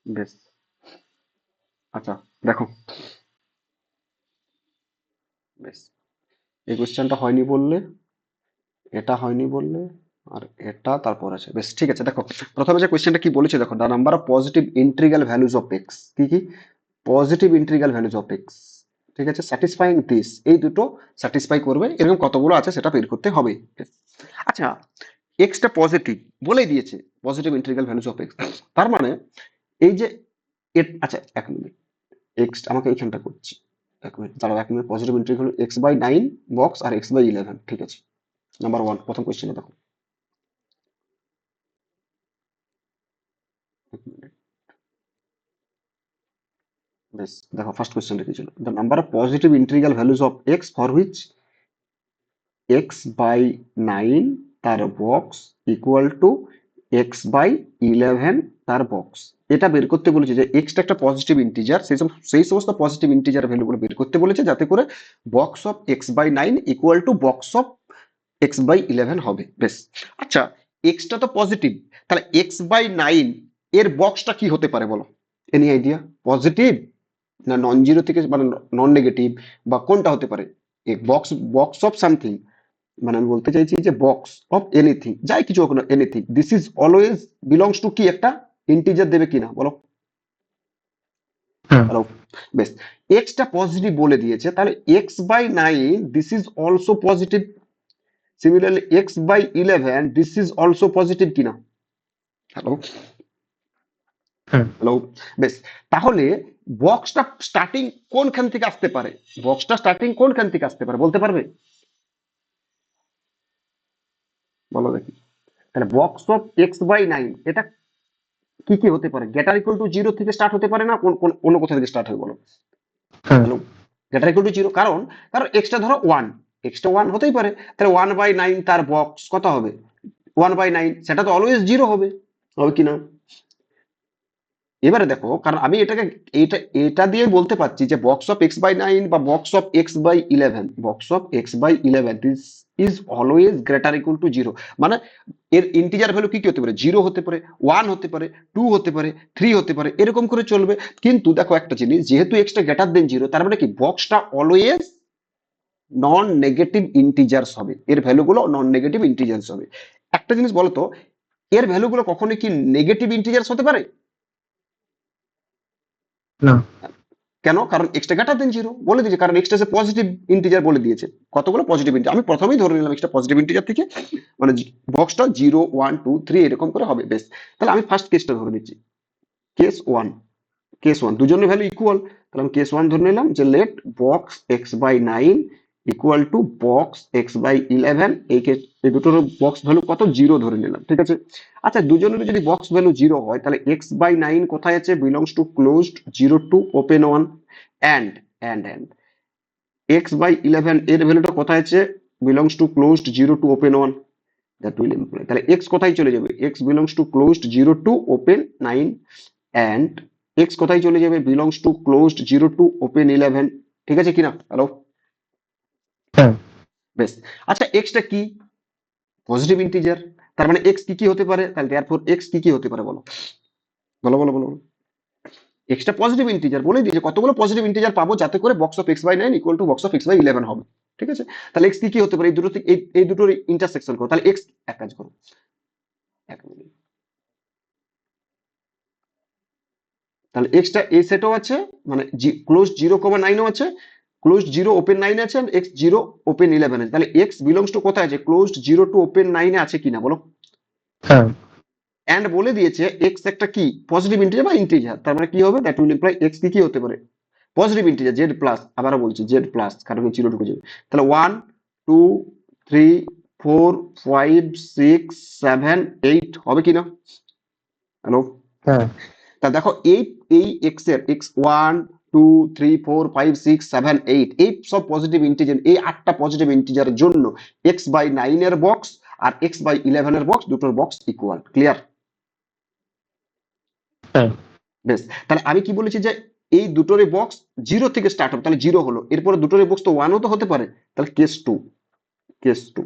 বেশ, আচ্ছা দেখো, বেশ, এই কোশ্চেনটা হয়নি বললে, এটা হয়নি বললে, আর এটা তারপর আছে। বেশ ঠিক আছে, দেখো প্রথমে যে কোশ্চেনটা কি বলেছে দেখো, the number of positive integral values of x, কি কি, positive integral values of x, ঠিক আছে, স্যাটিসফাইং দিস, এই দুটো স্যাটিসফাই করবে এরকম কতগুলো আছে সেটা বের করতে হবে। বেশ। আচ্ছা, এক্সটা পজিটিভ বলেই দিয়েছে, positive integral values of x, তার মানে এই যে আচ্ছা এক মিনিট, এক্স আমাকে এইখানটা করছি, এক মিনিট দাঁড়াও, এক minute, positive integral x by nine box আর এক্স বাই ইলেভেন, ঠিক আছে, নাম্বার ওয়ান প্রথম কোয়েশ্চেনে দেখো, এক মিনিট, বেশ দেখো ফার্স্ট কোয়েশ্চেনটা কি ছিল, the number of positive integral values of x for which x by nine তার box equal to x by eleven তার বক্স, এটা বের করতে বলেছে যে এক্সটা একটা পজিটিভ ইন্টিজার, সেই সমস্ত পজিটিভ ইন্টিজার ভ্যালুগুলো বের করতে বলেছে যাতে করে box of x by nine equal to box of x by eleven হবে। বেশ, আচ্ছা, এক্সটা তো পজিটিভ, তাহলে এক্স বাই নাইন এর বক্সটা কি হতে পারে বলো, এনি আইডিয়া, পজিটিভ না নন জিরো থেকে মানে নন নেগেটিভ, বা কোনটা হতে পারে, বক্স, বক্স অফ সামথিং, মানে আমি বলতে চাইছি যে বক্স অফ এনিথিং, যাই কিছু হোক না, anything, this is always belongs to কি একটা ইন্টিজার দেবে কিনা বলো, হ্যাঁ। হ্যালো, বেশ, এক্সটা পজিটিভ বলে দিয়েছে, তাহলে x by nine this is also positive, similarly x by eleven this is also positive কিনা, হ্যালো, হ্যাঁ। হ্যালো, বেশ, তাহলে বক্সটা স্টার্টিং কোনখান থেকে আসতে পারে, বক্সটা স্টার্টিং কোনখান থেকে আসতে পারে বলতে পারবে, বলো দেখি, তাহলে box of x by nine এটা কি কি হতে পারে, গ্রেটার ইকুয়াল টু জিরো থেকে স্টার্ট হতে পারে না অন্য কোথা থেকে স্টার্ট হয় বলো, হ্যাঁ। Hello, greater equal to zero, কারণ কারণ এক্সটা ধরো ওয়ান, এক্সটা ওয়ান হতেই পারে, তাহলে ওয়ান বাই নাইন তার বক্স কত হবে, ওয়ান বাই নাইন, সেটা তো অলওয়েজ জিরো হবে, হবে কিনা, এবারে দেখো, কারণ আমি এটাকে এটা এটা দিয়ে বলতে পারছি যে box of x by nine বা box of x by eleven, box of x by eleven this is always greater equal to zero, মানে এর ইন্টিজার ভ্যালু কি কি হতে পারে, জিরো হতে পারে, ওয়ান হতে পারে, টু হতে পারে, থ্রি হতে পারে, এরকম করে চলবে। কিন্তু দেখো একটা জিনিস, যেহেতু এক্সটা গ্রেটার দেন জিরো, তার মানে কি বক্সটা অলওয়েজ নন নেগেটিভ ইন্টিজার্স হবে, এর ভ্যালুগুলো নন নেগেটিভ ইন্টিজার্স হবে। একটা জিনিস বলতো, এর ভ্যালুগুলো কখনোই কি নেগেটিভ ইন্টিজার্স হতে পারে, না। কেন, কারণ এক্সটা গ্রেটার দেন জিরো বলে দিয়েছে, কারণ এক্সটা সে পজিটিভ ইন্টিজার বলে দিয়েছে, কতগুলো পজিটিভ ইন্টিজার, আমি প্রথমেই ধরে নিলাম এক্সটা পজিটিভ ইন্টিজার থেকে, মানে বক্সটা জিরো ওয়ান টু থ্রি এরকম করে হবে। বেশ, তাহলে আমি ফার্স্ট কেসটা ধরে নিচ্ছি, কেস ওয়ান, কেস ওয়ান দুজনের ভ্যালু ইকুয়াল, তাহলে আমি কেস ওয়ান ধরে নিলাম যে let box x by nine equal to box x by eleven, এই কেস এই দুটোর বক্স ভ্যালু কত, জিরো ধরে নিলাম, ঠিক আছে। আচ্ছা, দুজনের যদি বক্স ভ্যালু জিরো হয়, তাহলে এক্স বাই নাইন কোথায় আছে, belongs to closed zero to open one, and and x by eleven এর ভ্যালুটা কোথায় আছে, belongs to closed zero to open one, that will imply, তাহলে এক্স কোথায় চলে যাবে, x belongs to closed zero to open nine, and x কোথায় চলে যাবে, belongs to closed zero to open eleven, ঠিক আছে কিনা, হ্যালো, হ্যাঁ। বেশ, আচ্ছা এক্সটা কি, পজিটিভ ইন্টিজার, তার মানে এক্স কি কি হতে পারে, তাহলে দেয়ারফর এক্স কি কি হতে পারে বলো, বলো বলো বলো, এক্সটা পজিটিভ ইন্টিজার বলেই দিয়েছে, কতগুলো পজিটিভ ইন্টিজার পাবো যাতে করে box of x by nine equal to box of x by eleven হবে, ঠিক আছে। তাহলে এক্স কি কি হতে পারে, এই দুটো থেকে এই দুটোর ইন্টারসেকশন করো, তাহলে এক্স, এক কাজ করো, এক মিনিট, তাহলে এক্সটা এই সেটও আছে, মানে ক্লোজ জিরো কমা নাইনও আছে, ক্লোজ জিরো ওপেন নাইন আছে, এক্স জিরো ওপেন ইলেভেন আছে, তাহলে এক্স বিলংস টু কোথায় আছে, ক্লোজ জিরো টু ওপেন নাইনে আছে কিনা বলো, হ্যাঁ। এন্ড বলে দিয়েছে এক্স একটা কি পজিটিভ ইন্টিজার বা ইন্টিজার, তার মানে কি হবে, দ্যাট উইল ইমপ্লাই এক্স কি কি হতে পারে, পজিটিভ ইন্টিজার, জেড প্লাস, আবারও বলছি জেড প্লাস, কারণ জিরো ঢুকে যাবে, তাহলে one two three four five six seven eight হবে কিনা, হ্যালো, হ্যাঁ। তা দেখো এই এই এক্স এর x one two three four five six seven eight, এই সব পজিটিভ ইন্টিজার, এই আটটা পজিটিভ ইন্টিজারের জন্য এক্স বাই নাইন এর বক্স আর এক্স বাই ইলেভেন এর বক্স, দুটোর বক্স ইকুয়াল, ক্লিয়ার, হ্যাঁ। বেশ, তাহলে আমি কি বলেছি যে এই দুটোরই বক্স জিরো থেকে স্টার্ট হবে, তাহলে জিরো হলো, এরপরে দুটোরই বক্স তো ওয়ানও তো হতে পারে, তাহলে কেস টু, কেস টু,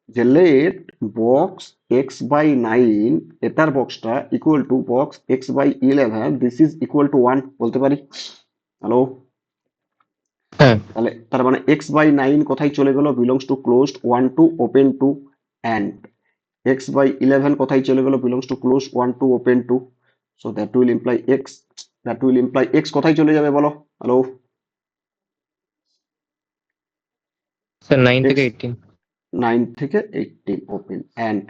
যে let box x by nine এটার বক্সটা equal to box x by eleven this is equal to one বলতে পারি। হ্যালো, হ্যাঁ তাহলে তার মানে এক্স বাই নাইন কোথায় চলে গেল, belongs to closed one to open two, and x by eleven কোথায় চলে গেল, belongs to close one to open two. So that will imply x, that will imply x কোথায় চলে যাবে বলো। হ্যালো, স্যার 9 থেকে এক্স 18। 9 থেকে 18 ওপেন, অ্যান্ড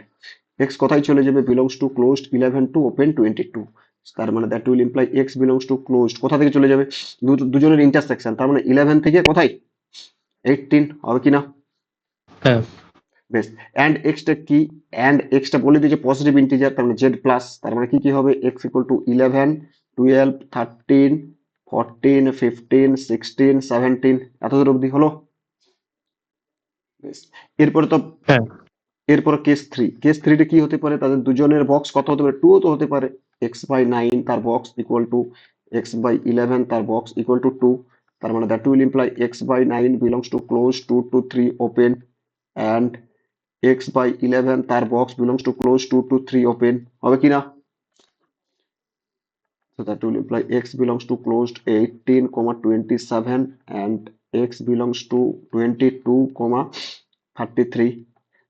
এক্স কোথায় চলে যাবে, belongs to closed 11 to open 22। তার মানে that will imply x belongs to closed কোথা থেকে চলে যাবে, দুজনের ইন্টারসেকশন, তার মানে 11 থেকে কোথায় 18 হবে কিনা। হ্যাঁ বেশ, অ্যান্ড এক্সটা কি, অ্যান্ড এক্সটা বলে দিয়েছে পজিটিভ ইন্টিজার, তার মানে জেড প্লাস, তার মানে কি কি হবে, এক্স ইকুয়াল টু 11 12 13 14 15 16 17, এত দূর অবধি হলো। বেশ, এরপরে তো, হ্যাঁ এরপরে কেস থ্রিতে কি হতে পারে, তাদের দুজনের বক্স কত হতে পারে, টু তো হতে পারে। এক্স বাই নাইন তার box equal to x by eleven তার বক্স ইকুয়াল টু টু, তার মানে that will imply x by nine belongs to close two to three open, and x by eleven তার box belongs to close two to three open, হবে কিনা। So that will imply x belongs to closed 18, 27 and x belongs to 22, 33.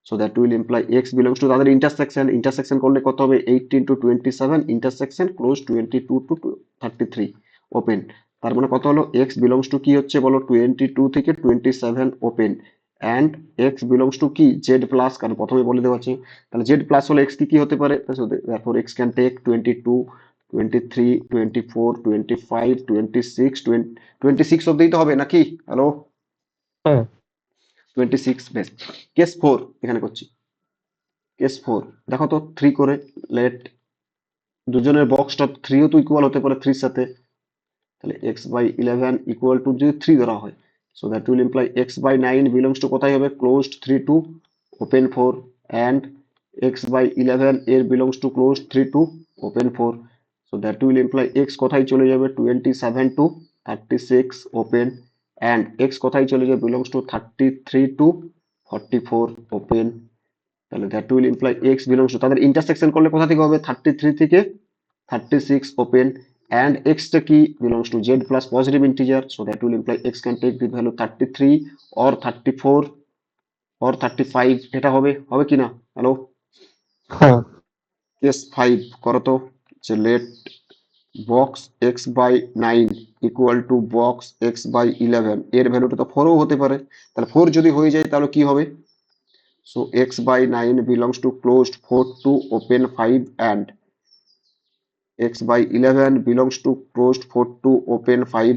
So that will imply x belongs to the other intersection করলে কত হবে, 18 to 27 intersection close 22 to 33 open, তার মানে কত হলো, x belongs to কি হচ্ছে বলো, 22 থেকে 27 open, and x belongs to কি z plus, কারণ প্রথমে বলে দেওয়া আছে, তাহলে z plus হলে x কি কি হতে পারে, so therefore x can take 22 23 24 25 26 20 26 অব্দি তো হবে নাকি। হ্যালো, হ্যাঁ 26। বেশ, কেস ফোর এখানে করছি, কেস ফোর দেখো তো, থ্রি করে লেট দুজনের বক্সটা থ্রিও তো ইকুয়াল হতে পারে থ্রির সাথে, তাহলে x by eleven equal to যদি থ্রি ধরা হয়, so that will imply x by nine belongs to কোথায় হবে, closed three to open four, and x by eleven এর belongs to close three to open four, so that will imply x কোথায় চলে যাবে, 27 two 36 open, and x কোথায় চলে যাবে, belongs two 33 two 44 open, তাহলে that will imply x belongs two, তাদের intersection করলে কোথা থেকে হবে, 33 থেকে 36 open, and x টা কি, belongs to z plus positive integer, so that will imply x can take the value 33 or 34 or 35, এটা হবে, হবে কিনা। হ্যালো, হ্যাঁ কেস ফাইভ করো তো, যে let box x by nine equal to box x by eleven, এর ভ্যালুটা তো ফোরও হতে পারে, তাহলে ফোর যদি হয়ে যায় তাহলে কি হবে, so x by nine belongs to closed four to open five, and x by 11 belongs to closed 4 to open 5,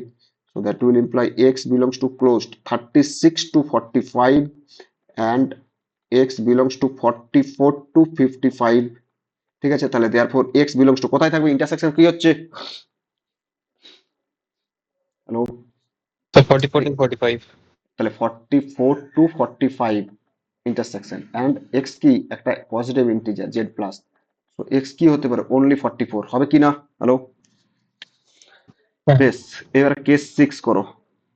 so that will imply x belongs to closed 36 to 45, and x belongs to 44 to 55। ঠিক আছে, তাহলে therefore x belongs to কোথায় থাকবে, intersection কি হচ্ছে, hello, sir 44 থেকে 45। তাহলে 44 to 45 intersection, and x কি একটা পজিটিভ ইন্টিজার জেড প্লাস, তো এক্স কি হতে পারে, অনলি 44 হবে কিনা। হ্যালো, হ্যাঁ বেশ, এবার কেস সিক্স করো,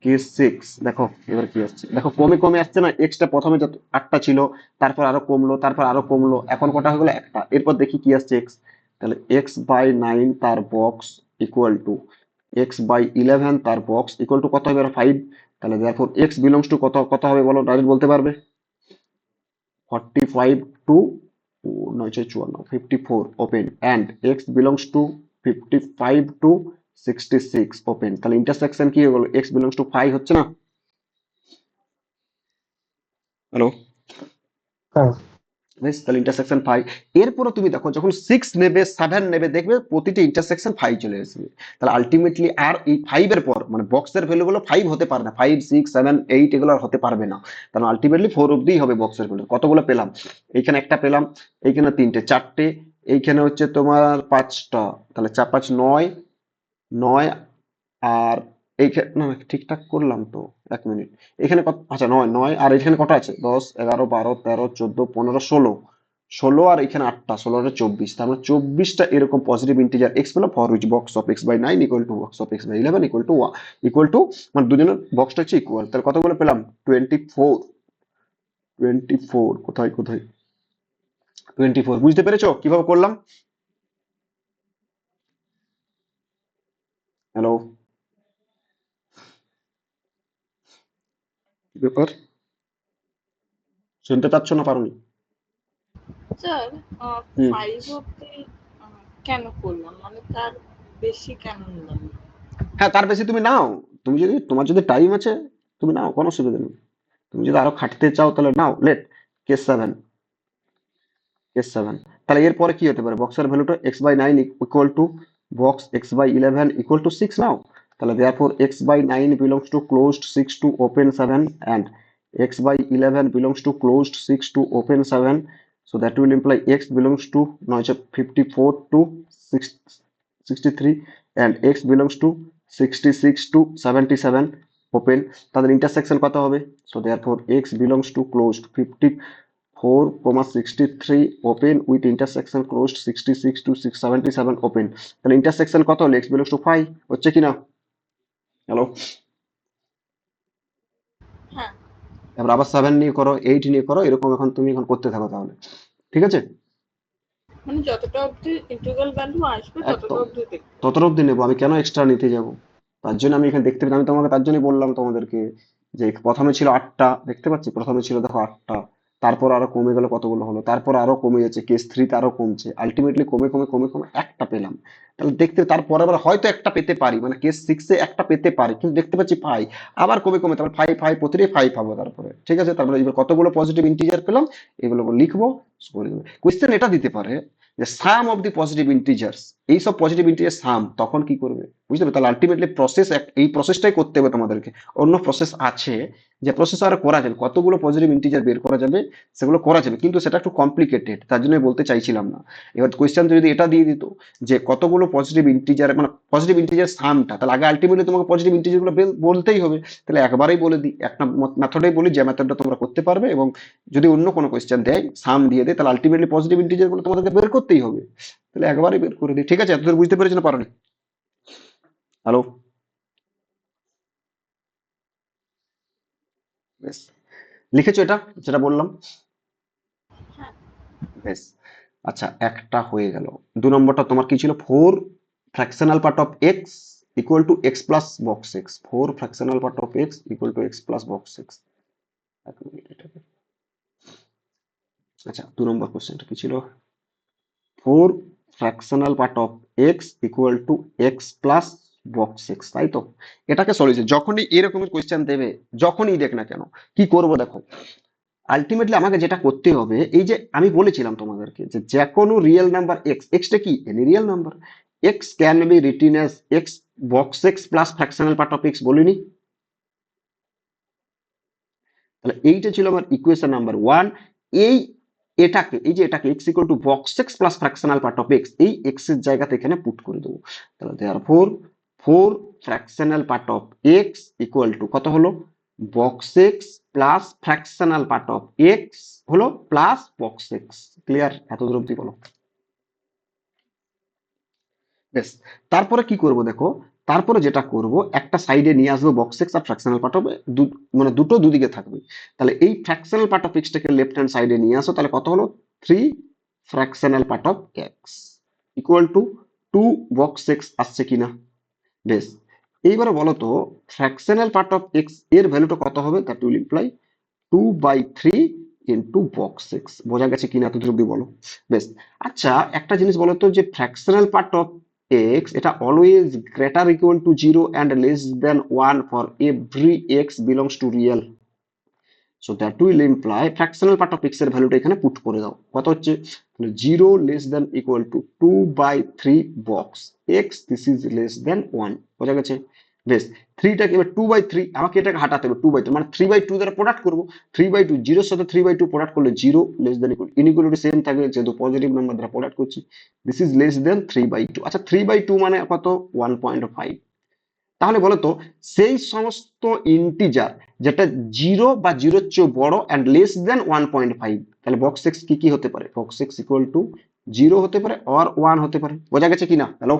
কেস সিক্স দেখো এবার কি আসছে, দেখো কমে কমে আসছে না, এক্সটা প্রথমে যত আটটা ছিল, তারপর আরো কমলো, তারপর আরো কমলো, এখন কটা হয়ে গেলো, একটা, এরপর দেখি কি আসছে এক্স, তাহলে এক্স বাই নাইন তার box equal to x by eleven তার বক্স ইকুয়াল টু কত হবে, ফাইভ, তাহলে therefore এক্স বিলংস টু কত, কত হবে বলো, ডাইরেক্ট বলতে পারবে, 45 to 54 open, and x belongs to 55 to 66 open, তাহলে ইন্টারসেকশন কি হয়ে গেল, এক্স বিলংস টু 5 হচ্ছে না। হ্যালো, হ্যাঁ বেশ, তাহলে ইন্টারসেকশন 5, এরপরে তুমি দেখো যখন 6 নেবে 7 নেবে দেখবে প্রতিটি ইন্টারসেকশন 5 চলে আসবে, তাহলে আলটিমেটলি আর এই 5 এর পর মানে বক্সের ভ্যালু গুলো 5 হতে পারে না, 5 6 7 8 এগুলো আর হতে পারবে না, কারণ আলটিমেটলি 4 অবধিই হবে বক্সের ভ্যালু। কতগুলো পেলাম, এইখানে একটা পেলাম, এইখানে তিনটে চারটে, এইখানে হচ্ছে তোমার পাঁচটা, তাহলে চার পাঁচ নয়, নয়, আর এইখানে না ঠিকঠাক করলাম তো, এক মিনিট, এখানে কত, আচ্ছা নয় নয়, আর এখানে কটা আছে, 10 11 12 13 14 15 16, 16 আর এখানে আটটা, 16 আর 24, তার মানে 24টা এরকম পজিটিভ ইন্টিজার এক্স পেলাম, for which box of x by nine equal to box of x by eleven equal to মানে দুজনের বক্সটা হচ্ছে ইকুয়াল, তাহলে কতগুলো পেলাম, 24, 24 কোথায় কোথায় 24 বুঝতে পেরেছো কিভাবে করলাম? হ্যালো, কি ব্যাপার, শুনতে পাচ্ছ না পারোনি? স্যার হুম, 5 অব্দি কেন করলাম, মানে তার বেশি কেন নিলাম না? হ্যাঁ তার বেশি তুমি নাও, তুমি যদি তোমার যদি টাইম আছে তুমি নাও, কোনো অসুবিধা নেই। তুমি যদি আরো খাটতে চাও তাহলে নাও। লেট কেস 7, কেস 7, তাহলে এরপরে কি হতে পারে? বক্সের ভ্যালুটা x/9 equal to box x/11 equal to 6 নাও। তাহলে therefore x/9 belongs to closed 6 to open 7 and x/11 belongs to closed 6 to open 7, so that will imply x belongs to নয় 54 to 63 and x belongs to 66 to 77 open, তাদের intersection কত হবে? so therefore x belongs to closed 54, 63 open with intersection closed 66 to 677 open, তাহলে intersection কত হলো? x belongs to 5 হচ্ছে কিনা? Hello, হ্যাঁ, এবার আবার 7 নিয়ে করো, 8 নিয়ে করো, এরকম এখন তুমি এখন করতে থাকো তাহলে, ঠিক আছে? মানে যতটা অব্দি ইন্টিগ্রাল ভ্যালু আসবে ততটা একদম, অব্দি দেখতে হবে। ততটা অব্দি নেবো, আমি কেন এক্সট্রা নিতে যাব? তার জন্য আমি এখানে দেখতে পেলাম, আমি তোমাকে তার জন্যই বললাম তোমাদেরকে যে প্রথমে ছিল 8টা, দেখতে পাচ্ছি প্রথমে ছিল দেখো 8টা, তারপর আরো কমে গেল, কতগুলো হলো, তারপর আরো কমে যাচ্ছে, কেস 3 আরো কমছে, আলটিমেটলি কমে কমে কমে কমে একটা পেলাম। তাহলে দেখতে তারপর আবার হয়তো একটা পেতে পারি, মানে কেস 6 একটা পেতে পারি, কিন্তু দেখতে পাচ্ছি 5 আবার কমে কমে, তারপর 5 5 প্রতিটি 5 পাবো তারপরে, ঠিক আছে? তারপরে এবার কতগুলো পজিটিভ ইন্টিজার পেলাম এগুলো লিখবো, করে দেবো। কোয়েশ্চেন এটা দিতে পারে যে সাম অফ দি পজিটিভ ইন্টিজার্স, এই সব পজিটিভ ইন্টিজার সাম, তখন কি করবে? বুঝতে পারবে? তাহলে আলটিমেটলি প্রসেস, এই প্রসেসটাই করতে হবে তোমাদেরকে। অন্য প্রসেস আছে, যে প্রসেস আরো করা যাবে, কতগুলো পজিটিভ ইন্টিজার বের করা যাবে, সেগুলো করা যাবে, কিন্তু সেটা একটু কমপ্লিকেটেড, তার জন্য বলতে চাইছিলাম না। এবার কোয়েশ্চেন যদি এটা দিয়ে দিত যে কতগুলো পজিটিভ ইন্টিজার, মানে পজিটিভ ইন্টিজার সামটা, তাহলে আগে আলটিমেটলি তোমাকে পজিটিভ ইন্টিজার গুলো বলতেই হবে। তাহলে একবারেই বলে দিই, একটা মেথডেই বলি, যে মেথডটা তোমরা করতে পারবে, এবং যদি অন্য কোনো কোয়েশ্চেন দেয় সাম দিয়ে দেয়, তাহলে আলটিমেটলি পজিটিভ ইন্টিজার গুলো তোমাদেরকে বের করতেই হবে। তাহলে একবারই বের করে দিই, ঠিক আছে? এতদূর বুঝতে পেরেছো না পারোনি? হ্যালো, বেশ, লিখেছো এটা যেটা বললাম? হ্যাঁ, বেশ, আচ্ছা একটা হয়ে গেল। 2 নম্বরটা তোমার কি ছিল? 4 fractional part of x equal to x plus box x, 4 fractional part of x equal to x plus box x. এক মিনিট এটাকে, আচ্ছা 2 নম্বর কোশ্চেনটা কি ছিল? 4 fractional part of x equal to x plus box x, তাই তো? এটাকে solution যখনই এরকমের কোয়েশ্চেন দেবে, যখনই দেখ না কেন, কি করব দেখো, আলটিমেটলি আমাকে যেটা করতে হবে, এই যে আমি বলেছিলাম তোমাদেরকে যে যে কোনো রিয়েল নাম্বার এক্স, এক্সটা কি any real number, x can be written as x box x plus fractional part of x, বলিনি? তাহলে এইটা ছিল আমার ইকুয়েশন নাম্বার 1। এই এটাকে, এই যে এটাকে x equal to box x plus fractional part of x, এই এক্স এর জায়গাতে এখানে পুট করে দেবো। তাহলে therefore 4 fractional part of x equal to কত হলো? Box x plus fractional part of x হলো প্লাস বক্স এক্স। ক্লিয়ার? এত দূর অব্দি বলো। বেশ, তারপরে কি করব দেখো, তারপরে যেটা করব, একটা সাইডে নিয়ে আসবো বক্স এক্স আর ফ্র্যাকশনাল পার্ট হবে, মানে দুটো দুদিকে থাকবে। তাহলে এই ফ্র্যাকশনাল পার্ট অফ এক্সটাকে লেফট হ্যান্ড সাইডে নিয়ে আসো, তাহলে কত হলো? 3 fractional part of x equal to 2 box x আসছে কিনা? বেশ, এইবারে বলো তো ফ্র্যাকশনাল পার্ট অফ এক্স এর ভ্যালুটা কত হবে? That will imply 2/3 into box x. বোঝা গেছে কিনা এত অব্দি বলো? বেশ, আচ্ছা একটা জিনিস বলো তো, যে ফ্র্যাকশনাল পার্ট অফ এক্স এটা always greater equal to 0 and less than 1 for every x belongs to real, so that will imply fractional part of x এর ভ্যালুটা এখানে পুট করে দাও, কত হচ্ছে? 0 less than equal two 2/3 box x, this is less than 1। বোঝা গেছে? বেশ, থ্রিটাকে এবার 2/3, আমাকে এটাকে হাঁটাতে হবে 2/2, মানে 3/2 দ্বারা প্রোডাক্ট করবো। 3/2 জিরোর সাথে 3/2 প্রোডাক্ট করলে 0 less than equal, inequality same থাকবে যেহেতু পজিটিভ নাম্বার দ্বারা প্রোডাক্ট করছি। This is less than 3/2। আচ্ছা 3/2 মানে কত? 1.5। তাহলে বলতো সেই সমস্ত ইন্টিজার যেটা 0 বা 0-র চেয়ে বড় অ্যান্ড লেস দেন 1.5, তাহলে বক্স এক্স কি কি হতে পারে? বক্স এক্স ইকুয়াল টু 0 হতে পারে অর 1 হতে পারে। বোঝা গেছে কিনা? হ্যালো,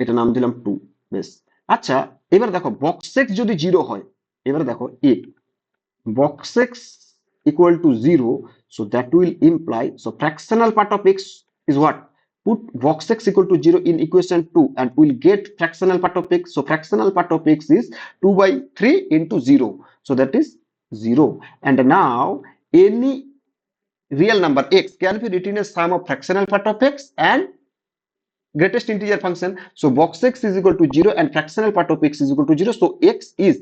এটা নাম দিলাম 2। বেশ, আচ্ছা এবার দেখো বক্স এক্স যদি 0 হয়, এবারে দেখো if box x equal to 0, so that will imply, so fractional part of x is what? Put box x equal to 0 in equation 2 and we'll get fractional part of x. So fractional part of x is 2 by 3 into 0, so that is 0. And now any real number x can be written as sum of fractional part of x and greatest integer function. So box x is equal to 0 and fractional part of x is equal to 0. So x is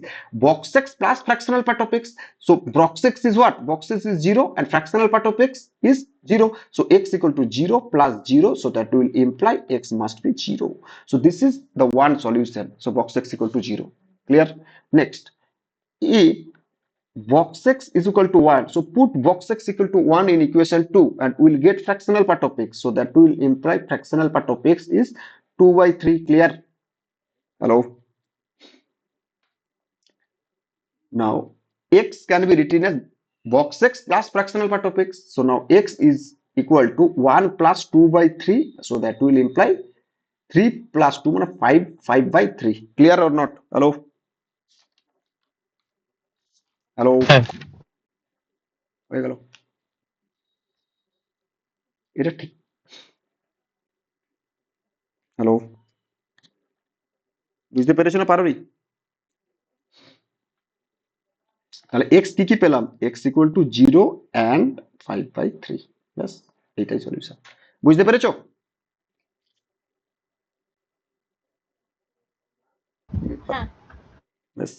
box x plus fractional part of x. So box x is what? Box x is 0 and fractional part of x is 0. So x equal to 0 plus 0. So that will imply x must be 0. So this is the one solution. So box x equal to 0. Clear? Next, if box x is equal to 1, so put box x equal to 1 in equation 2 and we'll get fractional part of x. So that will imply fractional part of x is 2 by 3. Clear? Hello? Now x can be written as box x plus fractional part of x. So now x is equal to 1 plus 2 by 3. So that will imply 3 plus 2 মানে 5 by 3. Clear or not? Hello? Hello? হ্যাঁ হয়ে গেল? এটা ঠিক? Hello? বুঝতে পেরেছো না পারোনি? তাহলে x কি কি পেলাম? x equal to 0 and 5 by 3. ব্যাস এইটাই সলিউশন। বুঝতে পেরেছো? হ্যাঁ ব্যাস।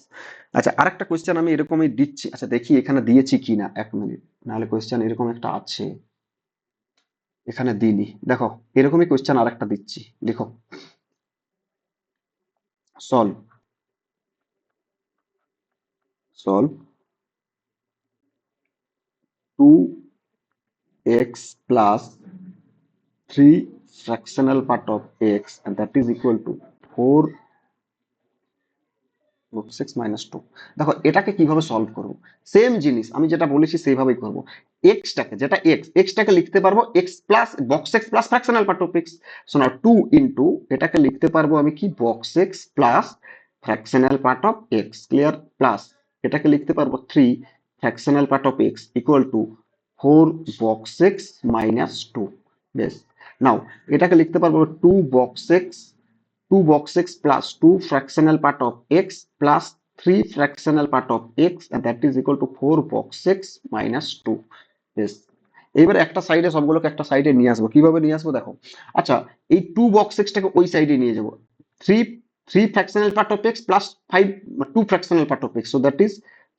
আচ্ছা, আরেকটা কোয়েশ্চেন আমি এরকমই দিচ্ছি। আচ্ছা দেখি এখানে দিয়েছি কিনা, এক মিনিট। নাহলে কোয়েশ্চেন এরকম একটা আছে, এখানে দিইনি। দেখো এরকমই কোয়েশ্চেন আরেকটা দিচ্ছি, লিখো। Solve solve 2x plus 3 fractional part of x and that is equal to 4 6 minus 2। দেখো এটাকে কিভাবে সলভ করব, সেম জিনিস আমি যেটা বলেছি সেইভাবেই করব। এক্সটাকে, যেটা এক্সটাকে লিখতে পারবো x plus box x plus fractional part of x. So now 2 into এটাকে লিখতে পারবো আমি কি box x plus fractional part of x. Clear? Plus এটাকে লিখতে পারবো 3 fractional part of x equal two 4 box x minus 2। বেশ, নাও এটাকে লিখতে পারবো 2 box x 2 box x plus 2 fractional part of x plus 3 fractional part of x and that is equal to 4 box x minus 2। বেশ, এইবার একটা সাইডে সবগুলোকে একটা সাইডে নিয়ে আসবো। কিভাবে নিয়ে আসবো দেখো। আচ্ছা, এই 2 box x টাকে ওই সাইডে নিয়ে যাব। 3 fractional part of x plus 5 2 fractional part of x, so that is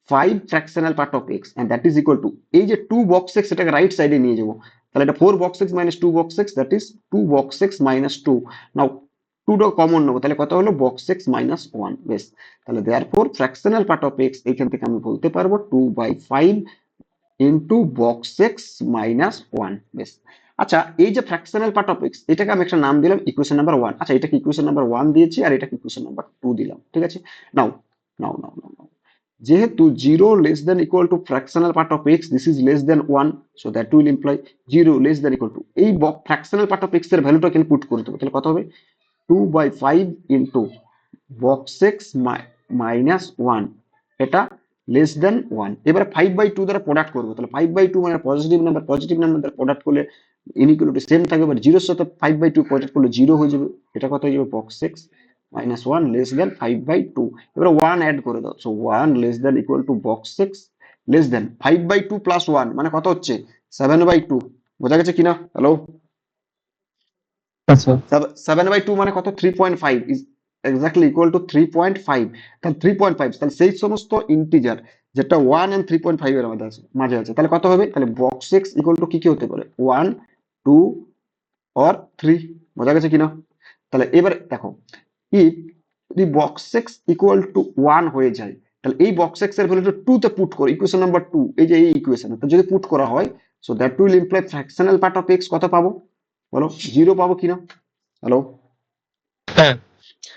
5 fractional part of x and that is equal to এই যে 2 box x এটাকে রাইট সাইডে নিয়ে যাব। তাহলে এটা 4 box x minus 2 box x, that is 2 box x minus 2। নাও 2টা common নেবো, তাহলে কত হলো বক্স এক্স মাইনাস 1। বেশ, তাহলে therefore fractional part of x এইখান থেকে আমি বলতে পারবো 2/5 ইন্টু বক্স এক্স মাইনাস 1। বেশ, আচ্ছা এই যে ফ্র্যাকশনাল পার্ট অফ এক্স এটাকে আমি একটা নাম দিলাম ইকুয়েশন নাম্বার 1। আচ্ছা এটাকে ইকুয়েশন নাম্বার 1 দিয়েছি আর এটাকে ইকুয়েশন নাম্বার 2 দিলাম। ঠিক আছে, নাও নাও নাও নাও নাও যেহেতু 0 less than equal two fractional part of x, this is less than 1, so that will imply 0 less than equal two এই ফ্র্যাকশনাল পার্ট অফ এক্স এর ভ্যালুটা এখানে পুট করে দেবো। তাহলে কত হবে 2/5 ইন্টু বক্স এক্স মাইনাস 1, এটা লেস দেন 1। এবার 5/2 দ্বারা প্রোডাক্ট করবো, তাহলে 5/2 মানে পজিটিভ নাম্বার দ্বারা প্রোডাক্ট করলে ইনইকুয়ালিটি সেম থাকবে, বাট 0 এর সাথে 5/2 প্রোডাক্ট করলে 0 হয়ে যাবে। এটা কত হয়ে যাবে বক্স এক্স মাইনাস 1 লেস দেন 5/2। এবার 1 অ্যাড করে দাও, so 1 less than equal to box x less than 5/2 plus 1 মানে কত হচ্ছে 7/2। বোঝা গেছে কিনা? হ্যালো? আচ্ছা 7/2 মানে কত 3.5 ইজ এক্স্যাক্টলি ইকুয়াল টু 3.5। তাহলে 3.5, তাহলে সেই সমস্ত ইন্টিজার যেটা 1 এন্ড 3.5 এর মধ্যে আছে, মাঝে আছে, তাহলে কত হবে? তাহলে বক্স এক্স ইকুয়াল টু কি কি হতে পারে 1 2 অর 3। বোঝা গেছে কিনা? তাহলে এবার দেখো, ইফ যদি বক্স এক্স ইকুয়াল টু 1 হয়ে যায়, তাহলে এই বক্স এক্স এর ভ্যালুটা 2 তে পুট করো, ইকুয়েশন নাম্বার 2, এই যে এই ইকুয়েশনে তো যদি পুট করা হয়, so that will imply fractional part of x কত পাবো বলো? 0 পাবো কিনা? হ্যালো? হ্যাঁ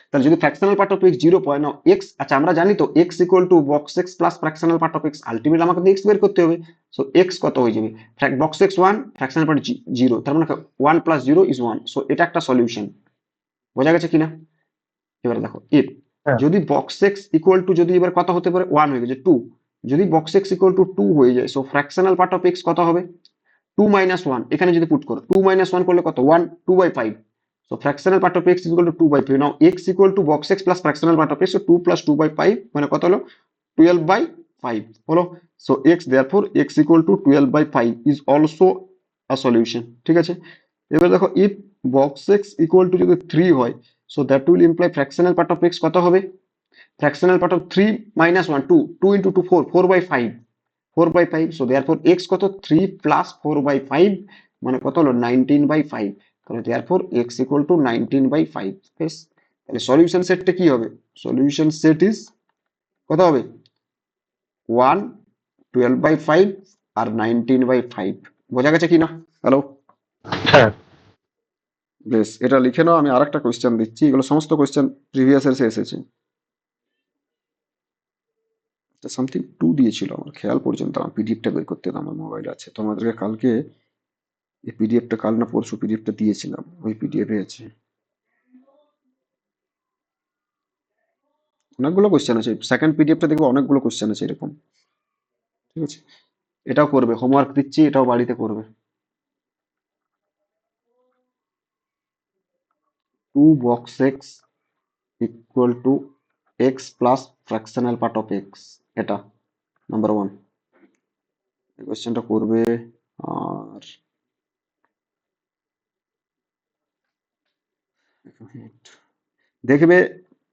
তাহলে যদি ফ্র্যাকশনাল পার্ট অফ এক্স 0 পায় না এক্স, আচ্ছা আমরা জানি তো x equal to box x plus fractional part of x, ultimately আমাকে এক্স বের করতে হবে। সো এক্স কত হয়ে যাবে? বক্স এক্স 1 ফ্র্যাকশনাল পার্ট 0, তার মানে 1 প্লাস 0 ইজ 1। সো এটা একটা সলিউশন। বোঝা গেছে কিনা? এবার দেখো ইফ হ্যাঁ। যদি বক্স এক্স ইকুয়াল টু, যদি এবার কত হতে পারে, 1 হয়ে গেছে 2, যদি বক্স এক্স ইকুয়াল টু 2 হয়ে যায়, so fractional part of x কত হবে, 2 মাইনাস 1, এখানে যদি পুট করো 2 মাইনাস 1 করলে কত, 1, 2/5, so fractional part of x is equal to 2/5. Now x equal to box x plus fractional part of x, so 2 plus 2/5 মানে কত হলো, 12/5 হলো। so x, therefore x equal to 12/5 is also a solution, ঠিক আছে। এবার দেখো if box x equal to যদি 3 হয়, so that will imply fractional part of x কত হবে, fractional part of 3 minus 1, 2, 2 into 2, 4, 4/5, 4/5, so therefore x কত, 3 plus 4/5 মানে কত হলো, 19/5, তাহলে therefore x equal to 19/5, বেশ। তাহলে সলিউশন সেটটা কি হবে, সলিউশন সেট ইজ কত হবে, 1, 12/5 আর 19/5, বোঝা গেছে কি না, হ্যালো। হ্যাঁ। বেশ, এটা লিখে নাও, আমি আরেকটা কোশ্চেন দিচ্ছি, এগুলো সমস্ত কোশ্চেন প্রিভিয়াস এর এসেছে। সামথিং 2 দিয়েছিল, আমার খেয়াল পর্যন্ত আমার পিডিএফটা বের করতে দাও, আমার মোবাইলে আছে, তোমাদেরকে কালকে এই পিডিএফটা, কাল না পরশু পিডিএফটা দিয়েছিলাম, ওই পিডিএফে আছে অনেকগুলো কোশ্চেন আছে, সেকেন্ড পিডিএফটা দেখবে অনেকগুলো কোশ্চেন আছে এরকম, ঠিক আছে। এটাও করবে, হোমওয়ার্ক দিচ্ছি, এটাও বাড়িতে করবে। 2 box x equal to x plus fractional part of x, এটা নাম্বার 1, এই কোশ্চেনটা করবে। আর দেখবে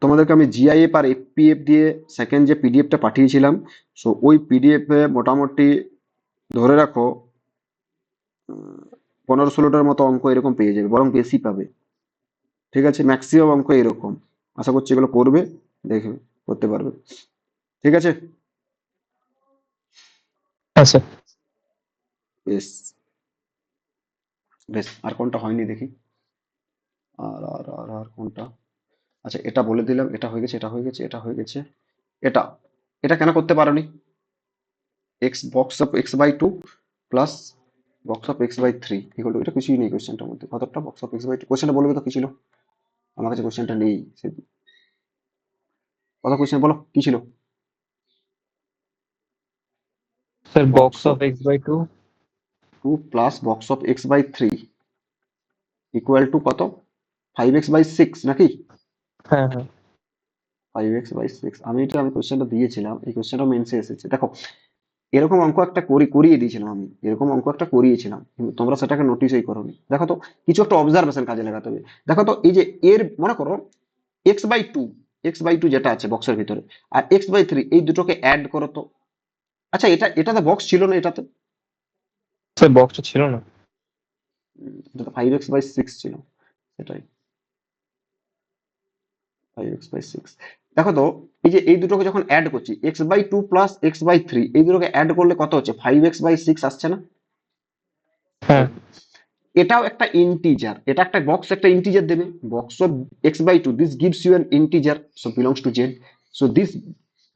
তোমাদেরকে আমি জিআইএফ আর এফপিএফ দিয়ে সেকেন্ড যে পিডিএফটা পাঠিয়েছিলাম, সো ওই পিডিএফ এ মোটামুটি ধরে রাখো 15-16টার মতো অঙ্ক এরকম পেয়ে যাবে, বরং বেশি পাবে, ঠিক আছে। ম্যাক্সিমাম অঙ্ক এরকম, আশা করছি এগুলো করবে, দেখবে করতে পারবে, ঠিক আছে। হ্যাঁ স্যার। বেশ বেশ, আর কোনটা হয়নি দেখি, আর আর আর আর কোনটা, আচ্ছা এটা বলে দিলাম, এটা হয়ে গেছে, এটা হয়ে গেছে, এটা হয়ে গেছে, এটা এটা কেন করতে পারোনি, x box of x by 2 plus box of x by 3 equal to, এটা কিছুই নেই কোশ্চেনটার মধ্যে, কতটা বক্স অফ এক্স বাই 2, কোশ্চেনটা বলবে তো কি ছিল, আমার কাছে কোশ্চেনটা নেই, কত কোশ্চেন বলো কি ছিল, sir box box of of x by 2। 2 plus box of x by 3 equal to কত, 5x/6 নাকি, হ্যাঁ হ্যাঁ। 5x/6, আমি কোশ্চেনটা দিয়েছিলাম, এই কোশ্চেনটা মেন্সে এসেছে, দেখো এরকম অঙ্ক একটা করিয়ে দিয়েছিলাম আমি, এরকম অঙ্ক একটা করিয়েছিলাম, কিন্তু তোমরা সেটাকে নোটিসই করোনি। দেখো তো কিছু একটা অবজারভেশন কাজে লাগাতে হবে, দেখো তো এই যে এর মনে করো x/2 যেটা আছে বক্সের ভিতরে, আর x/3 এই দুটোকে অ্যাড করো তো, আচ্ছা এটাতে বক্স ছিল না, এটাতে স্যার বক্সটা ছিল না। এটা তো 5x/6 ছিল, সেটাই 5x/6, দেখো তো এই যে এই দুটোকে যখন অ্যাড করছি, x/2 প্লাস x/3 এই দুটোকে অ্যাড করলে কত হচ্ছে, 5x/6 আসছে না, হ্যাঁ এটাও একটা ইন্টিজার, এটা একটা বক্স একটা ইন্টিজার দেবে, box of x/2 this gives you an integer, so belongs to z, so this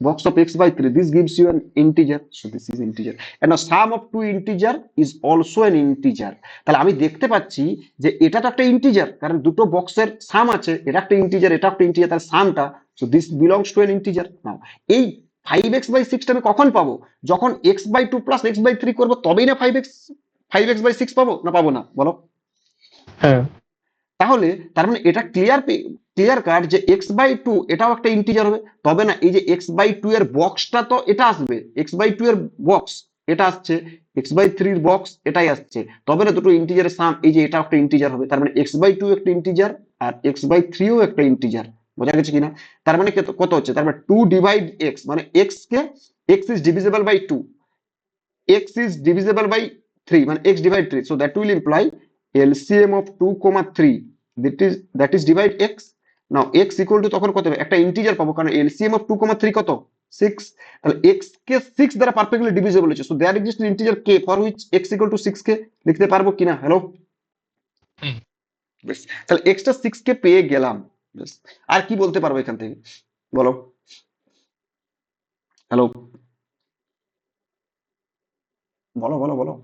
box of x/3 this gives you an integer, so this is integer, and now sum of two integer is also an integer, তাহলে আমি দেখতে পাচ্ছি যে এটা তো একটা integer, কারণ দুটো বক্সের সাম আছে, এটা একটা ইন্টিজার, এটা একটা ইন্টিজার, তার সামটা, so this belongs to an integer। নাও এই 5x/6 টা আমি কখন পাবো, যখন x/2 প্লাস x/3 করবো, তবেই না 5x/6 পাবো, না পাবো না বলো, হ্যাঁ। তাহলে তার মানে এটা ক্লিয়ার কাট যে x/2 এটাও একটা ইন্টিজার হবে, তবে না এই যে x/2 এর বক্সটা তো এটা আসবে, x/2 এর বক্স এটা আসছে, x/3 এর বক্স এটাই আসছে, তবে না দুটো ইন্টিজারের সাম, এই যে এটা একটা ইন্টিজার হবে, তার মানে x/2 একটা ইন্টিজার আর x/3 ও একটা ইন্টিজার, বোঝা গেছে কিনা। তার মানে কত হচ্ছে, তার মানে 2 ডিভাইড x, মানে x is divisible by 2, x is divisible by 3, মানে x divide 3, so that will imply LCM of 2, 3, that is divide x, now x equal to তখন কত হবে, একটা ইন্টিজার পাবো, কারণ LCM of 2, 3 কত, 6, তাহলে x কে 6 দ্বারা পারফেক্টলি ডিভিজিবল হচ্ছে, so there exists an integer k for which x equal to 6 কে লিখতে পারবো কিনা, হ্যালো। বেশ, তাহলে x টা 6 কে পেয়ে গেলাম, বেশ, আর কি বলতে পারবো এখান থেকে বলো, হ্যালো, বলো বলো বলো,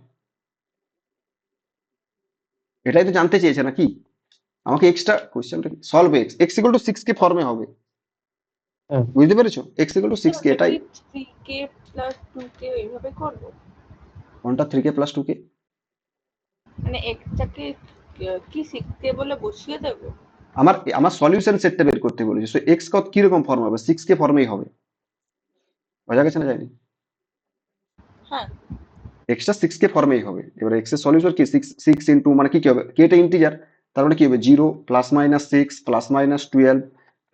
এটাই তো জানতে চেয়েছে নাকি, আমাকে এক্সট্রা কোশ্চেনটা সলভ এক্স ইকুয়াল টু 6 কে ফর্মে হবে, হ্যাঁ বুঝতে পেরেছো? এক্স ইকুয়াল টু সিক্স কে, এটাই। 3k প্লাস 2k এইভাবে করবো, কোনটা 3k প্লাস 2k? মানে এক্সটাকে কি 6k বলে বসিয়ে দেবো? আমার আমার সলিউশন সেটটা বের করতে বলেছে, সো এক্স কত কিরকম ফর্ম হবে? 6k ফর্মেই হবে। বোঝা গেছে না জানি? হ্যাঁ, এক্সটা 6k ফর্মেই হবে। এবার এক্স এর সলিউশন কি? 6 ইনটু মানে কি হবে, কে টা ইন্টিজার, তার মানে কি হবে 0 plus minus 6 plus minus 12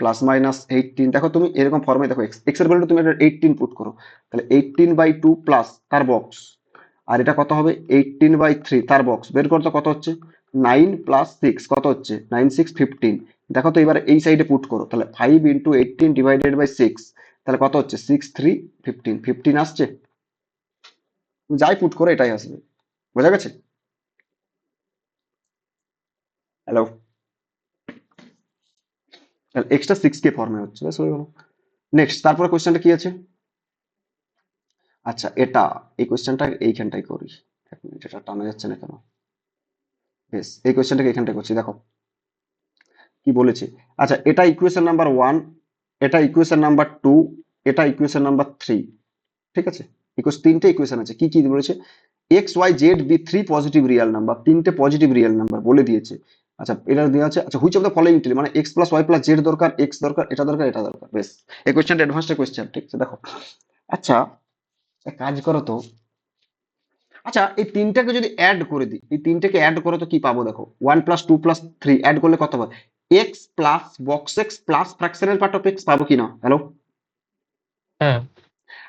plus minus 18। দেখো তুমি এরকম ফর্মে দেখো, এক্স এক্স এর ভ্যালু তুমি এটা 18 পুট করো, তাহলে 18/2 প্লাস তার বক্স, আর এটা কত হবে 18/3 তার বক্স, বের করতে কত হচ্ছে 9 প্লাস 6 কত হচ্ছে 9 6 15। দেখো তো এবার এই সাইডে পুট করো, তাহলে 5 ইন্টু 18 ডিভাইডেড বাই 6, তাহলে কত হচ্ছে 6 3 15 15 আসছে। যাই পুট করে এটাই আসবে। বোঝা গেছে? হ্যালো? তাহলে এক্সট্রা 6k ফর্মে হচ্ছে, ব্যাস হয়ে গেল। নেক্সট, তারপরে কোশ্চেনটা কি আছে? আচ্ছা, এটা এই কোশ্চেনটা এইখানটাই করি। এক মিনিট, এটা টানা যাচ্ছে না কেন? বেশ, এই কোশ্চেনটাকে এখানটায় করছি, দেখো কি বলেছে। আচ্ছা, এটা ইকুয়েশন নাম্বার 1, এটা ইকুয়েশন নাম্বার 2, এটা ইকুয়েশন নাম্বার 3। ঠিক আছে? তিনটে ইকুয়েশন আছে। কি কি বলেছে? X y z be three positive real number, তিনটে পজিটিভ রিয়েল নাম্বার বলে দিয়েছে। আচ্ছা, এটা দেওয়া আছে। আচ্ছা, হুইচ অফ দ্য ফলোইং মানে x plus y plus z দরকার, এক্স দরকার, এটা দরকার, এটা দরকার। বেশ, এই কোয়েশ্চেনটা অ্যাডভান্সড কোয়েশ্চেন। ঠিক আছে, দেখো। আচ্ছা, এক কাজ করো তো। আচ্ছা, এই তিনটাকে যদি অ্যাড করে দিই, এই তিনটাকে অ্যাড করো তো কি পাবো? দেখো, 1 + 2 + 3 অ্যাড করলে কত হবে? X plus box x plus fractional part of x পাবো কি না? হ্যালো? হ্যাঁ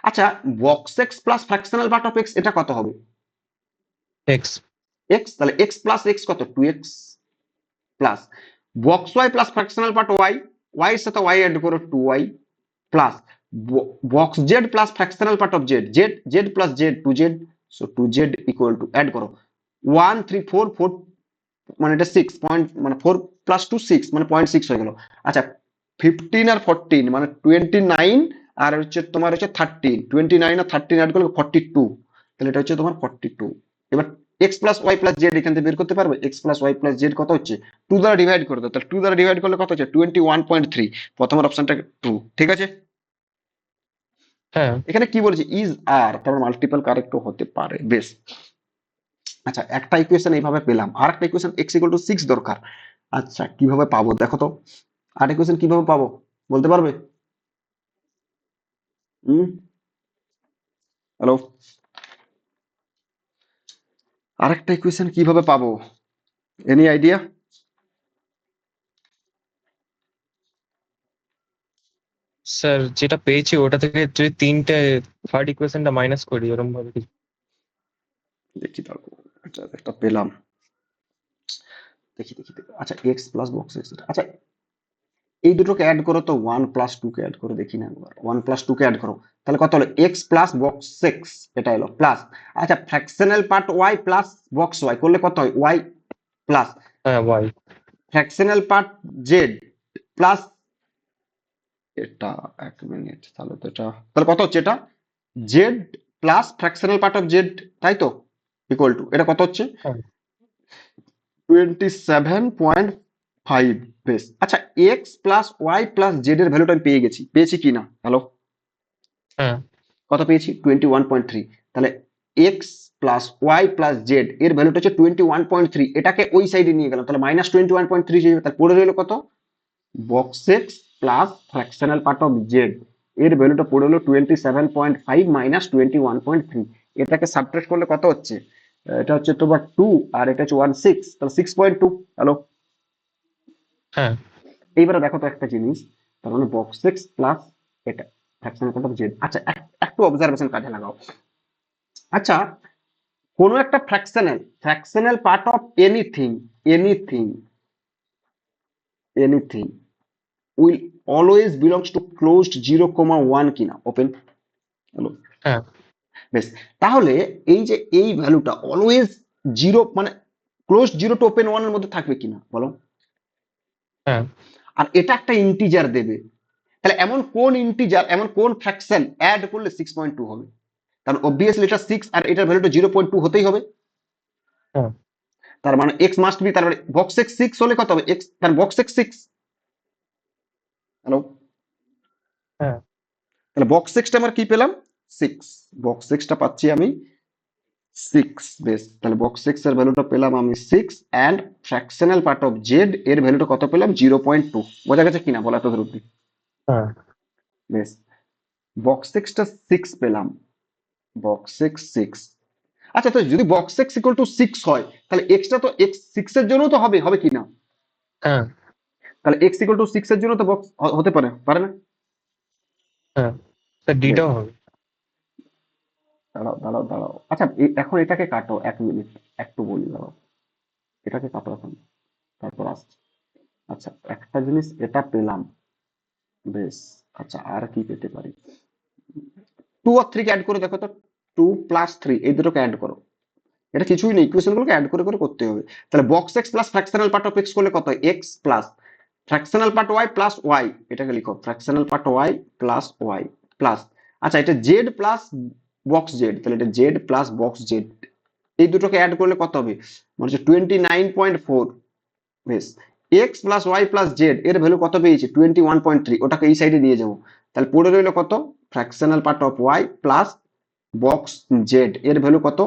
আচ্ছা, box x plus fractional part of x এটা কত হবে? এক্স। এক্স, তাহলে এক্স প্লাস এক্স কত? 2x plus box y plus fractional part y, y এর সাথে ওয়াই অ্যাড করো 2y plus box z plus fractional part of z, z z plus z 2z, so 2z equal to add করো 1 3 4 4 মানে এটা 6 point, মানে 4 + 2 6 মানে 0.6 হয়ে গেল। আচ্ছা, 15 আর 14 মানে 29, আর হচ্ছে তোমার হচ্ছে 13, 29 আর 13 অ্যাড করলে 42, তাহলে এটা হচ্ছে তোমার 42। এবার x plus y plus z এখান থেকে বের করতে পারবে। X plus y plus z কত হচ্ছে? 2 দ্বারা ডিভাইড করে দাও, তাহলে 2 দ্বারা ডিভাইড করলে কত হচ্ছে 21.3। প্রথমের অপশনটা ট্রু। ঠিক আছে? হ্যাঁ এখানে কি বলেছে? ইজ আর, তারপর মাল্টিপল কারেক্টও হতে পারে। বেশ। আচ্ছা, একটা ইকুয়েশন এইভাবে পেলাম, আর একটা ইকুয়েশন x = 6 দরকার। আচ্ছা, কিভাবে পাবো দেখো তো। আর ইকুয়েশন কিভাবে পাবো বলতে পারবে? হুম, হ্যালো? আরেকটা ইকুয়েশন কিভাবে পাবো? Any idea? স্যার, যেটা পেয়েছি ওটা থেকে যদি তিনটে থার্ড ইকুয়েশনটা মাইনাস করি ওরকম ভাবে কিছু। দেখি তারপর। আচ্ছা, একটা পেলাম। দেখি দেখি দেখি। আচ্ছা, এক্স প্লাস বক্স এক্স, আচ্ছা এই দুটোকে অ্যাড করো তো, 1 + 2 কে অ্যাড করো দেখি না একবার। 1 + 2 কে অ্যাড করো, তাহলে কত হলো? এক্স প্লাস বক্স এক্স, এটা এলো প্লাস। আচ্ছা, fractional part y plus box y করলে কত হয়? ওয়াই প্লাস হ্যাঁ y. Fractional part z plus এটা। এক মিনিট, তাহলে তো এটা, তাহলে কত হচ্ছে এটা? Z plus fractional part of Z, তাই তো? ইকুয়াল টু এটা কত হচ্ছে? হ্যাঁ 27.5। বেশ। আচ্ছা, x plus y plus z এর ভ্যালুটা আমি পেয়ে গেছি, পেয়েছি কি না? হ্যালো? হ্যাঁ কত পেয়েছি? 21.3। তাহলে x plus y plus z এর ভ্যালুটা হচ্ছে 21.3, এটাকে ওই সাইডে নিয়ে গেলাম, তাহলে -21.3 যাবে, তাহলে পড়ে রইলো কত? Box x plus fractional part of Z এর ভ্যালুটা পড়ে হলো 27.5 -21.3। এটাকে সাবট্রাক্ট করলে কত হচ্ছে? এটা হচ্ছে তোমার 2, আর এটা হচ্ছে 16, তাহলে 6.2। হ্যালো? হ্যাঁ এইবারে দেখো তো একটা জিনিস, তার মানে বক্স এক্স প্লাস এটা ফ্র্যাকশনাল পার্ট অফ জেড। আচ্ছা, একটু অবজারভেশন কাজে লাগাও। আচ্ছা, কোনো একটা fractional part of anything, anything anything will always belongs to closed 0, 1 কিনা ওপেন? হ্যালো? হ্যাঁ বেশ। তাহলে এই যে এই ভ্যালুটা অলওয়েজ 0 মানে ক্লোজড 0 to open 1 এর মধ্যে থাকবে কিনা বলো? হ্যাঁ আর এটা একটা ইন্টিজার দেবে, তাহলে এমন কোন ইন্টিজার, এমন কোন ফ্র্যাকশন অ্যাড করলে 6.2 হবে? কারণ অবভিয়াসলি এটা 6 আর এটার ভ্যালুটা 0.2 হতেই হবে। হ্যাঁ তার মানে এক্স মাস্ট বি, তার মানে বক্স এক্স 6 হলে কত হবে? এক্স তার বক্স এক্স 6। হ্যালো? হ্যাঁ তাহলে বক্স এক্সটা আমার কি পেলাম 6, বক্স এক্সটা পাচ্ছি আমি 6, বেশ। তাহলে বক্স এক্স এর ভ্যালুটা পেলাম আমি 6, and fractional part of Z এর ভ্যালুটা কত পেলাম 0.2। বোঝা গেছে কিনা বলা তো ধরুন। হ্যাঁ বেশ, বক্স এক্সটা 6 পেলাম, বক্স এক্স 6। আচ্ছা, তো যদি বক্স এক্স ইকুয়াল টু 6 হয়, তাহলে এক্সটা তো এক্স 6 এর জন্য তো হবে, হবে কিনা? হ্যাঁ তাহলে এক্স ইকুয়াল টু 6 এর জন্য তো বক্স হতে পারে, পারে না? হ্যাঁ স্যার বেশ, ডিটাও হবে। দাঁড়াও দাঁড়াও দাঁড়াও, আচ্ছা এখন এটাকে কাটো 1 মিনিট, একটু বলি, দাঁড়াও, এটাকে কাটো এখন, তারপর আসছি। আচ্ছা, একটা জিনিস এটা পেলাম, বেশ। আচ্ছা, আর কি পেতে পারি? 2 আর 3 কে অ্যাড করে দেখো তো, 2 প্লাস 3 এই দুটোকে অ্যাড করো। এটা কিছুই নেই, ইকুয়েশন গুলোকে অ্যাড করে করে করতে হবে। তাহলে box x plus fractional part of x করলে কত হয়? X plus fractional part y plus y, এটাকে লিখো fractional part y plus y plus, আচ্ছা এটা জেড প্লাস বক্স জেড, তাহলে এটা জেড প্লাস বক্স জেড, এই দুটোকে অ্যাড করলে কত হবে? মানে হচ্ছে 29.4। বেশ, x plus y plus z এর ভ্যালু কত পেয়েছি? 21.3, ওটাকে এই সাইডে নিয়ে যাবো। তাহলে পড়ে রইলো কত? Fractional part of y plus box z এর ভ্যালু কত?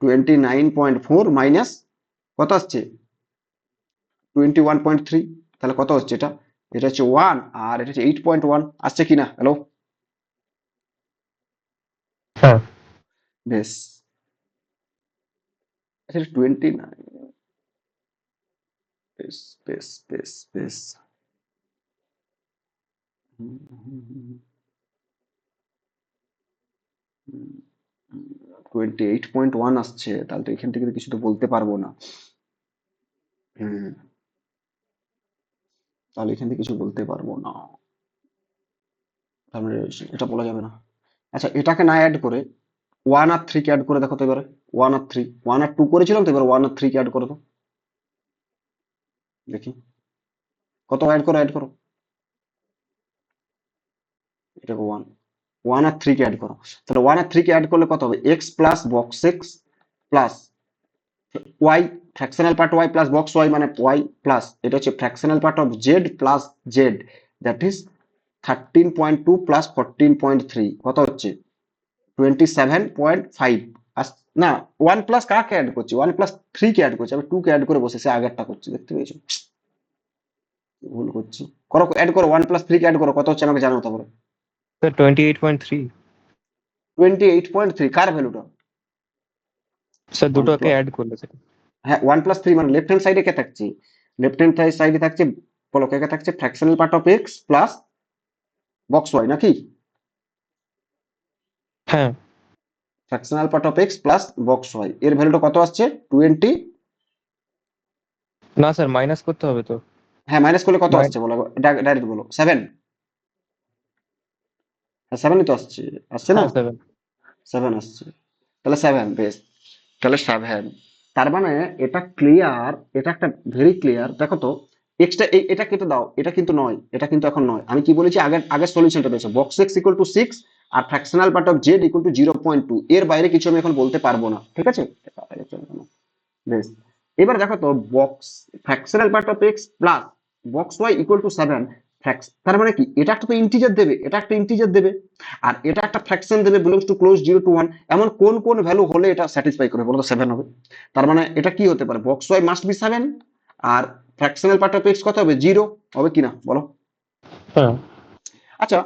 29.4 মাইনাস কত আসছে? 21.3। তাহলে কত হচ্ছে এটা? এটা হচ্ছে 1, আর এটা হচ্ছে 8.1, আসছে কিনা? হ্যালো, হ্যাঁ বেশ। আচ্ছা, 29, বেশ বেশ বেশ বেশ, 28.1 আসছে, তাহলে তো এখান থেকে তো কিছু তো বলতে পারবো না। হুম, তাহলে এখান থেকে কিছু বলতে পারবো না, তাহলে এটা বলা যাবে না। আচ্ছা, এটাকে না অ্যাড করে 1 আর 3 কে অ্যাড করে দেখো তো এবারে। 1 আর 3, 1 আর 2 করেছিলাম তো, এবার 1 আর 3 কে অ্যাড করে দাও, দেখি কত অ্যাড করো। এটাকে 1, 1 আর 3 কে অ্যাড করো। তাহলে 1 আর 3 কে অ্যাড করলে কত হবে? X plus box x plus y, fractional part y plus box y মানে ওয়াই প্লাস, এটা হচ্ছে fractional part of z plus z, that is 13.2 plus 14.3, কত হচ্ছে? 27.5। না, 1 প্লাস কাকে অ্যাড করছি? 1 প্লাস 3 কে অ্যাড করছি, আমি 2 কে অ্যাড করে বসে সে আগেরটা করছি, দেখতে পেয়েছো? ভুল করছি। করো, অ্যাড করো, 1 প্লাস 3 কে অ্যাড করো, কত হচ্ছে আমাকে জানাও তারপরে। স্যার 28.3। 28.3 কার ভ্যালুটা? স্যার 1 দুটোকে প্লাস, অ্যাড করলে স্যার। হ্যাঁ 1 প্লাস 3 মানে লেফট হ্যান্ড সাইডে কে থাকছে? লেফট হ্যান্ড সাইডে থাকছে, বলো কে কে থাকছে? Fractional part of x plus box y নাকি? হ্যাঁ fractional part of x plus box y এর ভ্যালুটা কত আসছে? 20। না স্যার মাইনাস করতে হবে তো। হ্যাঁ, মাইনাস করলে কত মাই- আসছে বলো, ডাইরেক্ট বলো। 7, হ্যাঁ 7ই তো আসছে, আসছে না? হ্যাঁ 7। 7 আসছে, তাহলে 7, বেশ। তাহলে 7, তার মানে এটা ক্লিয়ার, এটা একটা ভেরি ক্লিয়ার। দেখো তো, এক্সটা এটা কেটে দাও, এটা কিন্তু নয়, এটা কিন্তু এখন নয়। আমি কি বলেছি? আগের আগের সলিউশনটা দিয়েছে, বক্স এক্স ইকুয়াল টু 6 আর fractional part of z equal to 0.2, এর বাইরে কিছু আমি এখন বলতে পারবো না, ঠিক আছে? বেশ, এবার দেখো তো, box fractional part of x plus box y equal to 7, তার মানে কি? এটা একটা তো ইন্টিজার দেবে, এটা একটা ইন্টিজার দেবে, আর এটা একটা ফ্র্যাকশন দেবে, বিলংস টু ক্লোজ 0 to 1। এমন কোন কোন ভ্যালু হলে এটা স্যাটিসফাই করবে বলো তো 7 হবে? তার মানে এটা কি হতে পারে? বক্স ওয়াই মাস্ট বি 7, আর ফ্র্যাকশনাল পার্ট অফ এক্স কত হবে? 0 হবে কিনা বলো? হ্যাঁ আচ্ছা,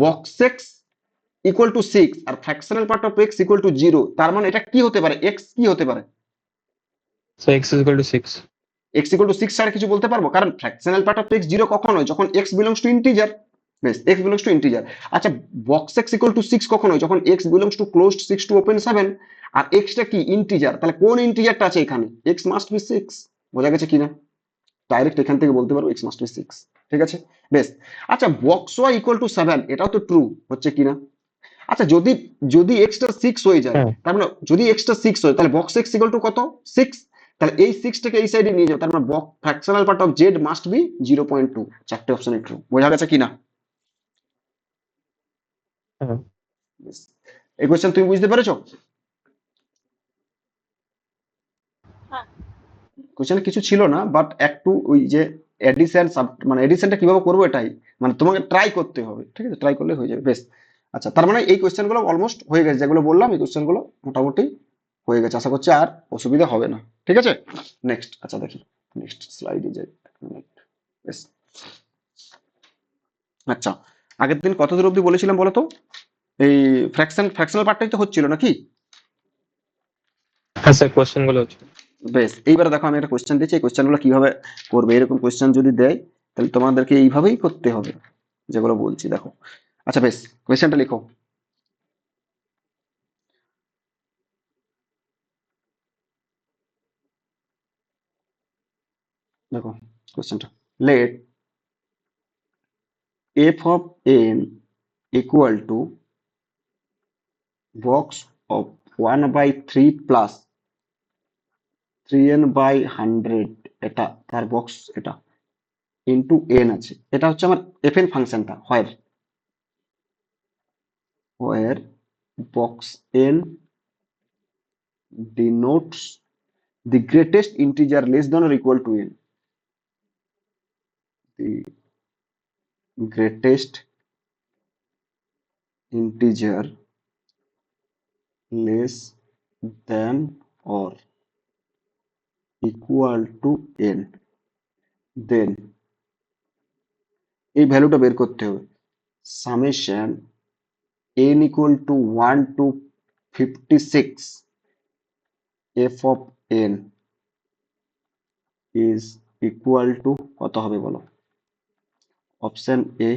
বক্স এক্স ইকুয়াল টু 6 আর fractional part of x equal to 0, তার মানে এটা কি হতে পারে? এক্স কি হতে পারে? Sir x is equal to 6। X equal to 6 ছাড়া কিছু বলতে পারবো? কারণ ফ্র্যাকশনাল পার্ট অফ এক্স 0 কখন হয়? যখন এক্স বিলংস টু ইন্টিজার। বেশ, এক্স বিলংস টু ইন্টিজার। আচ্ছা, বক্স এক্স ইকুয়াল টু 6 কখন হয়? যখন x belongs to closed 6 to open 7, আর এক্সটা কি? ইন্টিজার। তাহলে কোন ইন্টিজারটা আছে এখানে? X must be 6। বোঝা গেছে কিনা? ডাইরেক্ট এখান থেকে বলতে পারবো এক্স মাস্ট বি 6, ঠিক আছে? বেশ, আচ্ছা বক্স ওয়াই ইকুয়াল টু 7, এটাও তো ট্রু হচ্ছে কিনা? আচ্ছা, যদি যদি এক্সটা 6 হয়ে যায়, হ্যাঁ তার মানে যদি এক্সটা 6 হয়, তাহলে বক্স এক্স ইকুয়াল টু কত? 6। তাহলে এই 6 টাকে এই সাইডে নিয়ে যাও, তার মানে fractional part of Z must be 0.2। চারটে অপশনে ট্রু। বোঝা গেছে কিনা? হ্যাঁ Yes. এই কোশ্চেন তুমি বুঝতে পেরেছো? হ্যাঁ। কোশ্চেনে কিছু ছিল না, বাট একটু ওই যে এডিশন মানে এডিশনটা কিভাবে করবো এটাই, মানে তোমাকে ট্রাই করতে হবে, ঠিক আছে, ট্রাই করলে হয়ে যাবে বেশ। আচ্ছা, তার মানে এই কোয়েশ্চেন গুলো অলমোস্ট হয়ে গেছে, যেগুলো বললাম এই কোয়েশ্চেন গুলো মোটামুটি হয়ে গেছে, আশা করছি আর অসুবিধা হবে না, ঠিক আছে। নেক্সট, আচ্ছা দেখি নেক্সট স্লাইডে যাই, এক মিনিট। বেশ, আচ্ছা, আগের দিন কত দূর অব্দি বলেছিলাম বলো তো? এই ফ্র্যাকশনাল পার্টটাই তো হচ্ছিল নাকি? হ্যাঁ স্যার, কোশ্চেন গুলো হচ্ছে। বেশ, এইবারে দেখো আমি একটা কোয়েশ্চেন দিচ্ছি, এই কোয়েশ্চেন গুলো কিভাবে করবে, এরকম কোয়েশ্চেন যদি দেয় তাহলে তোমাদেরকে এইভাবেই করতে হবে যেগুলো বলছি, দেখো। আচ্ছা বেশ, কোয়েশ্চেনটা লিখো। দেখো কোয়েশ্চেনটা, late f of n equal to box of 1/3 plus 3n by 100, এটা তার বক্স এটা ইন্টু n আছে, এটা হচ্ছে আমার fn ফাংশনটা, where box n denotes the greatest integer less than or equal to n, the greatest integer less than or equal to n, then এই ভ্যালুটা বের করতে হবে, summation n equal to 1 to 56 f of n is equal to কত হবে বলো? Option A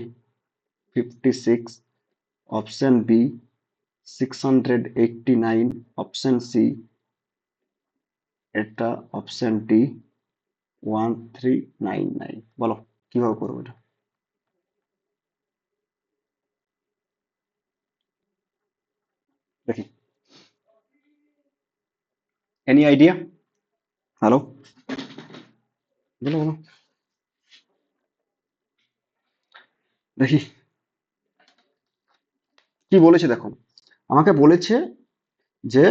56, option B 689, option C এটা, option D 1399। বলো কিভাবে করবো এটা, দেখি, এনি আইডিয়া? হ্যালো, বলো বলো, দেখি কি বলেছে দেখো। আমাকে বলেছে যে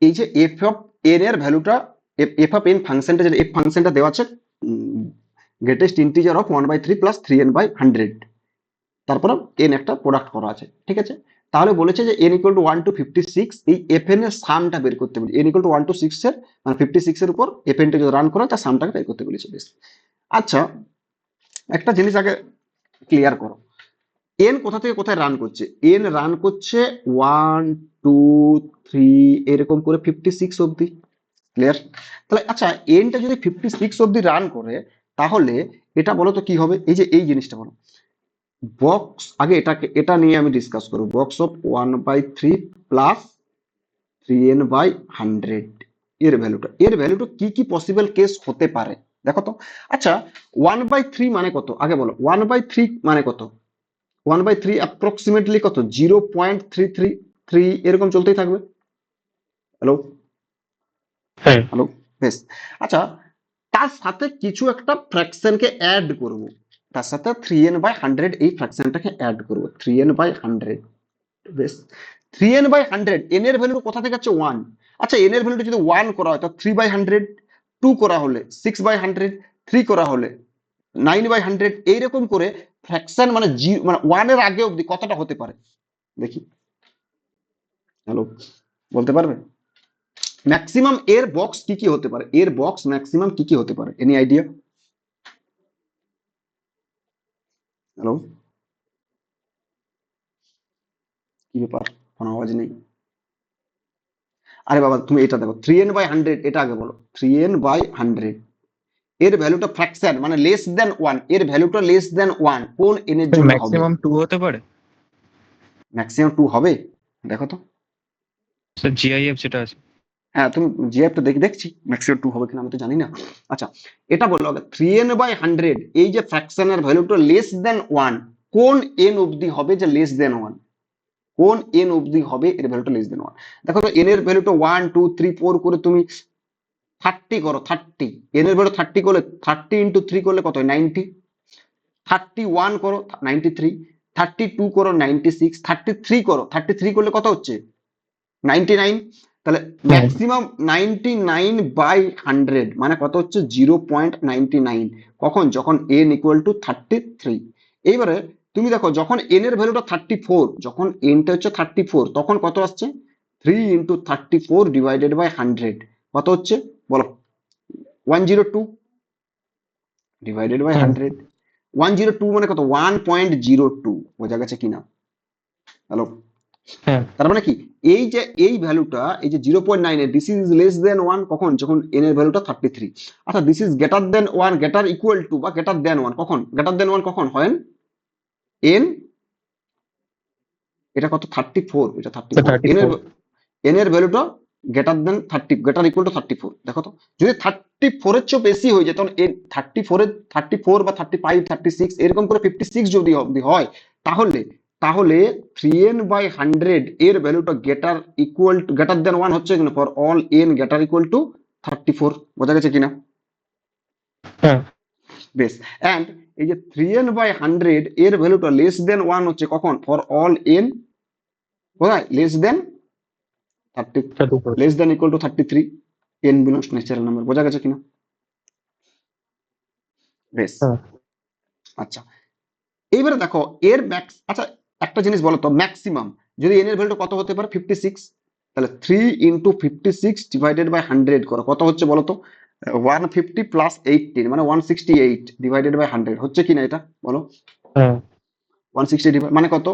এই যে এফ অফ এন এর ভ্যালুটা, এফ অফ এন ফাংশনটা, যেটা এফ ফাংশনটা দেওয়া আছে greatest integer of 1/3 plus 3n/100, তারপরে এন একটা প্রোডাক্ট করা আছে, ঠিক আছে। তাহলে বলেছে যে এন ইকুয়াল টু 1 to 56, এই এফ এন এর সামটা বের করতে বলি, এন ইকুয়াল টু 1 to 6 এর মানে 56 এর উপর এফ এনটা যদি রান করা তার সামটাকে বের করতে বলেছে, বেশ। আচ্ছা, একটা জিনিস আগে ক্লিয়ার করো, এন কোথা থেকে কোথায় রান করছে? এন রান করছে 1 2 3 এরকম করে 56 অবধি, ক্লিয়ার? তাহলে আচ্ছা, এনটা যদি 56 অবধি রান করে তাহলে এটা বলো তো কি হবে, এই যে এই জিনিসটা বলো, বক্স আগে এটা নিয়ে আমি ডিসকাস করবো, বক্স অফ 1/3 প্লাস 3n/100 এর ভ্যালুটা কি কি পসিবল কেস হতে পারে দেখো তো। আচ্ছা, 1/3 মানে কত আগে বলো, 1/3 মানে কত? 1/3 অ্যাপ্রক্সিমেটলি কত? 0.333 এরকম চলতেই থাকবে। হ্যালো হ্যাঁ হ্যালো, বেশ। আচ্ছা, তার সাথে কিছু একটা ফ্র্যাকশনকে অ্যাড করব, তার সাথে 3n/100 এই ফ্র্যাকশনটাকে অ্যাড করব, 3n/100, বেশ। 3n/100, n এর ভ্যালু কোথা থেকে আছে? 1। আচ্ছা, n এর ভ্যালুটা যদি 1 করা হয় তো 3/100, 2 করা হলে 6/100, 3 করা হলে 9/100, এইরকম করে ফ্র্যাকশন মানে মানে 1 এর আগে অবধি কতটা হতে পারে দেখি, হ্যালো, বলতে পারবে? ম্যাক্সিমাম এর বক্স কি কি হতে পারে, এর বক্স ম্যাক্সিমাম কি কি হতে পারে, এনি আইডিয়া? হ্যালো, কি ব্যাপার, কোনো আওয়াজ নেই? আরে বাবা, তুমি এটা দেখো, 3n/100, এটা আগে বলো, 3n/100 এর ভ্যালুটা ফ্র্যাকশন মানে লেস দেন 1, এর ভ্যালুটা লেস দেন 1 কোন n এর জন্য হবে? ম্যাক্সিমাম 2 হতে পারে ম্যাক্সিমাম 2 হবে, দেখো তো। স্যার, জিআইএফ যেটা আছে। হ্যাঁ, তুমি জিএফ তো দেখছি ম্যাক্সিমাম 2 হবে কিনা আমি তো জানি না। আচ্ছা, এটা বললো 3n/100 এই যে ফ্র্যাকশনের ভ্যালুটা লেস দেন 1 কোন n অবধি হবে, যে লেস দেন 1 কোন n অবধি হবে এর ভ্যালুটা লেস দেন 1। দেখো তো, n এর ভ্যালুটা 1 2 3 4 করে তুমি 30 করো, 30, n এর ভ্যালু 30 করলে 30 ইন্টু 3 করলে কত হয়? 90। 31 করো 93, 32 করো 96, 33 করো, 33 করলে কত হচ্ছে? 99। তাহলে ম্যাক্সিমাম 99/100 মানে কত হচ্ছে 0.99 কখন যখন n ইকুয়াল টু 33। এইবারে তুমি দেখো যখন n এর ভ্যালুটা 34, যখন n টা হচ্ছে 34 তখন কত আসছে 3 ইন্টু 34 ডিভাইডেড বাই 100 কত হচ্ছে বলো 102 ডিভাইডেড বাই 100। 102 মানে কত 1.02, বোঝা গেছে কিনা? হ্যালো, হ্যাঁ তার মানে কি এই যে এই ভ্যালুটা এই যে 0.9 দিস ইজ লেস দেন 1 কখন যখন n এর ভ্যালুটা 33। আচ্ছা this is greater then 1 greater equal two বা গ্রেটার দেন 1 কখন গ্রেটার দেন 1 কখন হয় n এটা কত 34, এটা 34 n এর 34 n এর ভ্যালুটা greater than 30 greater equal two 34। দেখো তো যদি 34 এর চেয়ে বেশি হয়ে যায় তখন n 34 এর 34 বা 35 36 এরকম করে 56 যদি হয় তাহলে তাহলে 3n/100 এর ভ্যালুটা greater equal two greater than 1 হচ্ছে কিনা for all n greater equal two 34, বোঝা গেছে কিনা? হ্যাঁ বেশ, এন্ড এই যে 3n/100 এর ভ্যালুটা লেস দেন 1 হচ্ছে কখন ফর অল n কোথায় less than 30 34 less than equal two 33 n belongs natural number, বোঝা গেছে কিনা? বেশ, হ্যাঁ আচ্ছা এইবারে দেখো এর ম্যাক্স, আচ্ছা একটা জিনিস বলো তো ম্যাক্সিমাম যদি n এর ভ্যালুটা কত হতে পারে 56, তাহলে 3 ইন্টু 56 ডিভাইডেড বাই 100 করো কত হচ্ছে বলো তো 150 প্লাস 18 মানে 168 ডিভাইডেড বাই 100 হচ্ছে কিনা এটা বলো? হ্যাঁ 160 মানে কত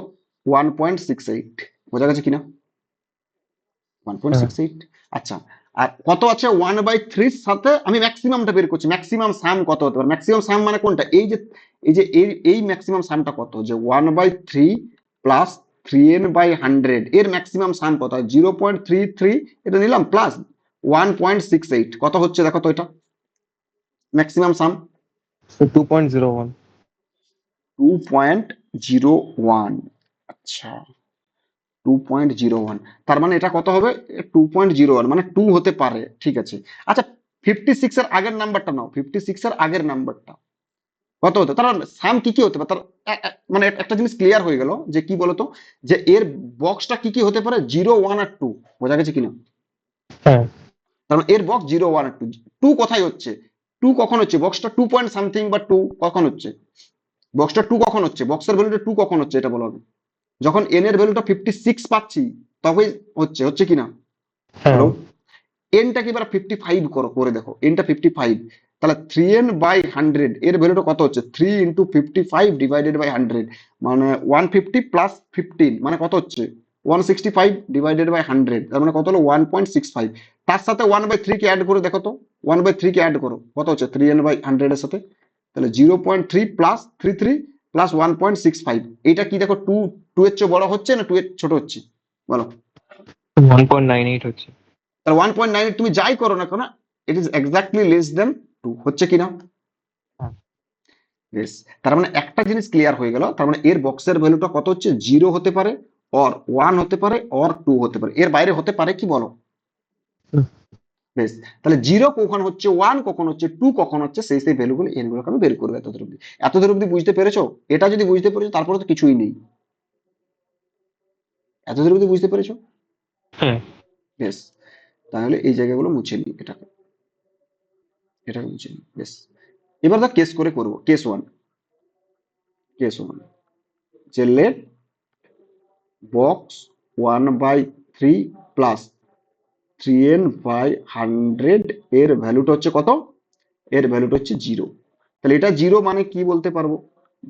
1.68, বোঝা গেছে কিনা? হ্যাঁ 1.68। আচ্ছা আর কত আছে 1/3 সাথে আমি ম্যাক্সিমামটা বের করছি, ম্যাক্সিমাম সাম কত হতে পারে? ম্যাক্সিমাম সাম মানে কোনটা এই ম্যাক্সিমাম সামটা কত যে 1/3 প্লাস 3n/100 এর ম্যাক্সিমাম সাম কত 0.33 এটা নিলাম প্লাস 1.68 কত হচ্ছে দেখো তো এটা ম্যাক্সিমাম সাম 2.01 2.01। আচ্ছা 2.01 তার মানে এটা কত হবে 2.01 মানে 2 হতে পারে, ঠিক আছে। আচ্ছা 56 এর আগের নাম্বারটা নাও, 56 এর আগের নাম্বারটা কত হতে তার সাম কি কি হতে পারে তার মানে একটা জিনিস ক্লিয়ার হয়ে গেল যে কি বলতো যে এর বক্সটা কি কি হতে পারে 0 1 আর 2, বোঝা গেছে কিনা? হ্যাঁ কারণ এর বক্স 0 1 আর 2, 2 কোথায় হচ্ছে 2 কখন হচ্ছে বক্সটা 2 পয়েন্ট সামথিং বা 2 কখন হচ্ছে বক্সটা 2 কখন হচ্ছে বক্সের ভ্যালুটা 2 কখন হচ্ছে এটা বলো আগে। যখন n এর ভ্যালুটা 56 পাচ্ছি তবেই হচ্ছে হচ্ছে কিনা? হ্যাঁ হ্যালো, এনটাকে এবার 55 করো করে দেখো এনটা 55 তাহলে 3n/100 এর ভ্যালুটা কত হচ্ছে 3 ইন্টু 55 ডিভাইডেড বাই 100 মানে 150 প্লাস 15 মানে কত হচ্ছে 165 ডিভাইডেড বাই 100 তার মানে কত হলো 1.65। তার সাথে 1/3 কে অ্যাড করে দেখো তো 1/3 কে অ্যাড করো কত হচ্ছে 3n/100 এর সাথে তাহলে 0.3 প্লাস 33 প্লাস 1.65 এটা কি দেখো 2 2 এর চেয়ে বড় হচ্ছে না 2 এর ছোট হচ্ছে বলো? 1.98 হচ্ছে তাহলে 1.9 তুমি যাই করো না কেন it is exactly less than 2 হচ্ছে কিনা? হ্যাঁ বেশ, তার মানে একটা জিনিস ক্লিয়ার হয়ে গেল তার মানে এর বক্সের ভ্যালুটা কত হচ্ছে 0 হতে পারে অর 1 হতে পারে অর 2 হতে পারে, এর বাইরে হতে পারে কি বলো? হুম, বেশ, তাহলে 0 কখন হচ্ছে 1 কখন হচ্ছে 2 কখন হচ্ছে সেই সেই ভ্যালুগুলো এন গুলোকে আমি বের করবো এতদূর অব্দি বুঝতে পেরেছো? এটা যদি বুঝতে পেরেছো তারপরে তো কিছুই নেই, এতদূর অব্দি বুঝতে পেরেছো? হ্যাঁ বেশ, তাহলে এই জায়গাগুলো মুছে নিই এটাকে এটাকে মুছে নিই। বেশ, এবার দা কেস করে করবো কেস ওয়ান যে লেট বক্স 1/3 প্লাস 3n/100 এর ভ্যালুটা হচ্ছে কত এর ভ্যালুটা হচ্ছে 0। তাহলে এটা 0 মানে কি বলতে পারবো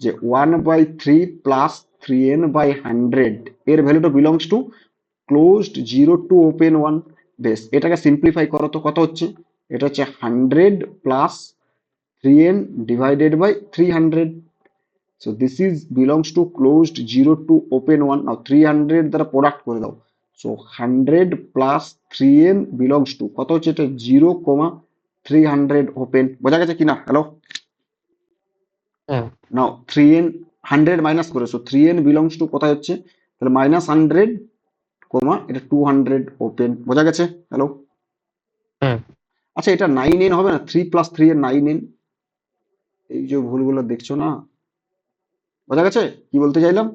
যে 1/3 প্লাস 3n/100 এর ভ্যালুটা belongs to closed 0 two open 1। বেশ, এটাকে সিম্পলিফাই করো তো কত হচ্ছে এটা হচ্ছে 100 plus 3n divided by 300। So this is belongs to closed 0 to open 1. Now 300 দ্বারা প্রোডাক্ট করে দাও। So 100 plus 3n belongs to কত হচ্ছে এটা 0, 300 open, বোঝা গেছে কিনা? হ্যালো, হ্যাঁ নাও 3n 100 মাইনাস করে so 3n belongs to কোথায় হচ্ছে তাহলে মাইনাস 100, এটা 200 ওপেন, বোঝা গেছে? হ্যালো, হ্যাঁ আচ্ছা এটা 9n হবে না 3 প্লাস 3n 9n, এই যে ভুলগুলো দেখছো না, বোঝা গেছে কি বলতে চাইলাম?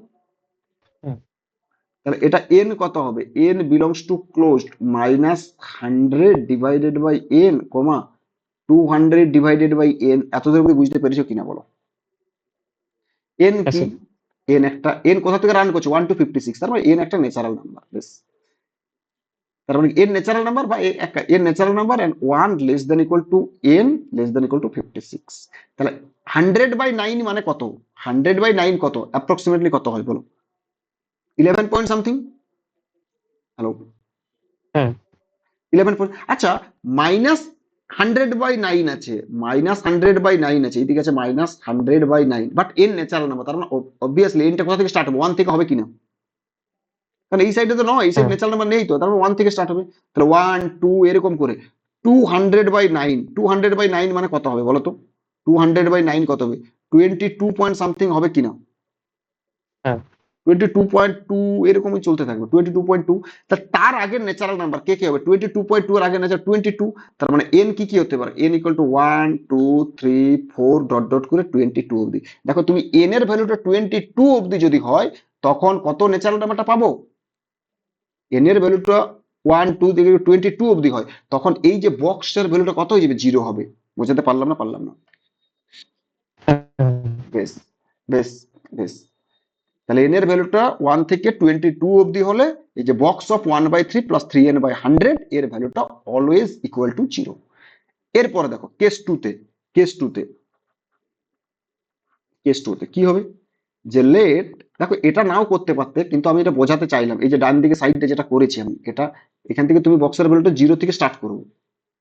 হ্যাঁ তাহলে এটা n কত হবে? n belongs to closed minus 100 divided by n comma 200 divided by n। এতদূর অবধি বুঝতে পেরেছো কিনা বলো? n হ্যাঁ কি? স্যার। n একটা n কোথা থেকে রান করছে 1 to 56, তার মানে n একটা ন্যাচারাল নাম্বার। বেশ, তার মানে n ন্যাচারাল নাম্বার বা n natural number and 1 less than equal to n less than equal to 56। তাহলে 100 বাই 9 মানে কত? 100 বাই 9 কত অ্যাপ্রক্সিমেটলি কত হয় বলো? 11 পয়েন্ট সামথিং। হ্যালো, হ্যাঁ 11 পয়েন্ট। আচ্ছা, মাইনাস 100 বাই 9 আছে, মাইনাস 100 বাই 9 আছে, এদিকে আছে minus 100 by 9, but n natural number, তার মানে অবভিয়াসলি nটা কোথা থেকে স্টার্ট হবে? 1 থেকে হবে কিনা? কারণ এই সাইডে তো নয়, এই সাইড হ্যাঁ ন্যাচারাল নাম্বার নেই, তো তার মানে 1 থেকে স্টার্ট হবে। তাহলে 1 2 এরকম করে 200 বাই 9, 200 বাই 9 মানে কত হবে বলো তো? 200 বাই 9 কত হবে? 22 পয়েন্ট সামথিং হবে কিনা? হ্যাঁ 22.2 এরকমই চলতে থাকবে, 22.2। তার আগের ন্যাচারাল নাম্বার কে কে হবে? 22.2 এর আগের ন্যাচারাল 22। তার মানে এন কি কি হতে পারে? N equal to 1 2 3 4 dot dot করে 22 অবধি। দেখো তুমি এন এর ভ্যালুটা 22 অবধি যদি হয়, তখন কত ন্যাচারাল নাম্বারটা পাবো? এন এর ভ্যালুটা 1 2 থেকে 22 অবধি হয়, তখন এই যে বক্সের ভ্যালুটা কত হয়ে যাবে? 0 হবে। বোঝাতে পারলাম না? পারলাম না? হ্যাঁ বেশ, বেশ, বেশ। তাহলে n এর ভ্যালুটা 1 থেকে 22 অবধি হলে এই যে বক্স অফ 1/3 প্লাস 3n/100 এর ভ্যালুটা অলওয়েজ ইকুয়াল টু 0। এরপরে দেখো কেস 2 তে, কেস 2 তে, কেস 2 তে কি হবে? যে লেট, দেখো এটা নাও করতে পারতে, কিন্তু আমি এটা বোঝাতে চাইলাম, এই যে ডান দিকে সাইডে যেটা করেছি আমি, এটা এখান থেকে তুমি বক্সের ভ্যালুটা 0 থেকে স্টার্ট করবো,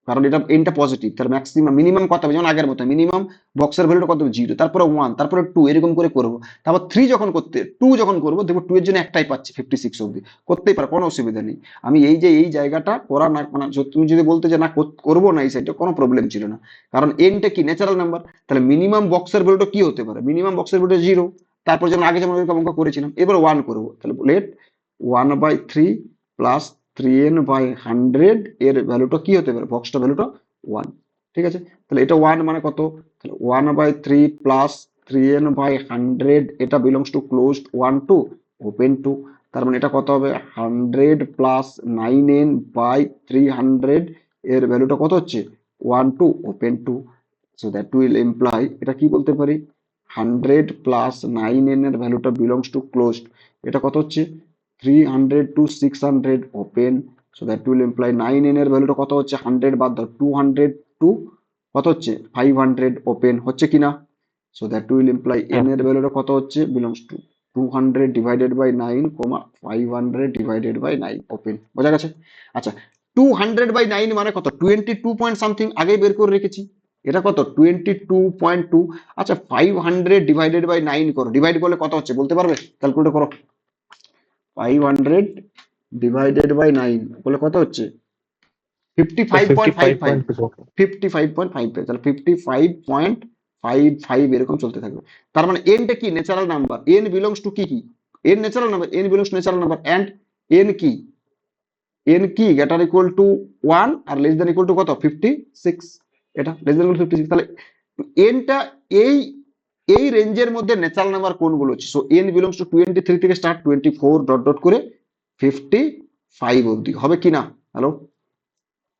কারণ এটা এনটা পজিটিভ। তার ম্যাক্সিমাম মিনিমাম কত হবে? যেমন আগের মতো মিনিমাম বক্সের ভ্যালুটা কত হবে? 0, তারপরে 1, তারপরে 2, এরকম করে করবো। তারপর 3 যখন করতে 2 যখন করবো, দেখবো 2 এর জন্য একটাই পাচ্ছি 56 অবধি। করতেই পারে, কোনো অসুবিধা নেই। আমি এই যে এই জায়গাটা করা না, মানে তুমি যদি বলতে যে না করবো না এই সাইডটা, কোনো প্রবলেম ছিল না, কারণ এনটা কি ন্যাচারাল নাম্বার। তাহলে মিনিমাম বক্সের ভ্যালুটা কি হতে পারে? মিনিমাম বক্সের ভ্যালুটা 0। তারপর যেমন আগে যেমন এরকম অঙ্ক করেছিলাম, এবার 1 করবো। তাহলে লেট 1/3 প্লাস 3n/100 এর ভ্যালুটা কি হতে পারে? বক্সটা ভ্যালুটা 1। ঠিক আছে, তাহলে এটা 1 মানে কত? তাহলে 1/3 প্লাস 3n/100, এটা belongs to closed 1 two open two. তার মানে এটা কত হবে? 100 প্লাস 9n/300 এর ভ্যালুটা কত হচ্ছে? 1 two open two. So that will imply, এটা কি বলতে পারি? 100 প্লাস 9n এর ভ্যালুটা বিলংস টু ক্লোজড, এটা কত হচ্ছে? 300 to 600 open. So that will imply 9n এর ভ্যালুটা কত হচ্ছে? 100 বাদ দাও, 200 টু কত হচ্ছে? 500 ওপেন, হচ্ছে কিনা? সো দ্যাট উইল ইমপ্লাই হ্যাঁ n এর ভ্যালুটা কত হচ্ছে? Belongs to 200 divided by 9 comma 500 divided by 9 open. বোঝা গেছে? আচ্ছা, 200 বাই 9 মানে কত? 22 পয়েন্ট সামথিং আগেই বের করে রেখেছি। এটা কত? 22.2। আচ্ছা, 500 ডিভাইডেড বাই 9 করো, ডিভাইড করলে কত হচ্ছে বলতে পারবে? ক্যালকুলেট করো। 500 ডিভাইডেড বাই 9 করলে কত হচ্ছে? স্যার 55.55। 55.2। 55.55, তাহলে 55.55 এরকম চলতে থাকবে। তার মানে এনটা কি? Natural number. N belongs to কি কি? N natural number, n belongs to natural number, and n কি? এন কি গ্রেটার ইকুয়াল টু 1 আর লেস দেন ইকুয়াল টু কত? 56। এটা লেস দেন ইকুয়াল টু 56। তাহলে এনটা এই এই রেঞ্জের মধ্যে ন্যাচারাল নাম্বার কোনগুলো হচ্ছে? সো এন বিলংস টু 23 থেকে স্টার্ট 24 ডট ডট করে 55 অবধি হবে কিনা? হ্যালো,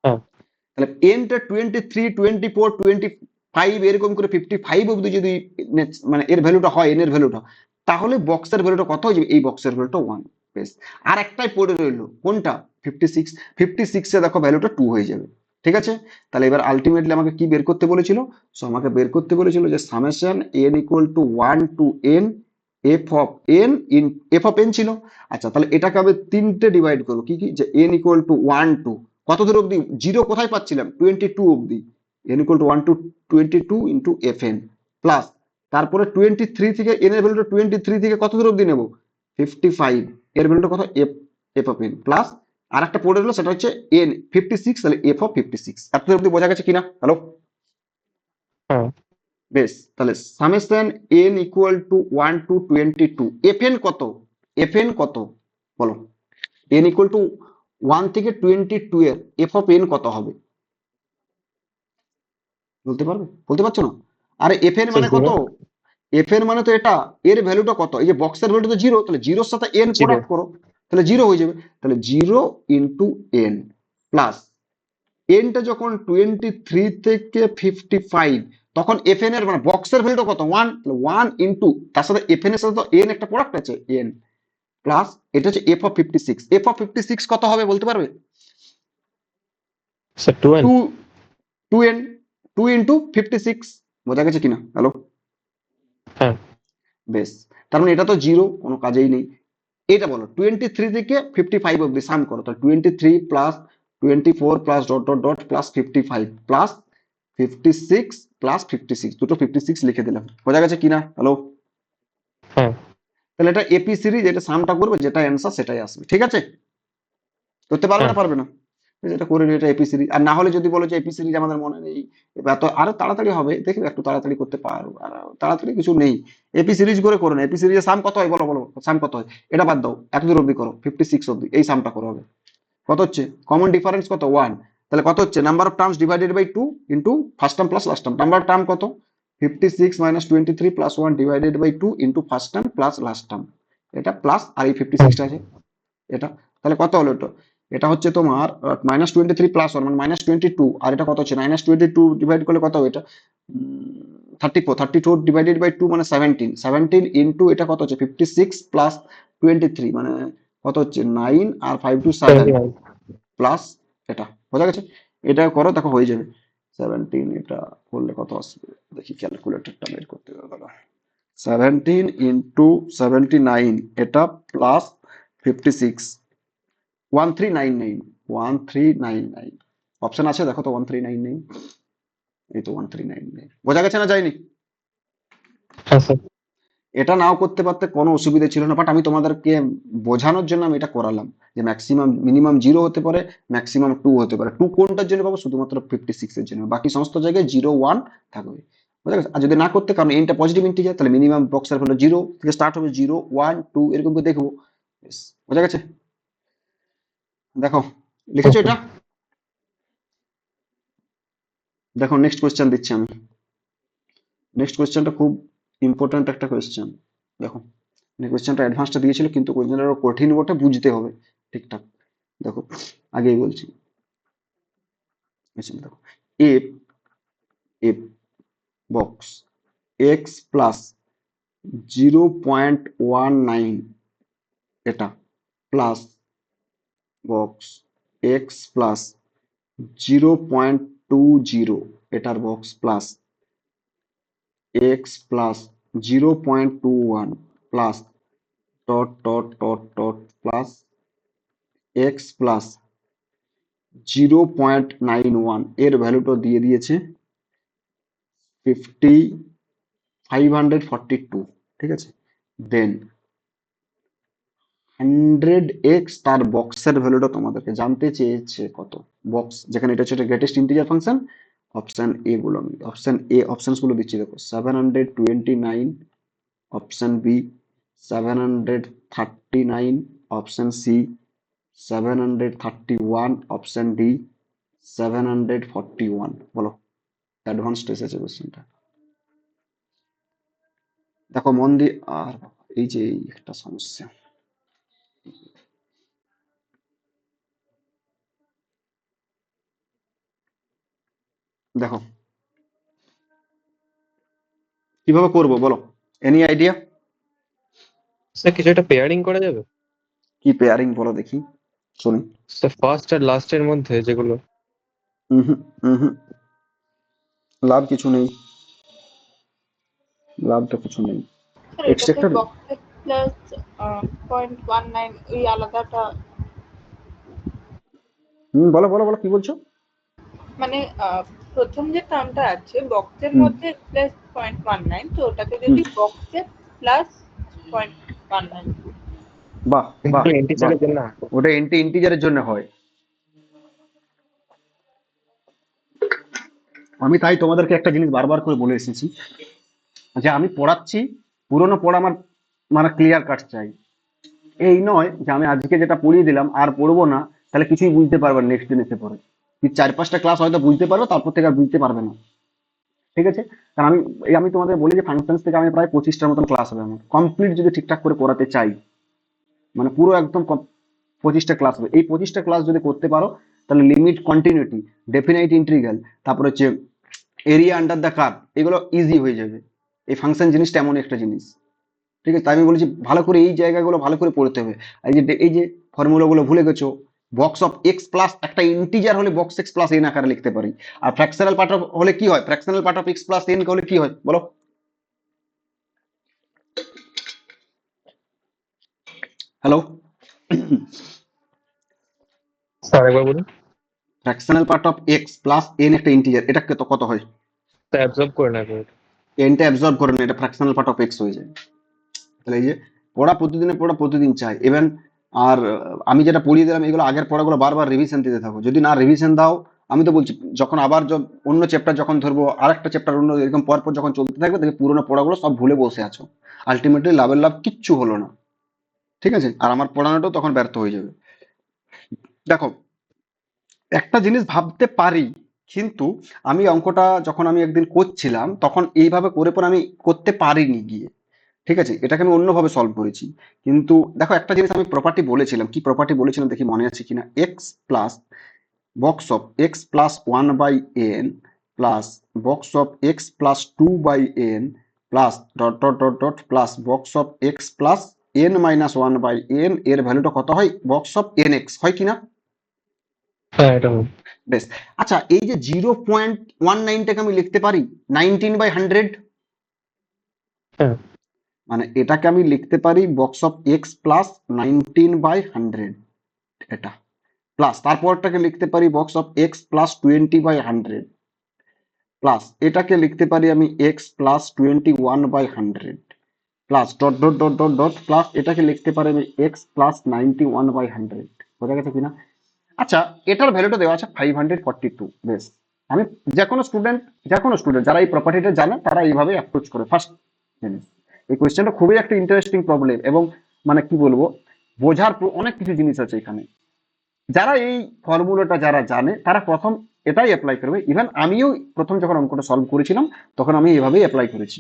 হ্যাঁ তাহলে এনটা 23 24 25 এরকম করে 55 অবধি যদি মানে এর ভ্যালুটা হয়, এন এর ভ্যালুটা, তাহলে বক্সের ভ্যালুটা কত হয়ে যাবে? এই বক্সের ভ্যালুটা 1। বেশ, আর একটাই পড়ে রইলো, কোনটা? 56। 56 এ দেখো ভ্যালুটা 2 হয়ে যাবে। ঠিক আছে, তাহলে এবার আলটিমেটলি আমাকে কি বের করতে বলেছিল? সো আমাকে বের করতে বলেছিল যে summation n equal to 1 to n f of n in f of n ছিল। আচ্ছা, তাহলে এটাকে আমি তিনটে ডিভাইড করবো, কি কি? যে n ইকুয়াল টু 1 টু কত দূর অবধি? 0 কোথায় পাচ্ছিলাম? 22 অবধি। n equal to 1 to 22 into f n plus, তারপরে 23 থেকে n এর ভ্যালুটা 23 থেকে কত দূর অবধি নেব? 55, এর ভ্যালুটা কত? F, F of N plus আর একটা পড়ে রইলো, সেটা হচ্ছে n 56, তাহলে এফ অফ 56। এত দূর অবধি বোঝা গেছে কিনা? হ্যালো, হ্যাঁ বেশ, তাহলে summation n equal to 1 to 22, f n কত? এফ এন কত বলো? n ইকুয়াল টু 1 থেকে 22 এর এফ অফ এন কত হবে? বলতে পারবে? বলতে পারছো না? আরে এফ এন স্যার মানে কত? 0 এফ এন মানে তো এটা, এর ভ্যালুটা কত? এই যে বক্সের ভ্যালুটা তো 0, তাহলে 0 এর সাথে এন 0। প্রোডাক্ট করো। তাহলে জিরো হয়ে যাবে। তাহলে 0 × n প্লাস এনটা যখন 23 থেকে 55, তখন এফএন এর মানে বক্সের ভ্যালুটা কত 1, 1 × তার সাথে এফএন এর সাথে তো এন একটা প্রোডাক্ট আছে এন, প্লাস এটা হচ্ছে f(56). f(56) কত হবে বলতে পারবে? Sir 2n। 2 2n 2 × 56। বোঝা গেছে কিনা? হ্যালো, হ্যাঁ বেশ। তার মানে এটা তো জিরো, কোনো কাজেই নেই। এটা বলো 23 থেকে 55 অব্দি সাম করো, তো 23 plus 24 plus dot dot dot plus 55 plus 56 plus 56, দুটো 56 লিখে দিলাম। বোঝা গেছে কিনা? হ্যালো, হ্যাঁ তাহলে এটা এপি সিরিজ, এটা সামটা করবে, যেটা অ্যান্সার সেটাই আসবে। ঠিক আছে, করতে পারবে হ্যাঁ না পারবে না? এটা করে নিও, এটা এপি সিরিজ। আর না হলে যদি বলো যে এপি সিরিজ আমাদের মনে নেই, এবার তো আরো তাড়াতাড়ি হবে, দেখবে একটু তাড়াতাড়ি করতে পারো, আর তাড়াতাড়ি কিছু নেই। এপি সিরিজ করে না। এপি সিরিজের সাম কত হয় বলো, বলো সাম কত হয়? এটা বাদ দাও, এত দূর অব্দি করো, 56 অব্দি, এই সামটা করো হবে। কত হচ্ছে? কমন ডিফারেন্স কত? 1। তাহলে কত হচ্ছে? Number of terms divided by 2 into first term plus last term. Number of term কত? 56 minus 23 plus 1 divided by 2 into first term plus last term. এটা প্লাস, আর এই 56টা আছে এটা। তাহলে কত হলো এটা? এটা হচ্ছে তোমার -23 প্লাস 1 মানে -22, আর এটা কত হচ্ছে? -22 ডিভাইড করলে কত হবে এটা? 34, 32 ডিভাইডেড বাই 2 মানে 17, 17 ইন্টু এটা কত হচ্ছে? 56 প্লাস 23 মানে কত হচ্ছে? 9 আর 5 টু 7 79। প্লাস এটা। বোঝা গেছে? এটা করো, দেখো হয়ে যাবে। 17 এটা করলে কত আসবে দেখি, ক্যালকুলেটরটা বের করতে হবে। 17 ইন্টু 79 এটা প্লাস 56, 1399, 1399 অপশন আছে দেখো তো, 1399, এই তো 1399। বোঝা গেছে না? যায়নি? হ্যাঁ স্যার। এটা নাও করতে পারতে, কোনো অসুবিধা ছিল না, বাট আমি তোমাদেরকে বোঝানোর জন্য আমি এটা করালাম, যে ম্যাক্সিমাম মিনিমাম 0 হতে পারে, ম্যাক্সিমাম 2 হতে পারে। 2 কোনটার জন্য পাবো? শুধুমাত্র 56 এর জন্য, বাকি সমস্ত জায়গায় 0 1 থাকবে। বুঝা গেছে? আর যদি না করতে, কারণ এনটা পজিটিভ ইন্টিজার, তাহলে মিনিমাম বক্সের হলো 0 থেকে স্টার্ট হবে, 0 1 2 এরকম করে দেখবো। Yes, বোঝা গেছে? দেখো, লিখেছো ওকে এটা? দেখো নেক্সট কোয়েশ্চেন দিচ্ছি আমি। নেক্সট কোয়েশ্চেনটা খুব ইম্পর্ট্যান্ট একটা কোয়েশ্চেন। দেখো, কোয়েশ্চেনটা অ্যাডভান্সটা দিয়েছিল, কিন্তু কোয়েশ্চেনটা কঠিন বটে, বুঝতে হবে ঠিকঠাক। দেখো, আগেই বলছি। question দেখো, if if box x plus 0.19 এটা প্লাস বক্স x প্লাস 0.20 এটার box plus x plus 0.21 plus dot dot dot dot plus x plus 0.91 এর ভ্যালুটা দিয়ে দিয়েছে 542। ঠিক আছে, দেন 100x তার বক্সের ভ্যালুটা তোমাদেরকে জানতে চেয়েছে কত। বক্স যেখানে এটা হচ্ছে greatest integer function. Option A গুলো, আমি অপশন এ অপশনস গুলো দিচ্ছি, দেখো 729, option B 739, option C 731, option D 741। বলো, অ্যাডভান্সড এসেছে কোশ্চেনটা, দেখো মন দিয়ে। আর এই যে এই একটা সমস্যা, দেখো কিভাবে করবো বলো, এনি আইডিয়া? স্যার কিছু একটা পেয়ারিং করা যাবে? কি পেয়ারিং বলো দেখি, শুনি। স্যার ফার্স্ট আর লাস্টের মধ্যে যেগুলো। হুম হুম, লাভ কিছু নেই, লাভ তো কিছু নেই। স্যার এটাতে এক্সট্রাক্টর, বক্সে প্লাস 0.19 ওই আলাদাটা, বলো বলো বলো, কি বলছো? মানে প্রথম যে টার্মটা আছে বক্সের হুম মধ্যে প্লাস 0.19, তো ওটাকে হুম, যদি বক্সে প্লাস 0.19। বাহ বাহ কিন্তু বাহ, ইন্টিজারের জন্য ওটা ইন্টিজারের জন্য হয়। আমি তাই তোমাদেরকে একটা জিনিস বারবার করে বলে এসেছি, যে আমি পড়াচ্ছি, পুরোনো পড়া আমার মানে ক্লিয়ার কাট চাই। এই নয় যে আমি আজকে যেটা পড়িয়ে দিলাম আর পড়বো না, তাহলে কিছুই বুঝতে পারবে না নেক্সট দিন এসে পড়ে। কি 4-5টা ক্লাস হয়তো বুঝতে পারবে, তারপর থেকে আর বুঝতে পারবে না। ঠিক আছে, কারণ আমি তোমাদের বলি যে ফাংশনস থেকে আমি প্রায় 25টার মতন ক্লাস হবে আমার কমপ্লিট, যদি ঠিকঠাক করে করাতে চাই, মানে পুরো একদম 25টা ক্লাস হবে। এই 25টা ক্লাস যদি করতে পারো তাহলে লিমিট, কন্টিনিউটি, ডেফিনাইট ইন্টিগ্রাল, তারপর হচ্ছে এরিয়া আন্ডার দ্য কার্ভ, এগুলো ইজি হয়ে যাবে। এই ফাংশন জিনিসটা এমন একটা জিনিস, ঠিক আছে? তাই আমি বলেছি ভালো করে এই জায়গাগুলো ভালো করে পড়তে হবে। আর এই যে ফর্মুলাগুলো ভুলে গেছো, বক্স অফ এক্স প্লাস একটা ইন্টিজার হলে বক্স এক্স প্লাস এন আকারে লিখতে পারি। আর ফ্র্যাকশনাল পার্ট অফ হলে কি হয়, fractional part of x plus N হলে কি হয় বলো? হ্যালো? স্যার একবার বলুন। Fractional part of x plus N একটা ইন্টিজার, এটা কত হয়? স্যার অ্যাবজর্ব করে নেবে ওটা। এনটা অ্যাবজর্ব করে না, এটা ফ্র্যাকশনাল পার্ট অফ এক্স হয়ে যায়। তাহলে এই যে পড়া প্রতিদিন চাই। ইভেন আর আমি যেটা পড়িয়ে দিলাম এগুলো আগের পড়াগুলো বারবার রিভিশন দিতে থাকো। যদি না রিভিশন দাও, আমি তো বলছি যখন আবার অন্য চ্যাপ্টার যখন ধরবো, আর একটা চ্যাপ্টার অন্য এরকম পরপর যখন চলতে থাকবে, দেখবে পুরোনো পড়াগুলো সব ভুলে বসে আছো। আলটিমেটলি লাভের লাভ কিচ্ছু হলো না, ঠিক আছে? আর আমার পড়ানোটাও তখন ব্যর্থ হয়ে যাবে। দেখো, একটা জিনিস ভাবতে পারি, কিন্তু আমি অঙ্কটা যখন আমি একদিন করছিলাম তখন এইভাবে করে পরে আমি করতে পারিনি গিয়ে, ঠিক আছে? এটাকে আমি অন্যভাবে সলভ করেছি। কিন্তু দেখো, একটা জিনিস আমি প্রপার্টি বলেছিলাম, কি প্রপার্টি বলেছিলাম দেখি মনে আছে কিনা। X plus box of x plus 1/n plus box of x plus 2/n plus dot dot dot dot plus box of x plus n-1/n এর ভ্যালুটা কত হয়, বক্স অফ nx হয় কিনা? হ্যাঁ এটা হবে। বেশ। আচ্ছা, এই যে 0.19টাকে আমি লিখতে পারি 19/100, হ্যাঁ মানে এটাকে আমি লিখতে পারি বক্স অফ এক্স প্লাস 19/100, এটা প্লাস তারপরটাকে লিখতে পারি box of x plus 20/100 plus এটাকে লিখতে পারি আমি x plus 21/100 plus dot dot dot dot dot plus এটাকে লিখতে পারি আমি এক্স প্লাস 91/100। বোঝা গেছে কিনা? আচ্ছা, এটার ভ্যালুটা দেওয়া আছে 542। বেশ। আমি যে কোনো স্টুডেন্ট যারা এই প্রপার্টিটা জানে তারা এইভাবে অ্যাপ্রোচ করে ফার্স্ট জিনিস। এই কোয়েশ্চেনটা খুবই একটা ইন্টারেস্টিং প্রবলেম, এবং মানে কি বলবো, বোঝার অনেক কিছু জিনিস আছে এখানে। যারা এই ফর্মুলাটা যারা জানে তারা প্রথম এটাই অ্যাপ্লাই করবে। ইভেন আমিও প্রথম যখন অঙ্কটা সলভ করেছিলাম তখন আমি এভাবেই অ্যাপ্লাই করেছি।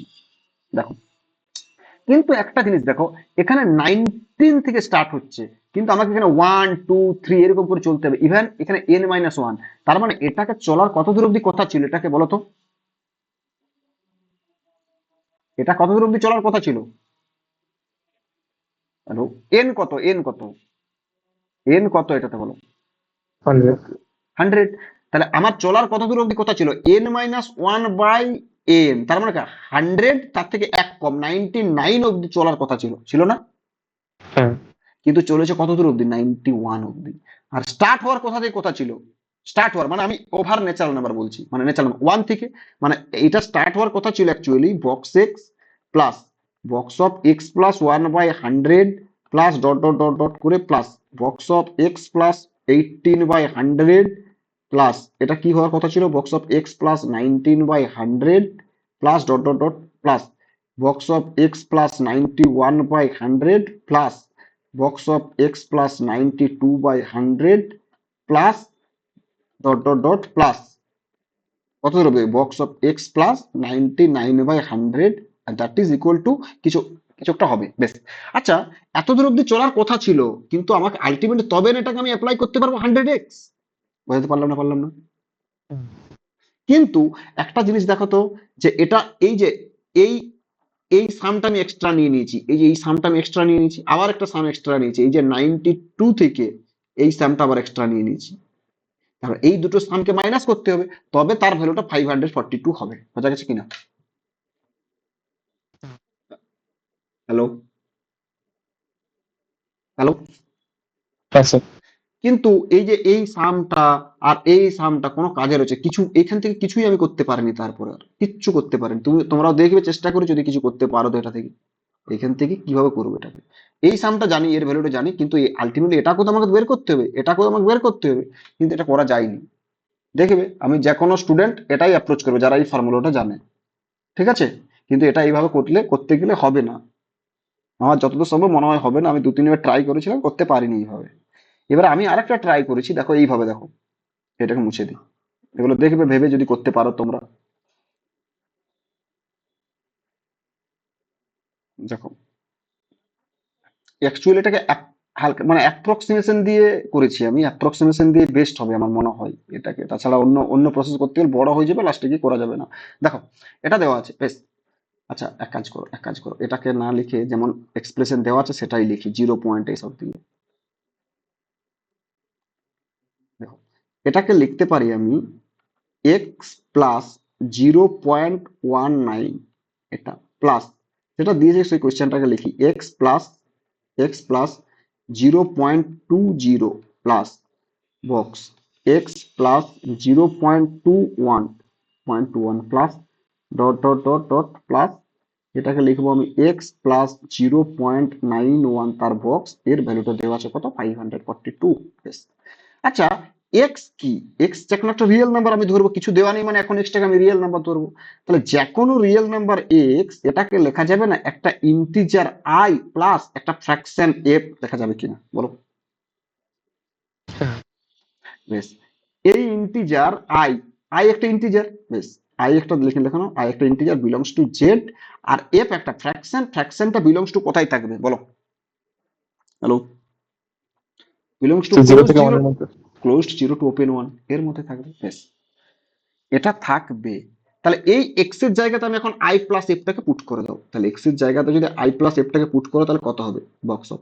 দেখো, কিন্তু একটা জিনিস দেখো, এখানে 19 থেকে স্টার্ট হচ্ছে, কিন্তু আমাকে এখানে 1 2 3 এরকম করে চলতে হবে। ইভেন এখানে n-1, তার মানে এটাকে চলার কত দূর অব্দি কথা ছিল, এটাকে বলো তো, এটা কত দূর অব্দি চলার কথা ছিল? হ্যালো? এন কত এটাতে বলো? 100। 100। তাহলে আমার চলার কত দূর অব্দি কথা ছিল, n-1/n, তার মানে 100 তার থেকে এক কম 99 অব্দি চলার কথা ছিল, ছিল না? হ্যাঁ কিন্তু চলেছে কত দূর অব্দি, 91 অব্দি। আর স্টার্ট হওয়ার কথা ছিল, স্টার্ট হওয়ার মানে আমি ওভার ন্যাচারাল নাম্বার বলছি, মানে ন্যাচারাল নাম্বার 1 থেকে, মানে এটা স্টার্ট হওয়ার কথা ছিল actually box x plus box of x plus 1/100 plus dot dot dot dot করে plus box of x plus 18/100 plus এটা কি হওয়ার কথা ছিল, box of x plus 19/100 plus dot dot dot plus box of x plus 91/100 plus box of x plus 92/100 plus dot dot dot plus কত হবে, box of x plus 99/100, and that is equal to কিছু কিছু একটা হবে। বেশ। আচ্ছা, এত দূর অব্দি চলার কথা ছিল, কিন্তু আমাকে আলটিমেটলি তবে না এটাকে আমি অ্যাপ্লাই করতে পারবো 100x। বোঝাতে পারলাম না? হুম। কিন্তু একটা জিনিস দেখো তো, যে এটা এই যে এই এই সামটা আমি এক্সট্রা নিয়ে নিয়েছি, এই সামটা আমি এক্সট্রা নিয়ে নিয়েছি, আবার একটা সাম এক্সট্রা নিয়েছি, এই যে 92 থেকে এই সামটা আবার এক্সট্রা নিয়ে নিয়েছি। তাহলে এই দুটো সামকে মাইনাস করতে হবে, তবে তার ভ্যালুটা 542 হবে। বোঝা গেছে কিনা? হ্যালো? হ্যালো? হ্যাঁ স্যার। কিন্তু এই যে এই সামটা আর এই সামটা কোনো কাজের হচ্ছে কিছু, এখান থেকে কিছুই আমি করতে পারিনি, তারপরে আর কিচ্ছু করতে পারিনি। তোমরাও দেখবে, চেষ্টা করে যদি কিছু করতে পারো তো এটা থেকে, এখান থেকে কিভাবে করবো এটাকে। এই সামটা জানি, এর ভ্যালুটা জানি, কিন্তু আলটিমেটলি এটাকেও তো আমাকে বের করতে হবে, কিন্তু এটা করা যায়নি। দেখবে আমি যে কোনো স্টুডেন্ট এটাই অ্যাপ্রোচ করবে যারা এই ফর্মুলাটা জানে, ঠিক আছে? কিন্তু এটা এইভাবে করতে গেলে হবে না, আমার যতদূর সম্ভব মনে হয় হবে না। আমি 2-3 বার ট্রাই করেছিলাম, করতে পারিনি এইভাবে। এবার আমি আরেকটা ট্রাই করেছি, দেখো এইভাবে, দেখো এটাকে মুছে দিই, এগুলো দেখবে ভেবে যদি করতে পারো তোমরা। দেখো, অ্যাকচুয়ালি এটাকে হালকা মানে অ্যাপ্রক্সিমেশন দিয়ে করেছি, আমি অ্যাপ্রক্সিমেশন দিয়ে বেস্ট হবে আমার মনে হয় এটাকে, তাছাড়া অন্য অন্য প্রসেস করতে গেলে বড় হয়ে যাবে, লাস্টে গিয়ে করা যাবে না। দেখো এটা দেওয়া আছে বেশ। আচ্ছা এক কাজ করো, এটাকে না লিখে যেমন এক্সপ্রেশন দেওয়া আছে সেটাই লিখি, 0 পয়েন্ট এইসব দিয়ে। দেখো এটাকে লিখতে পারি আমি এক্স প্লাস 0.19, এটা প্লাস যেটা দিয়েছে সেই কোয়েশ্চেনটাকে লিখি x plus 0.20 plus box x plus 0.21 plus dot dot dot dot plus, এটাকে লিখবো আমি এক্স প্লাস 0.91 তার বক্স, এর ভ্যালুটা দেওয়া আছে কত 542। আচ্ছা এক্স কি, এক্স যে কোনো একটা রিয়েল নাম্বার আমি ধরবো, কিছু দেওয়া নেই মানে এখন এক্সটাকে আমি রিয়েল নাম্বার ধরবো। তাহলে যে কোনো রিয়েল নাম্বার এক্স এটাকে লেখা যাবে না একটা ইন্টিজার আই প্লাস একটা ফ্র্যাকশন এফ লেখা যাবে কিনা বলো? হ্যাঁ। বেশ, এই ইন্টিজার আই, আই একটা ইন্টিজার, বেশ আই একটা লিখে লেখানো, আই একটা ইন্টিজার বিলংস টু জেড, আর এফ একটা ফ্র্যাকশন, ফ্র্যাকশনটা বিলংস টু কোথায় থাকবে বলো? Hello, belongs to zero close থেকে জিরো, ওয়ানের মধ্যে। Closed zero to open one এর মধ্যে থাকবে। বেশ এটা থাকবে। তাহলে এই এক্স এর জায়গাতে আমি এখন আই প্লাস এফটাকে পুট করে দাও, তাহলে এক্স এর জায়গাতে যদি আই প্লাস এফটাকে পুট করো তাহলে কত হবে বক্স অফ,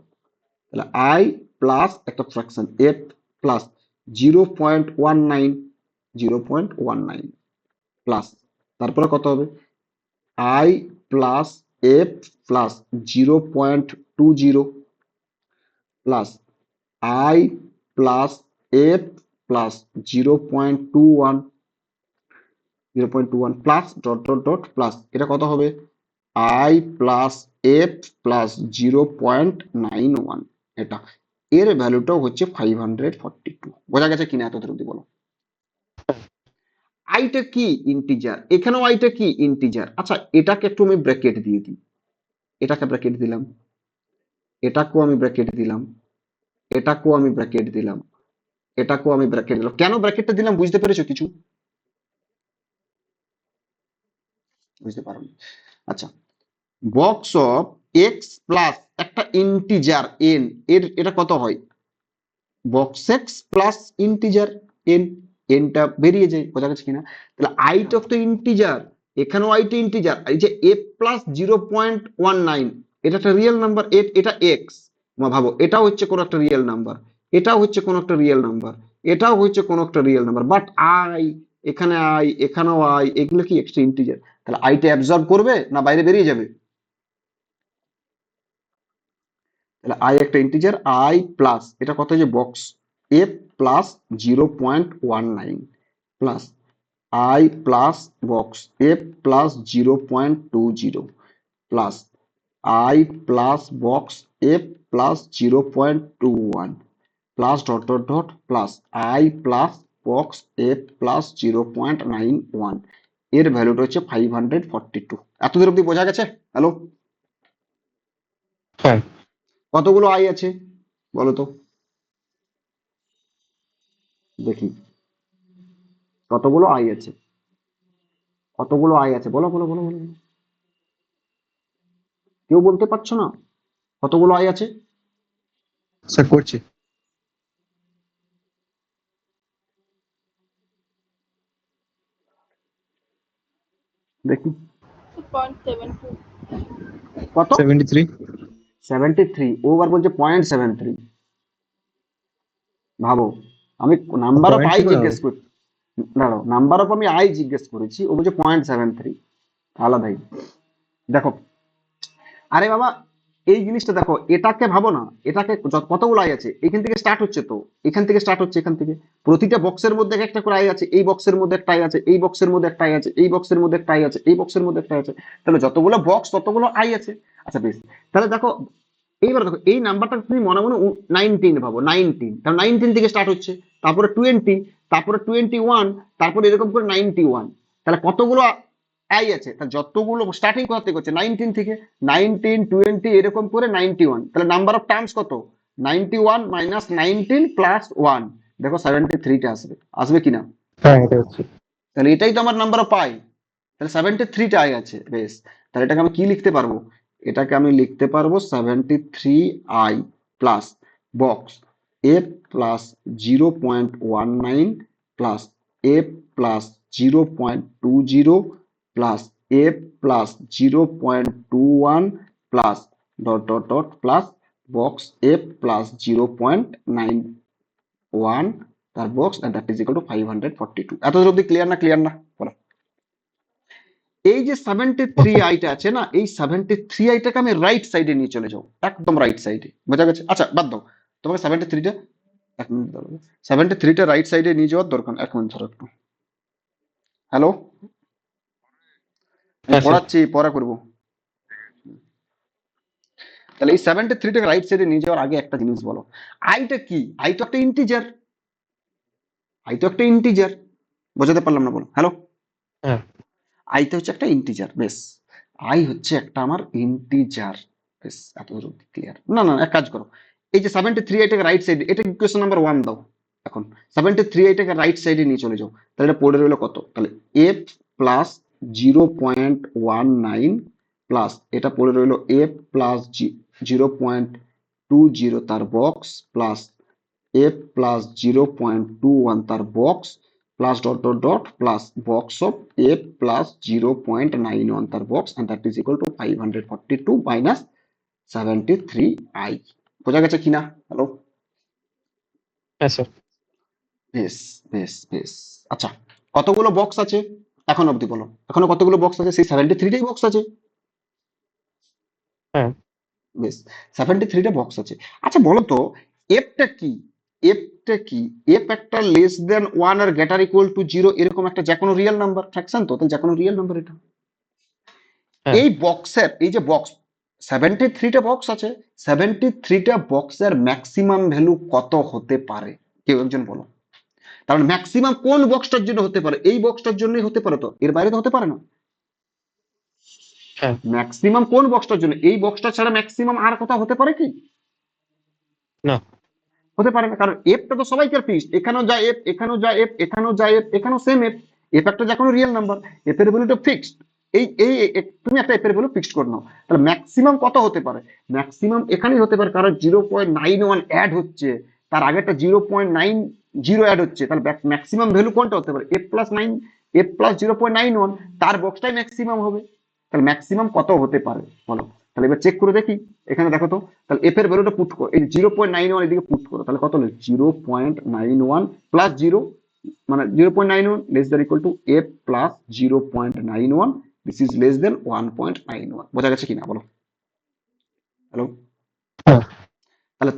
তাহলে আই প্লাস একটা ফ্র্যাকশন এফ প্লাস 0.19, 0.19 প্লাস তারপরে কত হবে I plus F plus 0.20 plus I plus F plus 0.21 plus dot dot dot plus, এটা কত হবে আই প্লাস এফ প্লাস 0.91, এটা এর ভ্যালুটাও হচ্ছে 542। বোঝা গেছে কিনা এত অবধি বলো? আইটা কি ইন্টিজার, এখানেও আইটা কি ইন্টিজার। আচ্ছা এটাকে একটু আমি ব্র্যাকেট দিয়ে দিই, এটাকে ব্র্যাকেট দিলাম, এটাকেও আমি ব্র্যাকেট দিলাম, এটাকেও আমি ব্র্যাকেট দিলাম, এটাকেও আমি ব্র্যাকেট দিলাম। কেন ব্র্যাকেটটা দিলাম বুঝতে পেরেছো কিছু? বুঝতে পারোনি? আচ্ছা বক্স অফ এক্স প্লাস একটা ইন্টিজার এন, এর এটা কত হয় box x plus integer N, এনটা বেরিয়ে যায়। বোঝা গেছে কিনা? তাহলে আইটা তো ইন্টিজার, এখানেও আইটা ইন্টিজার, এই যে এফ প্লাস 0.19 এটা একটা রিয়েল নাম্বার, এটা এক্স, ভাবো এটাও হচ্ছে কোন একটা রিয়েল নাম্বার, এটাও হচ্ছে কোন একটা রিয়েল নাম্বার, এটাও হচ্ছে কোন একটা রিয়েল নাম্বার, বাট আই, এখানে আই, এখানেও আই, এগুলো কি এক্সট্রা ইন্টিজার, তাহলে আইটা অ্যাবজর্ব করবে না বাইরে বেরিয়ে যাবে? তাহলে আই একটা ইন্টিজার, আই প্লাস এটা কত যে box F plus 0.19 plus I plus box F plus 0.20 plus I plus box F plus 0.21 plus dot dot dot plus I plus box F plus 0.91, এর ভ্যালুটা হচ্ছে 542। এতদূর অব্দি বোঝা গেছে? হ্যালো, হ্যাঁ কতগুলো আই আছে বলো তো দেখি, কতগুলো আই আছে, কতগুলো আই আছে বলো বলো বলো বলো বলো। কেউ বলতে পারছো না কতগুলো আই আছে? স্যার করছি। দেখি 2.72। কত? 73। 73, ও আবার বলছে 0.73। ভাবো আমি নাম্বার অফ পয়েন্ট আই কি করে হবে? জিজ্ঞেস করি, দাঁড়াও নাম্বার অফ আমি আই জিজ্ঞেস করেছি, ও বলছে 0.73, আলাদাই। দেখো আরে বাবা এই জিনিসটা দেখো, এটাকে ভাবো না, এটাকে কতগুলো আই আছে, এখান থেকে স্টার্ট হচ্ছে তো, এখান থেকে স্টার্ট হচ্ছে, এখান থেকে প্রতিটা বক্সের মধ্যে একটা করে আই আছে, এই বক্সের মধ্যে একটা আই আছে, এই বক্সের মধ্যে একটা আই আছে, এই বক্সের মধ্যে একটা আই আছে, এই বক্সের মধ্যে একটা আই আছে, তাহলে যতগুলো বক্স ততগুলো আই আছে। আচ্ছা বেশ, তাহলে দেখো এইবার দেখো এই নাম্বারটা তুমি মনে মনে 19 ভাবো, 19, কারণ 19 থেকে স্টার্ট হচ্ছে, তারপরে 20, তারপরে 21, তারপরে এরকম করে 91, তাহলে কতগুলো আই আছে, তা যতগুলো স্টার্টিং কোথা থেকে হচ্ছে 19 থেকে, 19 20 এরকম করে 91, তাহলে নাম্বার অফ টার্মস কত 91 মাইনাস 19 প্লাস 1, দেখো 73টা আসবে, আসবে কিনা? হ্যাঁ এটা হচ্ছে। তাহলে এটাই তো আমার নাম্বার অফ পাই, তাহলে 73টা আই আছে। বেশ, তাহলে এটাকে আমি কি লিখতে পারবো, এটাকে আমি লিখতে পারবো 73 I plus box f plus 0.19 plus f plus 0.20 plus f plus 0.21 plus dot dot dot plus box f plus 0.91 তার box and that is equal to 542। এত অবধি ক্লিয়ার না? ক্লিয়ার না বলো। এই যে 73 আইটা আছে না, এই 73 আইটাকে আমি রাইট সাইডে নিয়ে চলে যাও, একদম রাইট সাইডে, বোঝা গেছে? আচ্ছা বাদ দাও, তোমাকে 73টা, এক মিনিট দাঁড়াও, 73টা রাইট সাইডে নিয়ে যাওয়ার দরকার, এক মিনিট ধরো একটু। হ্যালো, হ্যাঁ স্যার। পড়াচ্ছি, পরে করবো। তাহলে এই 73টাকে রাইট সাইডে নিয়ে যাওয়ার আগে একটা জিনিস বলো, আইটা কি? আই তো একটা ইন্টিজার, আই তো একটা ইন্টিজার, বোঝাতে পারলাম না? বলো হ্যালো। হ্যাঁ আই তো হচ্ছে একটা ইন্টিজার, বেশ, আই হচ্ছে একটা আমার ইন্টিজার, বেশ, এত ক্লিয়ার? না না, এক কাজ করো, এই যে 73 আইটাকে রাইট সাইডে, এটা ইকুয়েশন নাম্বার 1 দাও এখন। 73 আইটাকে রাইট সাইডে নিয়ে চলে যাও, তাহলে এটা পড়ে রইলো কত? তাহলে f প্লাস 0.19 প্লাস এটা পড়ে রইলো f প্লাস 0.20 তার বক্স প্লাস f প্লাস 0.21 তার box plus dot dot dot plus box of f plus 0.91 তার box and that is equal to 542 minus 73i। বোঝা গেছে কিনা? হ্যালো, হ্যাঁ স্যার। বেশ বেশ বেশ। আচ্ছা, কতগুলো বক্স আছে এখন অবধি বলো? এখনো কতগুলো বক্স আছে? সেই 73টাই বক্স আছে। হ্যাঁ বেশ, 73টা বক্স আছে। আচ্ছা বলো তো, এফটা কি? এফটা কি? এফ একটা লেস দেন 1 আর গ্রেটার ইকুয়াল টু 0 এরকম একটা যে কোনো রিয়েল নাম্বার, ফ্র্যাকশন তো, তাহলে যে কোনো রিয়েল নাম্বার এটা। হ্যাঁ এই বক্সের, এই যে বক্স 73টা বক্স আছে, 73টা বক্সের ম্যাক্সিমাম ভ্যালু কত হতে পারে? কেউ একজন বলো। কারণ ম্যাক্সিমাম কোন বক্সটার জন্য হতে পারে? এই বক্সটার জন্যই হতে পারে, তো এর বাইরে তো হতে পারে না। হ্যাঁ ম্যাক্সিমাম কোন বক্সটার জন্য? এই বক্সটা ছাড়া ম্যাক্সিমাম আর কোথাও হতে পারে কি? না। হতে পারে না, কারণ এফটা তো সবাইকার ফিক্সড, এখানেও যা এফ, এখানেও যা এফ, এখানেও যা এফ, এখানেও সেম এফ। এফ একটা যে কোনো রিয়েল নাম্বার, এফ এর ভ্যালুটা ফিক্সড। এই এই তুমি একটা এফ এর ভ্যালু ফিক্সড করে নাও, তাহলে ম্যাক্সিমাম কত হতে পারে? ম্যাক্সিমাম এখানেই হতে পারে, কারণ 0.91 অ্যাড হচ্ছে, তার আগেরটা 0.90 অ্যাড হচ্ছে, তাহলে ম্যাক্সিমাম ভ্যালু কোনটা হতে পারে? এফ প্লাস 0.91, তার বক্সটাই ম্যাক্সিমাম হবে। তাহলে ম্যাক্সিমাম কত হতে পারে বলো? তাহলে এবার চেক করে দেখি, এখানে দেখো তো, তাহলে এফ এর ভ্যালুটা পুট করো, এই 0.91 এদিকে পুট করো, তাহলে কত হলো? 0.91 প্লাস 0, মানে 0.91 less than equal two F plus 0.91, this is less than 1.91। বোঝা গেছে কিনা বলো? হ্যালো, হ্যাঁ তাহলে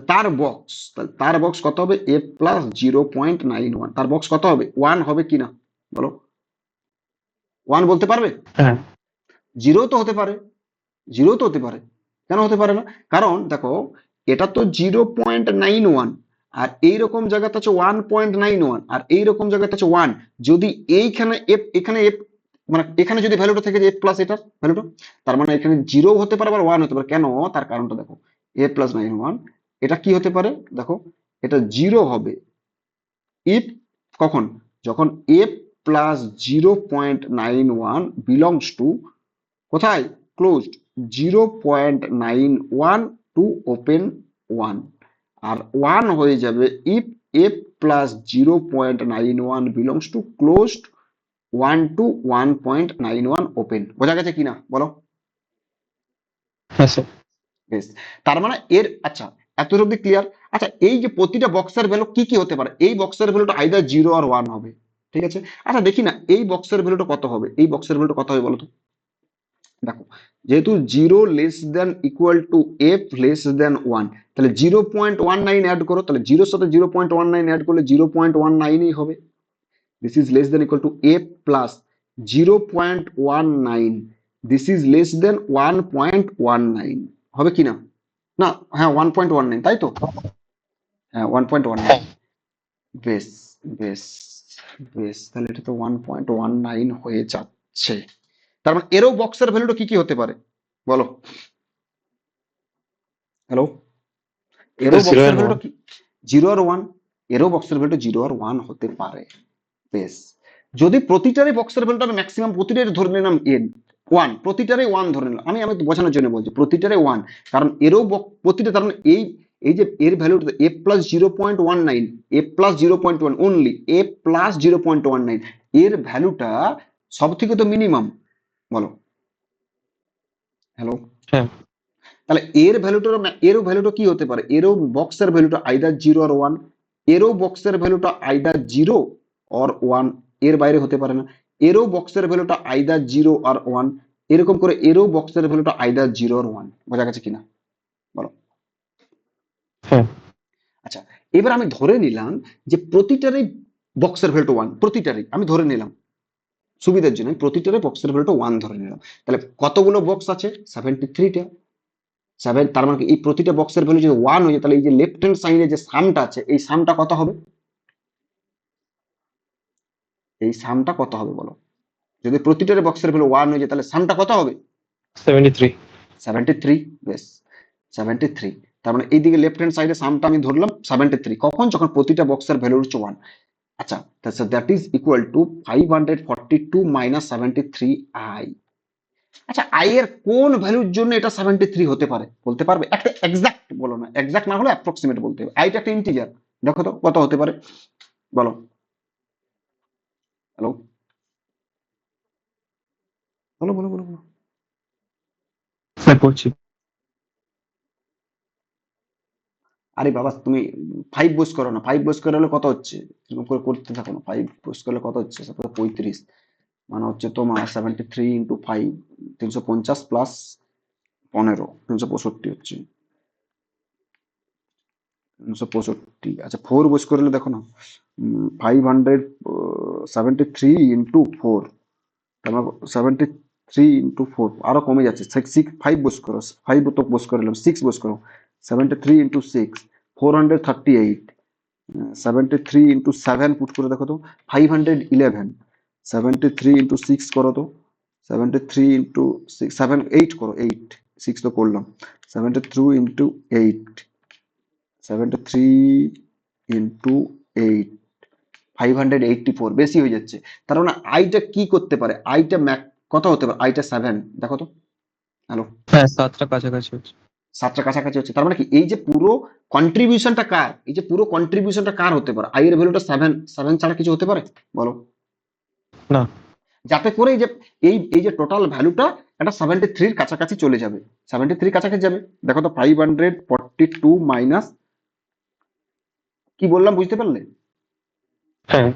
তার বক্স কত হবে? এফ প্লাস 0.91, তার বক্স কত হবে? 1 হবে কিনা বলো? 1 বলতে পারবে? হ্যাঁ 0 তো হতে পারে, 0 তো হতে পারে, কেন হতে পারে না? কারণ দেখো, এটা তো 0.91, আর এইরকম জায়গাতে আছে 1.91, আর এইরকম জায়গাতে আছে 1। যদি এইখানে এফ, এখানে এফ, মানে এখানে যদি ভ্যালুটা থেকে যায় এফ প্লাস এটার ভ্যালুটা, তার মানে এখানে 0 হতে পারে আবার 1 হতে পারে। কেন? তার কারণটা দেখো, এফ প্লাস 91, এটা কি হতে পারে দেখো, এটা 0 হবে ইফ, কখন? যখন এফ প্লাস 0.91 বিলংস টু কোথায়? ক্লোজড 0.91 টু ওপেন 1, আর 1 হয়ে যাবে if f plus 0.91 belongs to closed 1 to 1.91 open. বোঝা গেছে কিনা বলো? হ্যাঁ স্যার। বেশ, তার মানে এর, আচ্ছা এত অব্দি ক্লিয়ার? আচ্ছা, এই যে প্রতিটা বক্সের ভ্যালু কি কি হতে পারে? এই বক্সের ভ্যালুটা আইদার 0 আর 1 হবে, ঠিক আছে? আচ্ছা দেখি না, এই বক্সের ভ্যালুটা কত হবে? এই বক্সের ভ্যালুটা কত হবে বলো তো? দেখো, যেহেতু 0 less than equal two F less than 1, তাহলে 0.19 অ্যাড করো, তাহলে 0 এর সাথে 0.19 অ্যাড করলে 0.19ই হবে। This is less than equal two F plus 0.19, this is less than 1.19 হবে কিনা? না, হ্যাঁ 1.19, তাই তো? হ্যাঁ 1.19। বেশ বেশ বেশ, তাহলে এটা তো 1.19 হয়ে যাচ্ছে। তার মানে এরও বক্সের ভ্যালুটা কি কি হতে পারে বলো? হ্যালো, এরও 0 বক্সের and ভ্যালুটা 1। কি? 0 আর 1, এরও বক্সের ভ্যালুটা 0 আর 1 হতে পারে। বেশ, যদি প্রতিটারই বক্সের ভ্যালুটা আমি ম্যাক্সিমাম প্রতিটারই ধরে নিলাম এন 1, প্রতিটারই 1 ধরে নিলাম, আমি বোঝানোর জন্য বলছি প্রতিটারই 1, কারণ এরও প্রতিটা, তার মানে এই এই যে এর ভ্যালুটা এ প্লাস 0.19, এ প্লাস 0.1 অনলি, এ প্লাস 0.19, এর ভ্যালুটা সব থেকে তো মিনিমাম, বলো। হ্যালো, হ্যাঁ তাহলে এরও ভ্যালুটা কি হতে পারে, এরও বক্সের ভ্যালুটা আইদার 0 আর 1, এরও বক্সের ভ্যালুটা আইদার 0 অর 1, এর বাইরে হতে পারে না। এরও বক্সের ভ্যালুটা আইদার 0 আর 1, এরকম করে এরও বক্সের ভ্যালুটা আইদার 0 আর 1। বোঝা গেছে কিনা, বলো। হ্যাঁ আচ্ছা, এবার আমি ধরে নিলাম যে প্রতিটারই বক্সের ভ্যালুটা 1, প্রতিটারই আমি ধরে নিলাম সুবিধার জন্য, আমি প্রতিটারই বক্সের ভ্যালুটা 1 ধরে নিলাম। তাহলে কতগুলো বক্স আছে, 73টা। তার মানে কি এই প্রতিটা বক্সের ভ্যালু যদি 1 হয়ে যায়, তাহলে এই যে লেফট হ্যান্ড সাইডে যে সামটা আছে, এই সামটা কত হবে, এই সামটা কত হবে বলো। যদি প্রতিটার বক্সের ভ্যালু 1 হয়ে যায়, তাহলে সামটা কত হবে, 73। 73। বেশ, 73। তার মানে এইদিকে লেফট হ্যান্ড সাইডে সামটা আমি ধরলাম 73, কখন, যখন প্রতিটা বক্সের ভ্যালু হচ্ছে 1। আচ্ছা, that is equal two 542 minus 73 I. আচ্ছা, আই এর কোন ভ্যালুর জন্য এটা 73 হতে পারে বলতে পারবে? একটা এক্সাক্ট বলো না, এক্সাক্ট না হলে অ্যাপ্রক্সিমেট বলতে হবে। আইটা একটা ইন্টিজার, দেখো তো কত হতে পারে, বলো। হ্যালো, বলো বলো বলো বলো। স্যার করছি। আরে বাবা, তুমি 5 বস করো না, 5 বস করে হলে কত হচ্ছে, এরকম করে করতে থাকো না। 5 বস করলে কত হচ্ছে, 35, মানে হচ্ছে তোমার 73 ইন্টু 5, 350 প্লাস 15, 365 হচ্ছে, 365। আচ্ছা, 4 বস করলে দেখো না, 573 ইন্টু 4, তারপর 73 ইন্টু 4 আরো কমে যাচ্ছে, 5 বস করো, 5 তো বস করে নিলাম, 6 বস করো, 73 ইন্টু 6, 438, 73 ইন্টু 7 পুট করে দেখো তো, 511, 73 ইন্টু 6 করো তো, 73 ইন্টু 6, 8 করো, 8, 6 তো করলাম, 73 ইন্টু 8, 73 ইন্টু 8, 584, বেশি হয়ে যাচ্ছে। তার মানে আইটা কি করতে পারে, আইটা কত হতে পারে, আইটা 7, দেখো তো। হ্যালো, হ্যাঁ 7টা কাছাকাছি হচ্ছে। 7টার কাছাকাছি হচ্ছে। তার মানে কি এই যে পুরো কন্ট্রিবিউশনটা কার, এই যে পুরো কন্ট্রিবিউশনটা কার হতে পারে, আই এর ভ্যালুটা 7, 7 ছাড়া কিছু হতে পারে, বলো। না। যাতে করে এই যে এই যে টোটাল ভ্যালুটা এটা 73 কাছাকাছি চলে যাবে, 73 কাছাকাছি যাবে। দেখো তো 542 মাইনাস, কি বললাম বুঝতে পারলে? হ্যাঁ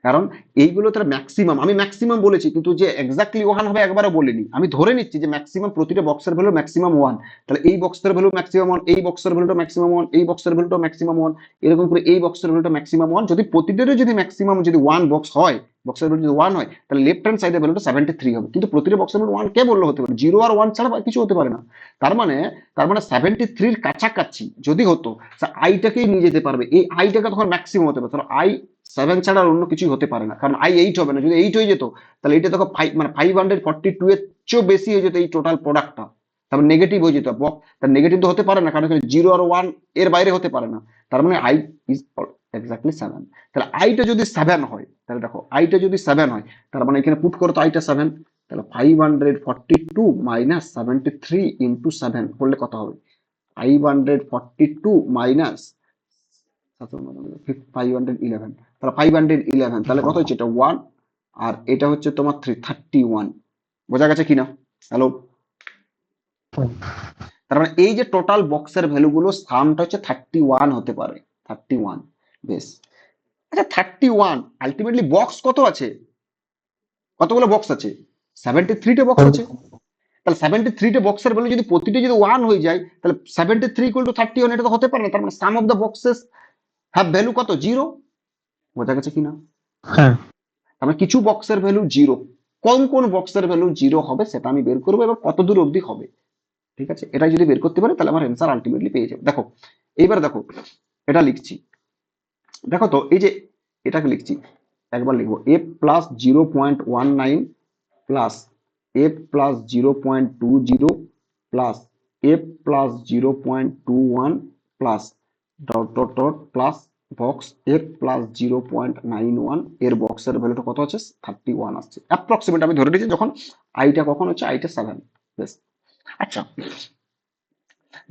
কারণ এইগুলো তার ম্যাক্সিমাম, আমি ম্যাক্সিমাম বলেছি, কিন্তু যে এক্স্যাক্টলি 1 হবে একবারও বলিনি, আমি ধরে নিচ্ছি যে ম্যাক্সিমাম প্রতিটা বক্সের ভ্যালু ম্যাক্সিমাম 1। তাহলে এই বক্সের ভ্যালু ম্যাক্সিমাম 1, এই বক্সের ভ্যালুটা ম্যাক্সিমাম 1, এই বক্সের ভ্যালুটা ম্যাক্সিমাম 1, এরকম করে এই বক্সের ভ্যালুটা ম্যাক্সিমাম 1। যদি প্রতিটারও যদি ম্যাক্সিমাম যদি 1 বক্স হয়, বক্সের ভ্যালু যদি 1 হয়, তাহলে লেফট হ্যান্ড সাইডের ভ্যালুটা 73 হবে। কিন্তু প্রতিটা বক্সের ভ্যালু 1 কে বললে হতে পারে, 0 আর 1 ছাড়া কিছু হতে পারে না। তার মানে 73 কাছাকাছি যদি হতো, আইটাকেই নিয়ে যেতে পারবে, এই আইটাকে তখন ম্যাক্সিমাম হতে পারে। তাহলে আই 7 ছাড়া আর অন্য কিছুই হতে পারে না, কারণ আই 8 হবে না। যদি 8 হয়ে যেত, তাহলে এটা দেখো 5, মানে 542 এর চেয়েও বেশি হয়ে যেত এই টোটাল প্রোডাক্টটা, তারপর নেগেটিভ হয়ে যেত। তার নেগেটিভ তো হতে পারে না, কারণ 0 আর 1 এর বাইরে হতে পারে না। তার মানে আই ইজ এক্স্যাক্টলি 7। তাহলে আইটা যদি 7 হয়, তাহলে দেখো আইটা যদি 7 হয়, তার মানে এখানে পুট করো তো আইটা 7, তাহলে 542 মাইনাস 73 ইন্টু 7 করলে কত হবে, 542 মাইনাস 511, তাহলে 511, তাহলে কত হচ্ছে, এটা 1, আর এটা হচ্ছে তোমার 31। বোঝা গেছে কিনা, হ্যালো? তার মানে এই যে টোটাল বক্সের ভ্যালুগুলো সামটা হচ্ছে 31 হতে পারে, 31। বেশ, আচ্ছা 31 আলটিমেটলি বক্স কত আছে, কতগুলো বক্স আছে, 73 টা বক্স আছে। তাহলে 73 টা বক্সের ভ্যালু যদি প্রতিটা যদি 1 হয়ে যায়, তাহলে 73 ইকুয়াল টু 31, এটা তো হতে পারে না। তার মানে some of the boxes have value কত, 0। বোঝা গেছে কিনা? হ্যাঁ আমরা কিছু বক্সের ভ্যালু 0, কোন কোন বক্সের ভ্যালু 0 হবে সেটা আমি বের করবো, এবার কত দূর অবধি হবে, ঠিক আছে? এটা যদি বের করতে পারি, তাহলে আমার অ্যান্সার আলটিমেটলি পেয়ে যাবে। দেখো, এইবার দেখো, এটা লিখছি, দেখো তো এই যে এটাকে লিখছি, একবার লিখবো A plus 0.19 plus A plus 0.20 plus A plus 0.21 plus dot dot dot plus box A plus 0.91, এর বক্সের ভ্যালুটা কত আছে, 31 আসছে অ্যাপ্রক্সিমেট। আমি ধরে নিয়েছি যখন আইটা কখন হচ্ছে, আইটা 7। বেশ, আচ্ছা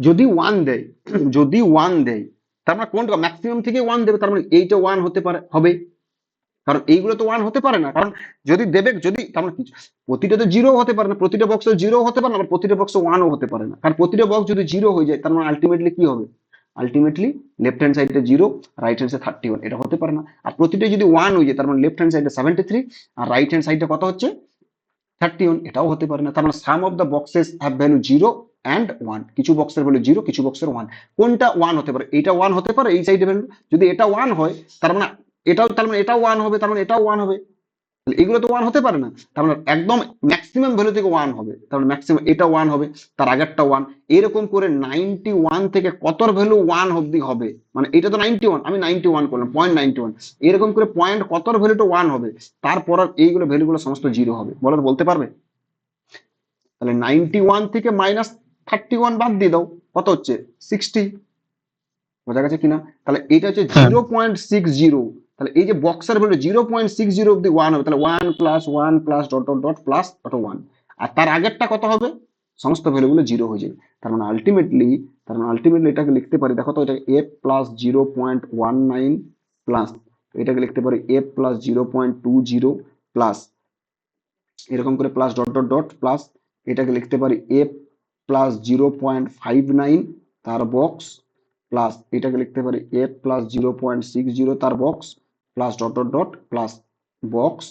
যদি ওয়ান দেয়, যদি ওয়ান দেয়, তার মানে কোনটা ম্যাক্সিমাম থেকে ওয়ান দেবে, তার মানে এইটা ওয়ান হতে পারে, হবে। কারণ এইগুলো তো ওয়ান হতে পারে না, কারণ যদি দেবে, যদি তার মানে কিছু, প্রতিটা তো জিরো হতে পারে না, প্রতিটা বক্সে জিরো হতে পারে না, আবার প্রতিটা বক্সে ওয়ানও হতে পারে না, কারণ প্রতিটা বক্স যদি জিরো হয়ে যায়, তার মানে আলটিমেটলি কি হবে, আলটিমেটলি লেফট হ্যান্ড সাইডে জিরো, রাইট হ্যান্ড সাইড 31, এটা হতে পারে না। আর প্রতিটা যদি ওয়ান হয়ে যায়, তার মানে লেফট হ্যান্ড সাইডে 73 আর রাইট হ্যান্ড সাইডে কত হচ্ছে 31, এটাও হতে পারে না। তার মানে some of the boxes have value zero and one, কিছু বক্সের ভ্যালু জিরো, কিছু বক্সের ওয়ান। কোনটা ওয়ান হতে পারে, এটা ওয়ান হতে পারে, এই সাইডে ভ্যালু যদি এটা ওয়ান হয়, তার মানে এটাও, তার মানে এটাও ওয়ান হবে, তার মানে এটাও ওয়ান হবে। তাহলে এগুলো তো ওয়ান হতে পারে না, তার মানে একদম ম্যাক্সিমাম ভ্যালু থেকে ওয়ান হবে, তার মানে ম্যাক্সিমাম এটা ওয়ান হবে, তার আগেরটা ওয়ান, এরকম করে 91 থেকে কতর ভ্যালু ওয়ান অব্দি হবে, মানে এটা তো 91, আমি 91 করলাম, 0.91, এরকম করে পয়েন্ট কতর ভ্যালুটা ওয়ান হবে, তারপর আর এইগুলো ভ্যালুগুলো সমস্ত জিরো হবে, বলো তো, বলতে পারবে? তাহলে 91 থেকে -31 বাদ দিয়ে দাও, কত হচ্ছে 60, বোঝা গেছে কিনা? তাহলে এটা হচ্ছে হ্যাঁ 0.60, তাহলে এই যে বক্সের ভ্যালু 0.60 অব্দি ওয়ান হবে, তাহলে one plus dot dot dot plus dot one, আর তার আগেরটা কত হবে, সমস্ত ভ্যালুগুলো জিরো হয়ে যাবে। তার মানে আলটিমেটলি এটাকে লিখতে পারি, দেখো তো, এটা এফ প্লাস 0.19 প্লাস, এটাকে লিখতে পারি এফ প্লাস 0.20 প্লাস, এরকম করে plus dot dot dot plus, এটাকে লিখতে পারি এফ প্লাস 0.59 তার বক্স, প্লাস এটাকে লিখতে পারি এফ প্লাস 0.60 তার box, plus dot dot dot plus box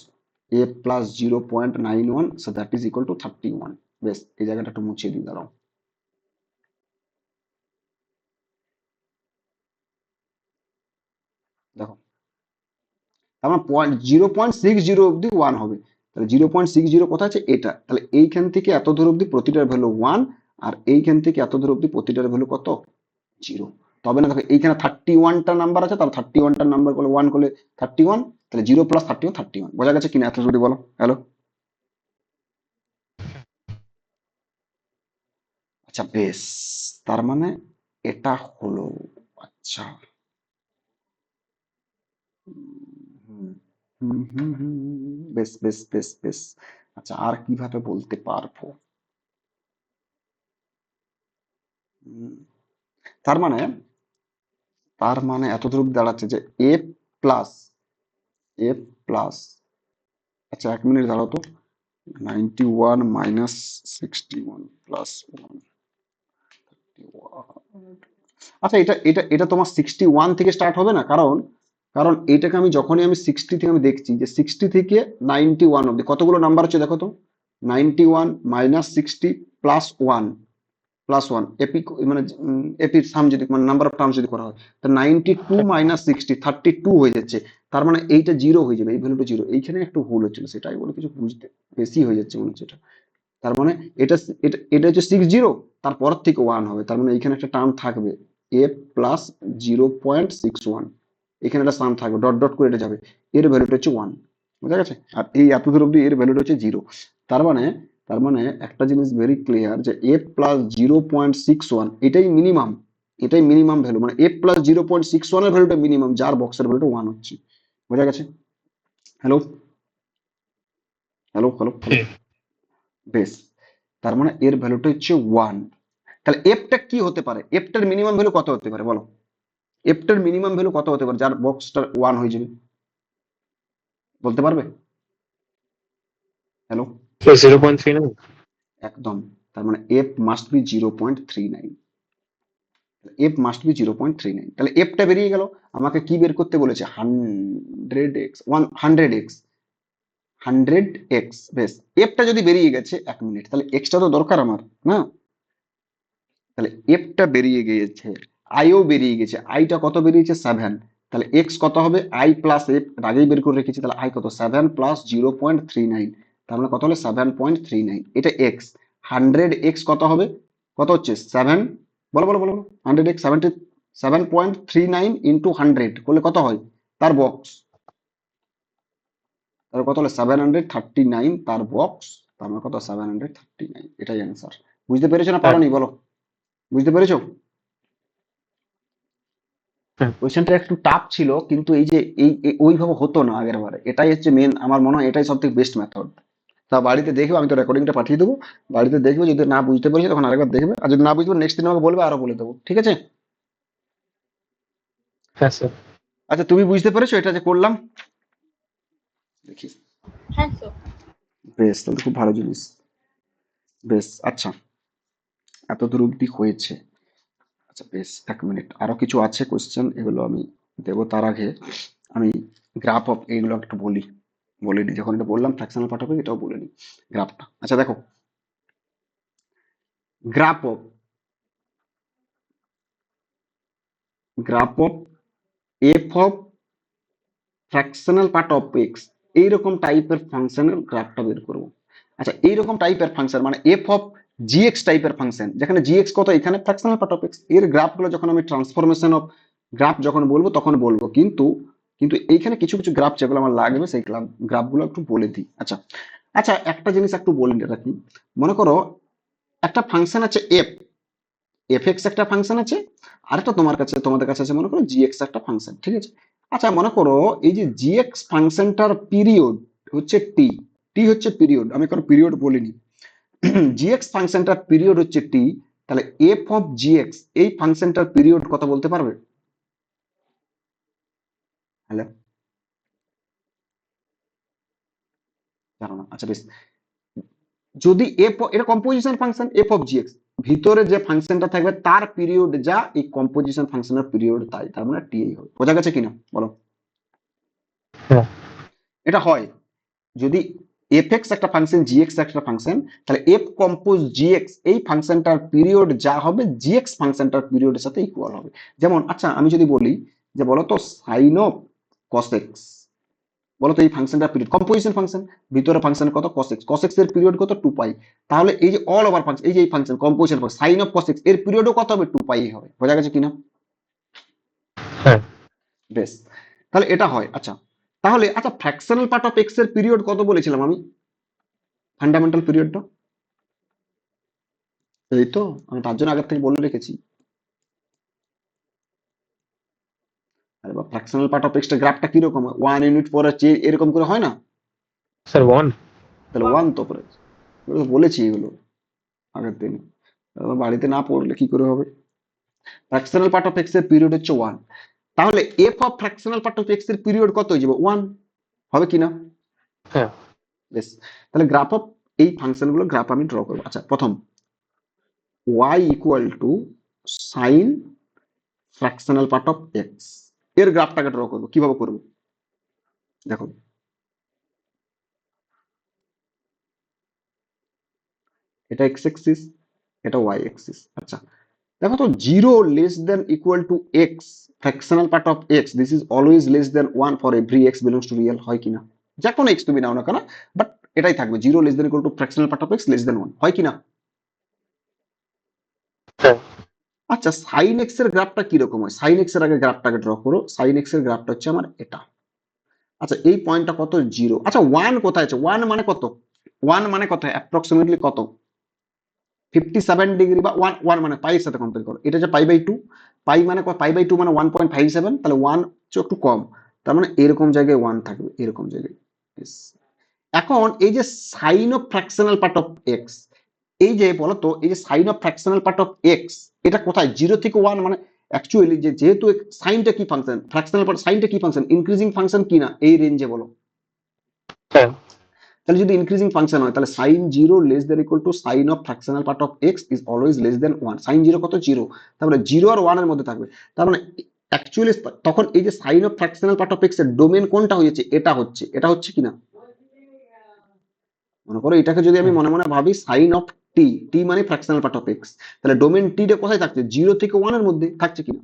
F plus 0.91, so that is equal two 31। বেশ, এই জায়গাটা একটু মুছিয়ে দিই, দাঁড়াও। দেখো, আমার 0.60 অব্দি ওয়ান হবে, তাহলে 0.60 কোথায় আছে, এটা, তাহলে এইখান থেকে এত দূর অব্দি প্রতিটার ভ্যালু ওয়ান, আর এইখান থেকে এত দূর অব্দি প্রতিটার ভ্যালু কত, জিরো। তবে না, দেখো এইখানে 31টা নাম্বার আছে, তাহলে 31টার নাম্বার করলে ওয়ান করলে 31, তাহলে 0 + 31 বোঝা গেছে কিনা, এত যদি বলো, হ্যালো? আচ্ছা বেশ, তার মানে এটা হলো, আচ্ছা, হুম হুম হুম হুম, বেশ বেশ বেশ বেশ, আচ্ছা আর কিভাবে বলতে পারবো, হুম, তার মানে, এত দূর দাঁড়াচ্ছে যে এফ প্লাস, এফ প্লাস, আচ্ছা 1 মিনিট দাঁড়াও তো, 91 মাইনাস 61 প্লাস 1, আচ্ছা এটা এটা এটা তোমার 61 থেকে স্টার্ট হবে না, কারণ কারণ এটাকে আমি যখনই আমি 60 থেকে আমি দেখছি যে 60 থেকে 91 অব্দি কতগুলো নাম্বার হচ্ছে দেখো তো, 91 মাইনাস 60 প্লাস ওয়ান, এপি, মানে এপির সাম যদি, মানে নাম্বার অফ টার্মস যদি করা হয়, তো 92 মাইনাস 60 32 হয়ে যাচ্ছে, তার মানে এইটা জিরো হয়ে যাবে, এই ভ্যালুটা জিরো, এইখানে একটু ভুল হচ্ছিল, সেটাই বলে কিছু বুঝতে বেশি হয়ে যাচ্ছে মনে হচ্ছে এটা। তার মানে এটা, এটা হচ্ছে 60, তারপর থেকে ওয়ান হবে, তার মানে এখানে একটা টার্ম থাকবে এ প্লাস 0.61, এখানে একটা সাম থাকবে, ডট ডট করে এটা যাবে, এর ভ্যালুটা হচ্ছে ওয়ান, বুঝা গেছে, আর এই এত দূর অব্দি এর ভ্যালুটা হচ্ছে জিরো। তার মানে, একটা জিনিস ভেরি ক্লিয়ার যে এ প্লাস 0.61 এটাই মিনিমাম, এটাই মিনিমাম ভ্যালু, মানে এ প্লাস 0.61 এর ভ্যালুটা মিনিমাম, যার বক্সের ভ্যালুটা ওয়ান হচ্ছে, বোঝা গেছে? হ্যালো হ্যালো হ্যালো হ্যালো, হুম। বেশ, তার মানে এর ভ্যালুটা হচ্ছে ওয়ান। তাহলে এফটা কি হতে পারে, এফটার মিনিমাম ভ্যালু কত হতে পারে বলো, এফটার মিনিমাম ভ্যালু কত হতে পারে যার বক্সটা ওয়ান হয়ে যাবে, বলতে পারবে? হ্যালো, 0.39। একদম, তার মানে F must be 0.39, F must be 0.39, তাহলে এফটা বেরিয়ে গেল, আমাকে কি বের করতে বলেছে, 100x, 100x, 100x, বেশ, এফটা যদি বেরিয়ে গেছে, 1 মিনিট, তাহলে এক্সটা তো দরকার আমার, না? তাহলে এফটা বেরিয়ে গিয়েছে, আইও বেরিয়ে গেছে, আইটা কত বেরিয়েছে 7, তাহলে এক্স কত হবে, আই প্লাস এফ আগেই বের করে রেখেছি, তাহলে আই কত 7 প্লাস 0.39, তার মানে কত হলো 7.39, এটা এক্স। 100x কত হবে, কত হচ্ছে 7, বলো বলো বলো বলো, 100x 7.39 ইন্টু 100 করলে কত হয়, তার বক্স, তাহলে কত হলো 739 তার বক্স, তার মানে কত 739, এটাই অ্যান্সার। বুঝতে পেরেছো না হ্যাঁ পারোনি বলো, বুঝতে পেরেছো? হ্যাঁ কোয়েশ্চেনটা একটু টাফ ছিল, কিন্তু এই যে ওইভাবে হতো না আগের বারে, এটাই হচ্ছে মেন, আমার মনে হয় এটাই সব থেকে বেস্ট মেথড। তা বাড়িতে দেখবে, আমি তো রেকর্ডিংটা পাঠিয়ে দেবো, বাড়িতে দেখবে, যদি না বুঝতে পারছো তখন আরেকবার দেখবে, আর যদি না বুঝতে নেক্সট দিন আমাকে বলবে, আরো বলে দেবো, ঠিক আছে? হ্যাঁ স্যার। আচ্ছা, তুমি বুঝতে পেরেছো এটা যে করলাম? দেখি, হ্যাঁ স্যার। বেশ, তাহলে খুব ভালো জিনিস। বেশ, আচ্ছা, এত দূর অব্দি হয়েছে। আচ্ছা বেশ, এক মিনিট, আরো কিছু আছে কোশ্চেন, এগুলো আমি দেবো, তার আগে আমি গ্রাফ অফ এইগুলো একটু বলে নিই, যখন এটা বললাম ফ্র্যাকশনাল পার্ট হবে, এটাও বলে নিই গ্রাফটা। আচ্ছা দেখো, graph of graph of F of fractional part of x, এইরকম টাইপের ফাংশনের গ্রাফটা বের করবো। আচ্ছা, এইরকম টাইপের ফাংশন মানে এফ অফ জিএক্স টাইপের ফাংশন, যেখানে জিএক্স কত, এখানে ফ্র্যাকশনাল পার্ট অফ এক্স, এর গ্রাফগুলো যখন আমি ট্রান্সফরমেশন অফ গ্রাফ যখন বলবো তখন বলবো, কিন্তু কিন্তু এইখানে কিছু কিছু গ্রাফ যেগুলো আমার লাগবে সেই গ্রাফগুলো একটু বলে দিই। আচ্ছা আচ্ছা, একটা জিনিস একটু বলে রাখি, মনে করো একটা ফাংশন আছে এফ, এফ এক্স একটা ফাংশন আছে, আর একটা তোমাদের কাছে আছে মনে করো জি এক্স একটা ফাংশন, ঠিক আছে? আচ্ছা মনে করো এই যে জি এক্স ফাংশনটার পিরিয়ড হচ্ছে টি, টি হচ্ছে পিরিয়ড, আমি কোনো পিরিয়ড বলিনি, জি এক্স ফাংশনটার পিরিয়ড হচ্ছে টি, তাহলে এফ অফ জি এক্স এই ফাংশনটার পিরিয়ড কত বলতে পারবে? হ্যালো, জানো না? আচ্ছা বেশ, যদি এফ, এটা composition function F of G x, ভিতরে যে ফাংশনটা থাকবে তার পিরিয়ড যা, এই কম্পোজিশন ফাংশনের পিরিয়ড তাই, তার মানে টি হবে। বোঝা গেছে কিনা বলো? হ্যাঁ এটা হয় যদি এফ এক্স একটা ফাংশন, জি এক্স একটা ফাংশন, তাহলে এফ কম্পোজ জি এক্স এই ফাংশনটার পিরিয়ড যা হবে জি এক্স ফাংশনটার পিরিয়ডের সাথে ইকুয়াল হবে। যেমন আচ্ছা আমি যদি বলি যে বলো তো সাইন অফ কস এক্স, বলো তো এই ফাংশনটার পিরিয়ড, কম্পোজিশন ফাংশন, ভিতরে ফাংশন কত কস এক্স, কস এক্স এর পিরিয়ড কত 2 পাই, তাহলে এই যে অল ওভার ফাংশন, এই যে এই function composition function sign of cos x এর পিরিয়ডও কত হবে 2 পাই হবে। বোঝা গেছে কিনা? হ্যাঁ বেশ, তাহলে এটা হয়। আচ্ছা তাহলে আচ্ছা, ফ্র্যাকশনাল পার্ট অফ এক্স এর পিরিয়ড কত বলেছিলাম আমি, ফান্ডামেন্টাল পিরিয়ডটা? এই তো, আমি তার জন্য আগের থেকে বলে রেখেছি। আরে বা, ফ্র্যাকশনাল পার্ট অফ এক্সটা গ্রাফটা কিরকম হয়, 1 ইউনিট পরে এরকম করে হয় না? স্যার 1। তাহলে ওয়ান। 1 তো পরে, এগুলো তো বলেছি এগুলো আগের দিন, বাড়িতে না পড়লে কি করে হবে? ফ্র্যাকশনাল পার্ট অফ এক্স এর পিরিয়ড হচ্ছে 1, তাহলে F of fractional part of x এর পিরিয়ড কত হয়ে যাবে 1, হবে কিনা? হ্যাঁ বেশ, তাহলে গ্রাফ অফ এই ফাংশনগুলো গ্রাফ আমি ড্র করবো। আচ্ছা প্রথম y equal to sine fractional part of x, এর গ্রাফটাকে ড্র করবো, কিভাবে করবো দেখো, এটা এক্স এক্সিস, এটা ওয়াই এক্সিস। আচ্ছা দেখো তো, zero less than equal to x fractional part of x, this is always less than 1 for every x belongs to real, হয় কিনা? যে কোনো এক্স তুমি নাও না কেন, বাট এটাই থাকবে, zero less than equal two fractional part of x less than 1, হয় কিনা? হ্যাঁ আচ্ছা সাইন এক্স এর গ্রাফটা কিরকম হয়, সাইন এক্স এর আগে গ্রাফটাকে ড্র করো, সাইন এক্স এর গ্রাফটা হচ্ছে আমার এটা। আচ্ছা এই পয়েন্টটা কত, জিরো। আচ্ছা 1 কোথায় আছে, 1 মানে কত, 1 মানে কত অ্যাপ্রক্সিমেটলি কত, 57 ডিগ্রি, বা 1, 1 মানে পাই এর সাথে কম্পেয়ার করো, এটা যে পাই/2, পাই মানে পাই/2 মানে 1.57, তাহলে 1 হচ্ছে একটু কম, তার মানে এরকম জায়গায় 1 থাকবে, এরকম জায়গায়। Yes. এখন এই যে sine of fractional part of x, এই যে বলতো এই যে sine of fractional part of x, এটা কোথায়, 0 থেকে 1, মানে অ্যাকচুয়ালি যেহেতু সাইনটা কি ফাংশন, ফ্র্যাকশনাল পার্ট সাইনটা কি ফাংশন, ইনক্রিজিং ফাংশন কি না এই রেঞ্জে, বলো? হ্যাঁ তাহলে যদি ইনক্রিজিং ফাংশন হয়, তাহলে sine zero less than equal to sine of fractional part of x is always less than 1, sine zero কত, জিরো, তারপরে 0 আর 1 এর মধ্যে থাকবে, তার মানে অ্যাকচুয়ালি তখন এই যে sine of fractional part of x এর ডোমেন কোনটা হয়েছে, এটা হচ্ছে কিনা? মনে করো এটাকে যদি আমি হ্যাঁ মনে মনে ভাবি সাইন অফ টি, টি মানে ফ্র্যাকশনাল পার্ট অফ এক্স, তাহলে ডোমেন টি টা কোথায় থাকছে, 0 থেকে 1 এর মধ্যে থাকছে কিনা?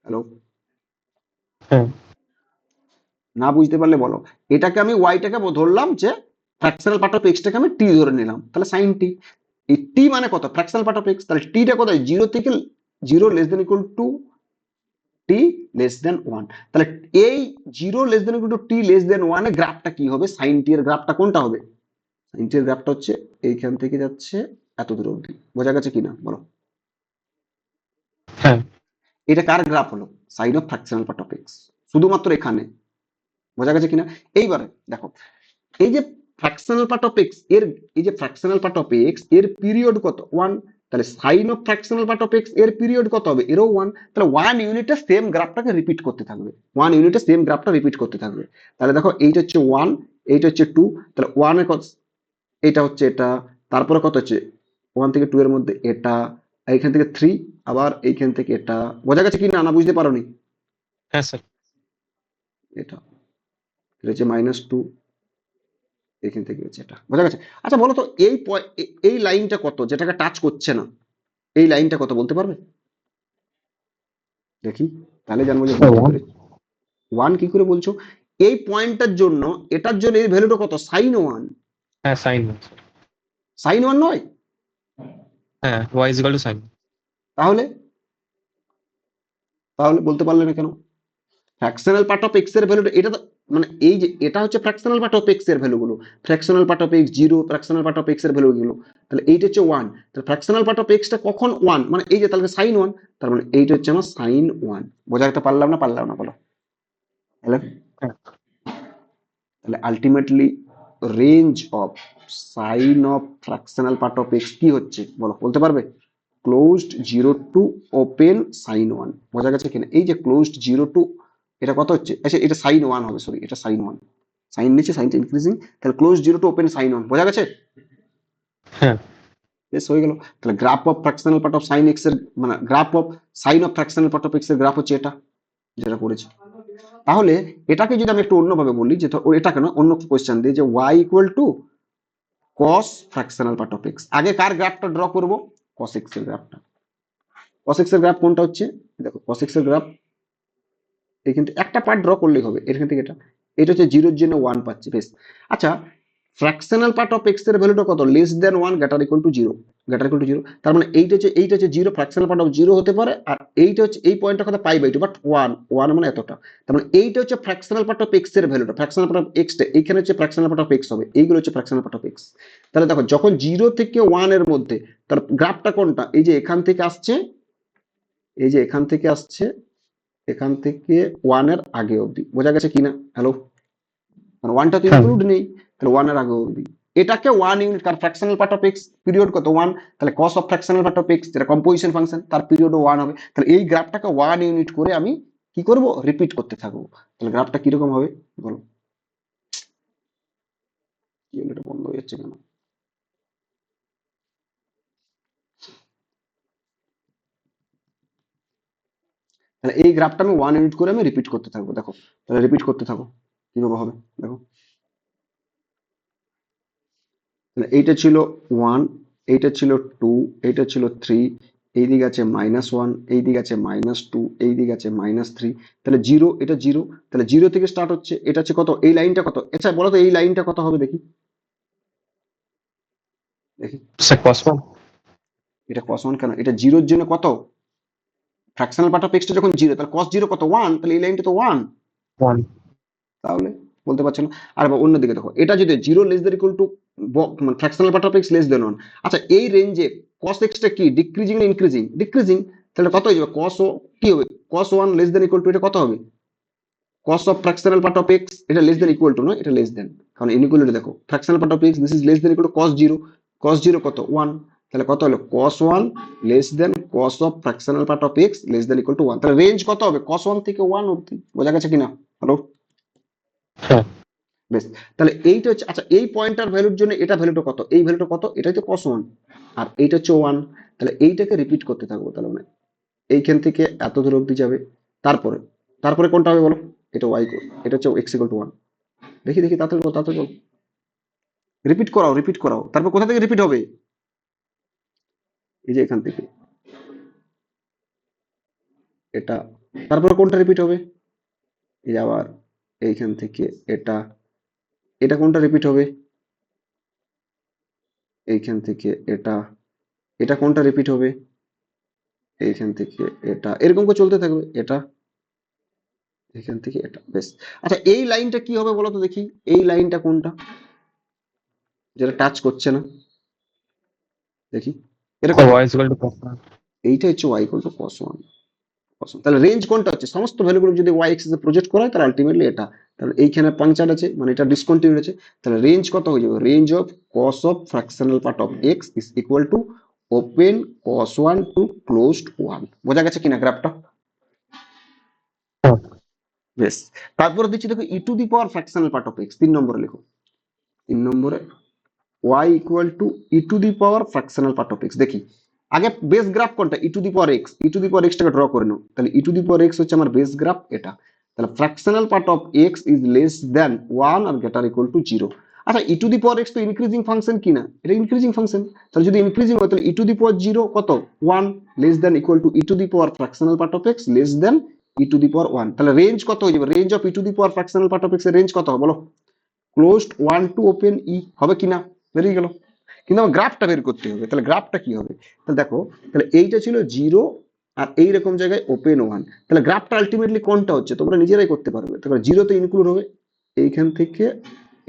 হ্যালো, হ্যাঁ না বুঝতে পারলে বলো। এটাকে আমি ওয়াইটাকে ধরলাম যে ফ্র্যাকশনাল পার্ট অফ এক্সটাকে আমি টি ধরে নিলাম, তাহলে সাইন টি, এই টি মানে কত, ফ্র্যাকশনাল পার্ট অফ এক্স, তাহলে টিটা কোথায়, 0 লেস দেন ইকুয়াল টু টি লেস দেন 1, তাহলে এই 0 লেস দেন ইকুয়াল টু টি লেস দেন 1 এর গ্রাফটা কি হবে, সাইন টি এর গ্রাফটা কোনটা হবে, সাইন টি এর গ্রাফটা হচ্ছে এইখান থেকে যাচ্ছে এত দূর অবধি। বোঝা গেছে কিনা বলো? হ্যাঁ এটা কার গ্রাফ হলো, sine of fractional part of x, শুধুমাত্র এখানে। বোঝা গেছে কিনা? এইবারে দেখো, এই যে ফ্র্যাকশনাল পার্ট অফ এক্স এর, এই যে ফ্র্যাকশনাল পার্ট অফ এক্স এর পিরিয়ড কত 1, তাহলে sine of fractional part of x এর পিরিয়ড কত হবে, এরও 1, তাহলে 1 ইউনিটে সেম গ্রাফটাকে রিপিট করতে থাকবে, 1 ইউনিটে সেম গ্রাফটা রিপিট করতে থাকবে। তাহলে দেখো এইটা হচ্ছে 1, এইটা হচ্ছে 2, তাহলে 1 এর কত, এটা হচ্ছে এটা, তারপরে কত হচ্ছে 1 থেকে 2 এর মধ্যে এটা, এইখান থেকে 3, আবার এইখান থেকে এটা। বোঝা গেছে কি না, না বুঝতে পারোনি? হ্যাঁ স্যার। এটা এটা হচ্ছে -2, এখান থেকে হচ্ছে এটা। বোঝা গেছে? আচ্ছা বলো তো এই এই লাইনটা কত যেটাকে টাচ করছে না, এই লাইনটা কত বলতে পারবে? দেখি, তাহলে জানবো যে বুঝতে পেরেছি। 1 কি করে বলছো? এই পয়েন্টটার জন্য, এটার জন্য এর ভ্যালুটা কত, sin 1। হ্যাঁ সাইন। sin 1 নয়? হ্যাঁ y is equal to sine. তাহলে তাহলে বলতে পারলে না কেন? ফ্র্যাকশনাল পার্ট অফ এক্স এর ভ্যালুটা এটা তো, মানে এই যে এটা হচ্ছে ফ্র্যাকশনাল পার্ট অফ এক্স এর ভ্যালুগুলো, fractional part of x 0, fractional part of x এর ভ্যালুগুলো, তাহলে এইটা হচ্ছে 1, তাহলে ফ্র্যাকশনাল পার্ট অফ এক্সটা কখন 1, মানে এই যে তাহলে sin 1, তার মানে এইটা হচ্ছে আমার sin 1। বোঝাতে পারলাম না বলো? তাহলে তাহলে ultimately range of sign of fractional part of x কি হচ্ছে বলো, বলতে পারবে? Closed 0 to open sin 1। বোঝা গেছে কিনা? এই যে ক্লোজড 0 টু, এটা কত হচ্ছে, আচ্ছা এটা sin 1 হবে, সরি এটা sin 1, সাইন নিচে সাইনটা ইনক্রিজিং, তাহলে ক্লোজ 0 টু ওপেন sin 1। বোঝা গেছে? হ্যাঁ বেশ হয়ে গেল। তাহলে graph of fractional part of sign x এর, মানে graph of sign of fractional part of x এর গ্রাফ হচ্ছে এটা, যেটা করেছি। তাহলে এটাকে যদি আমি একটু অন্যভাবে বলি, যে এটা কেন অন্য কোয়েশ্চেন দিই, যে y equal to cos fractional part of x, আগে কার গ্রাফটা ড্র করব, cos x এর গ্রাফটা। cos x এর গ্রাফ কোনটা হচ্ছে, দেখো cos x এর গ্রাফ এখান থেকে একটা পার্ট ড্র করলেই হবে, এখান থেকে এটা, এটা হচ্ছে 0 এর জন্য 1 পাচ্ছি, বেশ। আচ্ছা ফ্র্যাকশনাল পার্ট অফ এক্স এর ভ্যালুটা কত, less than 1 greater equal to 0, greater equal to 0, তার মানে এইটা হচ্ছে 0, ফ্র্যাকশনাল পার্ট অফ 0 হতে পারে, আর এইটা হচ্ছে এই পয়েন্টটা কথা π/2, বাট 1 মানে এতটা, তার মানে এইটা হচ্ছে ফ্র্যাকশনাল পার্ট অফ এক্স এর ভ্যালুটা, ফ্র্যাকশনাল পার্ট অফ এক্স টা এইখানে হচ্ছে ফ্র্যাকশনাল পার্ট অফ এক্স হবে, এইগুলো হচ্ছে ফ্র্যাকশনাল পার্ট অফ এক্স। তাহলে দেখো যখন 0 থেকে 1 এর মধ্যে, তার গ্রাফটা কোনটা, এই যে এখান থেকে আসছে, এই যে এখান থেকে আসছে, এখান থেকে 1 এর আগে অবধি। বোঝা গেছে কিনা? হ্যালো, মানে 1টা তো হ্যাঁ ইনক্লুড নেই, তাহলে 1 এর আগে অবধি এটাকে 1 ইউনিট, কারণ fractional part of x period কত 1, তাহলে cos of fractional part of x যেটা কম্পোজিশন ফাংশন, তার পিরিয়ডও 1 হবে, তাহলে এই গ্রাফটাকে 1 ইউনিট করে আমি কি করব, রিপিট করতে থাকবো। তাহলে গ্রাফটা কিরকম হবে বলো? কি হলো, এটা বন্ধ হয়ে যাচ্ছে কেন? তাহলে এই গ্রাফটা আমি 1 ইউনিট করে আমি রিপিট করতে থাকবো, দেখো তাহলে রিপিট করতে থাকো কিভাবে হবে দেখো। তাহলে এইটা ছিল 1, এইটা ছিল 2, এইটা ছিল 3, এই দিকে আছে -1, এই দিকে আছে -2, এই দিকে আছে -3, তাহলে 0, এটা 0, তাহলে 0 থেকে স্টার্ট হচ্ছে, এটা হচ্ছে কত, এই লাইনটা কত, আচ্ছা বলো তো এই লাইনটা কত হবে দেখি, দেখি। Sir cos 1। এটা cos 1 কেন, এটা 0 এর জন্য কত, ফ্র্যাকশনাল পার্ট অফ এক্সটা যখন 0, তাহলে cos 0 কত 1, তাহলে এই লাইনটা তো 1, 1। তাহলে বলতে পারছো না? আর অন্যদিকে দেখো, এটা যদি 0 লেস দ্যান ইকুয়াল টু, মানে fractional part of x less than 1, আচ্ছা এই রেঞ্জে cos x টা কি ডিক্রিজিং না ইনক্রিজিং, ডিক্রিজিং, তাহলে কত হয়ে যাবে cos ও কি হবে, cos 1 less than equal to, এটা কত হবে, cos of fractional part of x, এটা লেস দ্যান ইকুয়াল টু নয়, এটা লেস দ্যান, কারণ ইনইকুয়ালিটি দেখো fractional part of x this is less than equal to cos 0, cos 0 কত 1, তাহলে কত হলো cos 1 less than cos of fractional part of x less than equal to 1, তাহলে range কত হবে cos 1 থেকে 1 অবধি। বোঝা গেছে কিনা? হ্যালো, হ্যাঁ বেশ। তাহলে এইটা হচ্ছে, আচ্ছা এই পয়েন্টার ভ্যালুর জন্য এটা ভ্যালুটা কত, এই ভ্যালুটা কত, এটাই তো cos 1, আর এইটা হচ্ছে 1, তাহলে এইটাকে রিপিট করতে থাকবো, তাহলে মানে এইখান থেকে এত দূর অবধি যাবে, তারপরে তারপরে কোনটা হবে বলো, এটা y, এটা হচ্ছে x ইকুয়াল টু 1, দেখি দেখি তাড়াতাড়ি বলো, তাড়াতাড়ি বলো, রিপিট করাও, রিপিট করাও, তারপর কোথা থেকে রিপিট হবে, এই যে এখান থেকে এটা, তারপরে কোনটা রিপিট হবে, এই যে আবার এইখান থেকে এটা, এটা কোনটা রিপিট হবে, এইখান থেকে এটা, এটা কোনটা রিপিট হবে, এইখান থেকে এটা, এরকম করে চলতে থাকবে, এটা এখান থেকে এটা, বেশ। আচ্ছা এই লাইনটা কি হবে বলো তো দেখি, এই লাইনটা কোনটা যেটা টাচ করছে না, দেখি এটা স্যার কত, y is equal to cos 1। এইটা হচ্ছে y ইকুয়াল টু cos 1, তাহলে রেঞ্জ কোনটা হচ্ছে, সমস্ত ভ্যালুগুলো যদি ওয়াই এক্সিস এ প্রজেক্ট করা হয় তাহলে আলটিমেটলি এটা, তাহলে এইখানে পাংচার আছে মানে এটা ডিসকন্টিনিউ আছে, তাহলে রেঞ্জ কত হয়ে যাবে, range of cos of fractional part of x is equal to open cos 1 to closed 1। বোঝা গেছে কিনা গ্রাফটা? হ্যাঁ। বেশ, তারপরে দিচ্ছি দেখো e to the power fractional part of x, 3 নম্বরে লিখো, 3 নম্বরে y equal to e to the power fractional part of x. দেখি আগে বেস গ্রাফ কোনটা, e to the power x, e to the power এক্সটাকে ড্র করে নাও, তাহলে ই টু দি পাওয়ার এক্স হচ্ছে আমার বেস গ্রাফ এটা, তাহলে fractional part of x is less than 1 আর গ্রেটার ইকুয়াল টু 0। আচ্ছা e to the power x তো ইনক্রিজিং ফাংশন কিনা, এটা ইনক্রিজিং ফাংশন, তাহলে যদি ইনক্রিজিং হয় তাহলে ই টু দি পাওয়ার 0 কত 1 less than equal to e to the power fractional part of x less than e to the power 1, তাহলে রেঞ্জ কত হয়ে যাবে, range of e to the power fractional part of x এর range কত হবে বলো, closed 1 to open ই, হবে কিনা, বেরিয়ে গেল, কিন্তু আমার গ্রাফটা বের করতে হবে, তাহলে গ্রাফটা কি হবে, তাহলে দেখো তাহলে এইটা ছিল 0 আর এইরকম জায়গায় ওপেন 1, তাহলে গ্রাফটা আলটিমেটলি কোনটা হচ্ছে তোমরা নিজেরাই করতে পারবে, তাহলে 0 তে ইনক্লুড হবে এইখান থেকে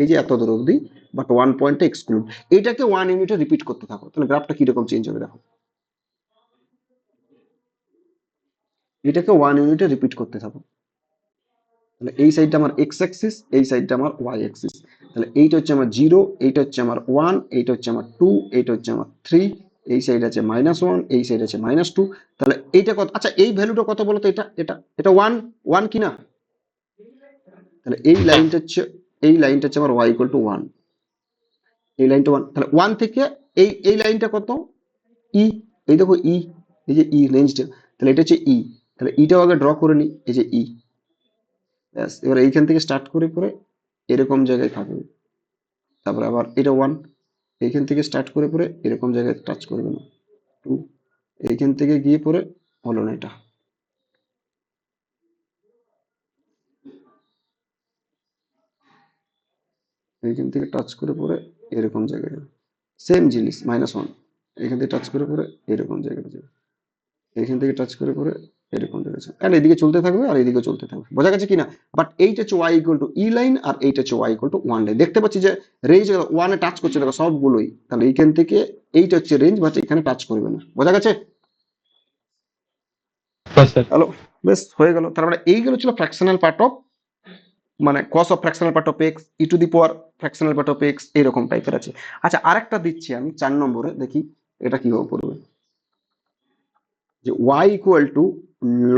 এই যে এত দূর অবধি, বাট 1 পয়েন্টে এক্সক্লুড, এইটাকে 1 ইউনিটে রিপিট করতে থাকো, তাহলে গ্রাফটা কিরকম চেঞ্জ হবে দেখো, এটাকে 1 ইউনিটে রিপিট করতে থাকো, তাহলে এই সাইডটা আমার এক্স অ্যাক্সিস, এই সাইডটা আমার ওয়াই অ্যাক্সিস, তাহলে এইটা হচ্ছে আমার 0, এইটা হচ্ছে আমার 1, এইটা হচ্ছে আমার 2, এইটা হচ্ছে আমার 3, এই সাইড আছে -1, এই সাইড আছে -2, তাহলে এইটা কত, আচ্ছা এই ভ্যালুটা কত বলো তো, এটা এটা এটা 1 1 কিনা, তাহলে এই লাইনটা হচ্ছে, এই লাইনটা হচ্ছে আমার y ইকুয়াল টু 1, এই লাইনটা 1, তাহলে 1 থেকে এই এই লাইনটা কত ই, এই দেখো ই, এই যে ই রেঞ্জটা, তাহলে এটা হচ্ছে ই, তাহলে ইটাও আগে ড্র করে নি, এই যে ই, ব্যাস এবার এইখান থেকে স্টার্ট করে করে এরকম জায়গায় থাকবে, তারপরে আবার এটা 1, এইখান থেকে স্টার্ট করে পরে এরকম জায়গায় টাচ করবে না, 2, এইখান থেকে গিয়ে পরে হলো না এটা, এইখান থেকে টাচ করে পরে এরকম জায়গায় যাবে, সেম জিনিস -1, এখান থেকে টাচ করে পরে এরকম জায়গায় যাবে, এইখান থেকে টাচ করে পরে এরকম জায়গায় যাবে, আর এদিকে চলতে থাকবে আর এইদিকে চলতে থাকবে, বোঝা গেছে কিনা, বাট এইটা হচ্ছে y equal to e line আর এইটা হচ্ছে y ইকুয়াল টু 1 লাইন, দেখতে পাচ্ছি যে রেঞ্জ 1 এ টাচ করছে দেখো সবগুলোই, তাহলে এইখান থেকে এইটা হচ্ছে রেঞ্জ, বাট এখানে টাচ করবে না, বোঝা গেছে, হ্যাঁ স্যার। হ্যালো, বেশ হয়ে গেল, তার মানে এইগুলো ছিল ফ্র্যাকশনাল পার্ট অফ, মানে cos of fractional part of x, e to the power fractional part of x, এরকম টাইপের আছে। আচ্ছা আরেকটা দিচ্ছি আমি 4 নম্বরে, দেখি এটা কিভাবে পড়বে, যে y equal two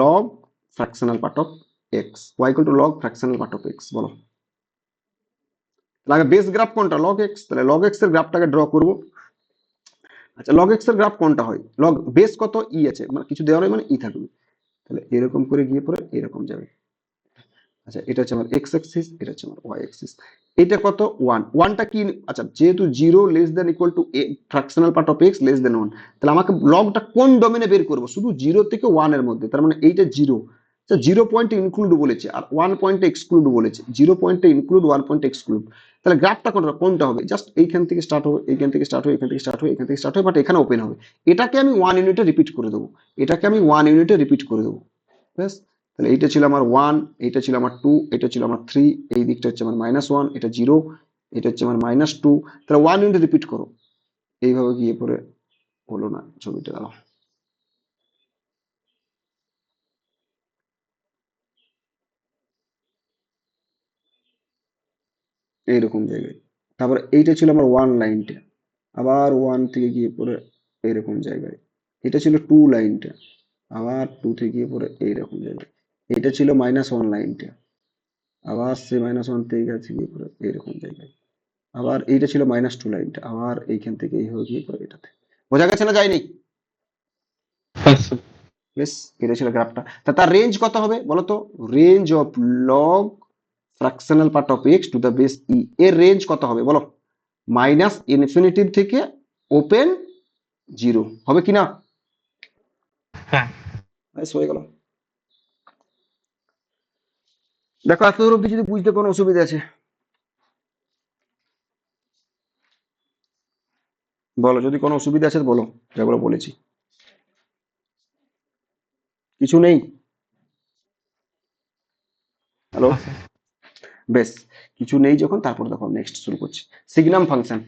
log fractional part of x, y equal two log fractional part of x, বলো তাহলে বেস গ্রাফ কোনটা, লগ এক্স, তাহলে লগ এক্স এর গ্রাফটাকে ড্র করব। আচ্ছা লগ এক্স এর গ্রাফ কোনটা হয়, লগ বেস কত ই আছে, মানে কিছু দেওয়া নেই মানে ই থাকবে, তাহলে এরকম করে গিয়ে পরে এরকম যাবে, আচ্ছা এটা হচ্ছে আমার এক্স অ্যাক্সিস, এটা হচ্ছে আমার ওয়াই অ্যাক্সিস, এটা কত 1, 1টা কি, আচ্ছা যেহেতু 0 less than equal two fractional part of x less than 1, তাহলে আমাকে লগটা কোন ডোমেনে বের করব, শুধু 0 থেকে 1 এর মধ্যে, তার মানে এইটা 0, আচ্ছা 0 পয়েন্টে ইনক্লুড বলেছে আর 1 পয়েন্টে এক্সক্লুড বলেছে, 0 পয়েন্টে ইনক্লুড 1 পয়েন্টে এক্সক্লুড, তাহলে গ্রাফটা কোনটা হবে, জাস্ট এইখান থেকে স্টার্ট হবে, এইখান থেকে স্টার্ট হবে, এখান থেকে স্টার্ট হবে, এখান থেকে স্টার্ট হবে, বাট এখানে ওপেন হবে, এটাকে আমি 1 ইউনিটে রিপিট করে দেবো, এটাকে আমি 1 ইউনিটে রিপিট করে দেবো, ব্যাস, তাহলে এইটা ছিল আমার 1, এইটা ছিল আমার 2, এটা ছিল আমার 3, এই দিকটা হচ্ছে আমার -1, এটা 0, এটা হচ্ছে আমার -2, তাহলে 1 ইউনিট রিপিট করো, এইভাবে গিয়ে পরে হলো না, ছবিটা দাও এইরকম জায়গায়, তারপরে এইটা ছিল আমার 1 লাইনটা, আবার 1 থেকে গিয়ে পরে এইরকম জায়গায়, এটা ছিল 2 লাইনটা, আবার 2 থেকে গিয়ে পরে এইরকম জায়গায়, এটা ছিল -1 লাইনটা, আবার সে -1 থেকে গেছে গিয়ে পরে এইরকম জায়গায়, আবার এইটা ছিল -2 লাইনটা, আবার এইখান থেকে এইভাবে গিয়ে পরে এটাতে, বোঝা গেছে না যায়নি, হ্যাঁ স্যার। বেশ এটা ছিল গ্রাফটা, তা তার রেঞ্জ কত হবে বলো তো, range of log fractional part of x to the base e, এর রেঞ্জ কত হবে বলো, মাইনাস ইনফিনিটি থেকে ওপেন 0, হবে কি না, হ্যাঁ। বেশ হয়ে গেল, দেখো এত দূর অব্দি যদি বুঝতে কোনো অসুবিধা আছে বলো, যদি কোনো অসুবিধা আছে বলো, যেগুলো বলেছি কিছু নেই, হ্যালো, হ্যাঁ স্যার। বেশ কিছু নেই যখন, তারপর দেখো নেক্সট শুরু করছি, সিগনাম ফাংশন,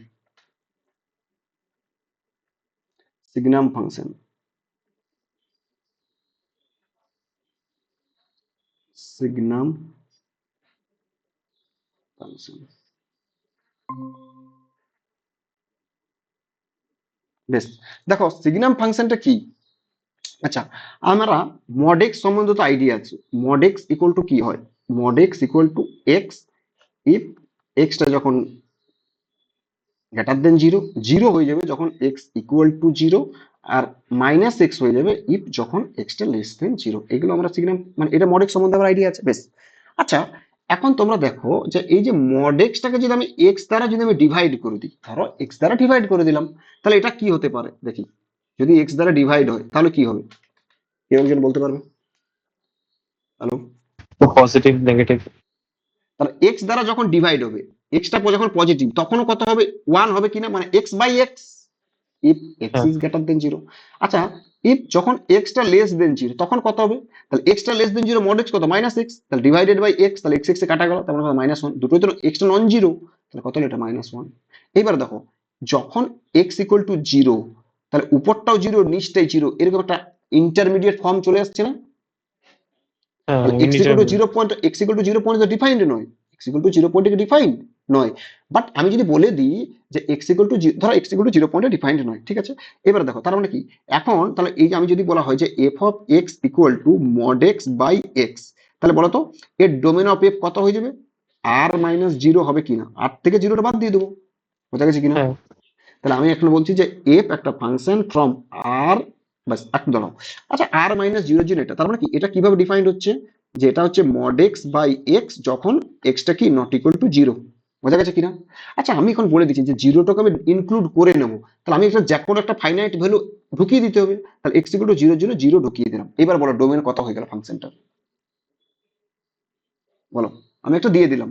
সিগনাম ফাংশন সিগনাম ফাংশন। বেশ, দেখো সিগনাম ফাংশনটা কি। আচ্ছা, আমরা মডেক্স সম্বন্ধে তো আইডিয়া আছে। মডেক্স ইকুয়াল টু কি হয়, mod x equal to x if এক্সটা যখন গ্রেটার দেন জিরো, জিরো হয়ে যাবে যখন এক্স ইকুয়াল টু জিরো, আর মাইনাস এক্স হয়ে যাবে ইফ যখন এক্সটা লেস দেন জিরো। এগুলো আমরা সিগনাম মানে এটা মডেক্স সম্বন্ধে আমার আইডিয়া আছে। বেশ, আচ্ছা এখন তোমরা দেখো যে এই যে মডেক্সটাকে যদি আমি এক্স দ্বারা যদি আমি ডিভাইড করে দিই, ধরো এক্স দ্বারা ডিভাইড করে দিলাম, তাহলে এটা কি হতে পারে দেখি। যদি এক্স দ্বারা ডিভাইড হয় তাহলে কি হবে, কেউ একজন বলতে পারবে? হ্যালো? Positive negative. তাহলে এক্স দ্বারা যখন ডিভাইড হবে, এক্সটা যখন পজিটিভ তখনও কত হবে, ওয়ান হবে কিনা, মানে x by x if x হ্যাঁ ইজ গ্রেটার দেন জিরো। আচ্ছা, ইফ যখন এক্সটা লেস দেন জিরো তখন কত হবে, তাহলে এক্সটা less than zero mod x কত, মাইনাস এক্স, তাহলে ডিভাইডেড বাই এক্স, তাহলে এক্স এক্স এ কাটা গেল, তার মানে মাইনাস ওয়ান, দুটোই তো এক্সটা নন জিরো, তাহলে কত হলো এটা মাইনাস ওয়ান। এইবার দেখো যখন এক্স ইকুয়াল টু জিরো, তাহলে উপরটাও জিরো নিচটাই জিরো, এরকম একটা ইন্টারমিডিয়েট ফর্ম চলে আসছে না। হ্যাঁ তাহলে x equal to zero point, x equal to zero point তো ডিফাইন্ড নয়, x equal to zero point defined নয়। বাট আমি যদি বলে দিই যে এক্স ইকুয়াল টু, ধরো x equal to zero point defined নয়, ঠিক আছে। এবার দেখো তার মানে কি, এখন তাহলে এই যে আমি যদি বলা হয় যে f of x equal to mod x by x, তাহলে বলো তো এর ডোমেন অফ এফ কত হয়ে যাবে, আর মাইনাস জিরো হবে কিনা, আর থেকে জিরোটা বাদ দিয়ে দেবো, বোঝা গেছে কিনা। হ্যাঁ তাহলে আমি এখন বলছি যে এফ একটা ফাংশন ফ্রম আর, বাস একটু দাঁড়াও। আচ্ছা আর মাইনাস জিরো জিরো, এটা তার মানে কি, এটা কিভাবে ডিফাইন্ড হচ্ছে, যে এটা হচ্ছে মড এক্স বাই এক্স যখন এক্সটা কি নট ইকুয়াল টু জিরো, বোঝা গেছে কিনা। আচ্ছা আমি এখন বলে দিচ্ছি যে জিরোটাকে আমি ইনক্লুড করে নেবো, তাহলে আমি একটা যে কোনো একটা ফাইনাইট ভ্যালু ঢুকিয়ে দিতে হবে, তাহলে x equal to zero zero zero ঢুকিয়ে দিলাম। এবার বলো ডোমেন কত হয়ে গেল ফাংশনটা, বলো। আমি একটা দিয়ে দিলাম,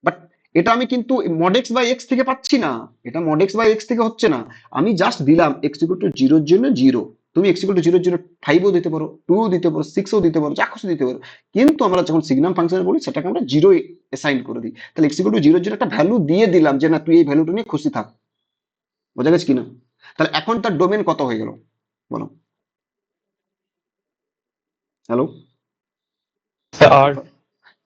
বাট এটা আমি কিন্তু মড এক্স বাই এক্স থেকে পাচ্ছি না, এটা মড এক্স বাই এক্স থেকে হচ্ছে না। আমি জাস্ট দিলাম এক্স ইকুয়াল টু জিরোর জন্য জিরো, তুমি এক্স ইকুয়াল টু জিরোর জন্য ফাইভও দিতে পারো, টু দিতে পারো, সিক্সও দিতে পারো, যা খুশি দিতে পারো। কিন্তু আমরা যখন সিগনাম ফাংশন বলি সেটাকে আমরা জিরো অ্যাসাইন করে দিই, তাহলে এক্স ইকুয়াল টু জিরোর জন্য একটা ভ্যালু দিয়ে দিলাম যে না তুই এই ভ্যালুটা নিয়ে খুশি থাক, বোঝা গেছে কিনা। তাহলে এখন তার ডোমেন কত হয়ে গেল, বলো। হ্যালো? আর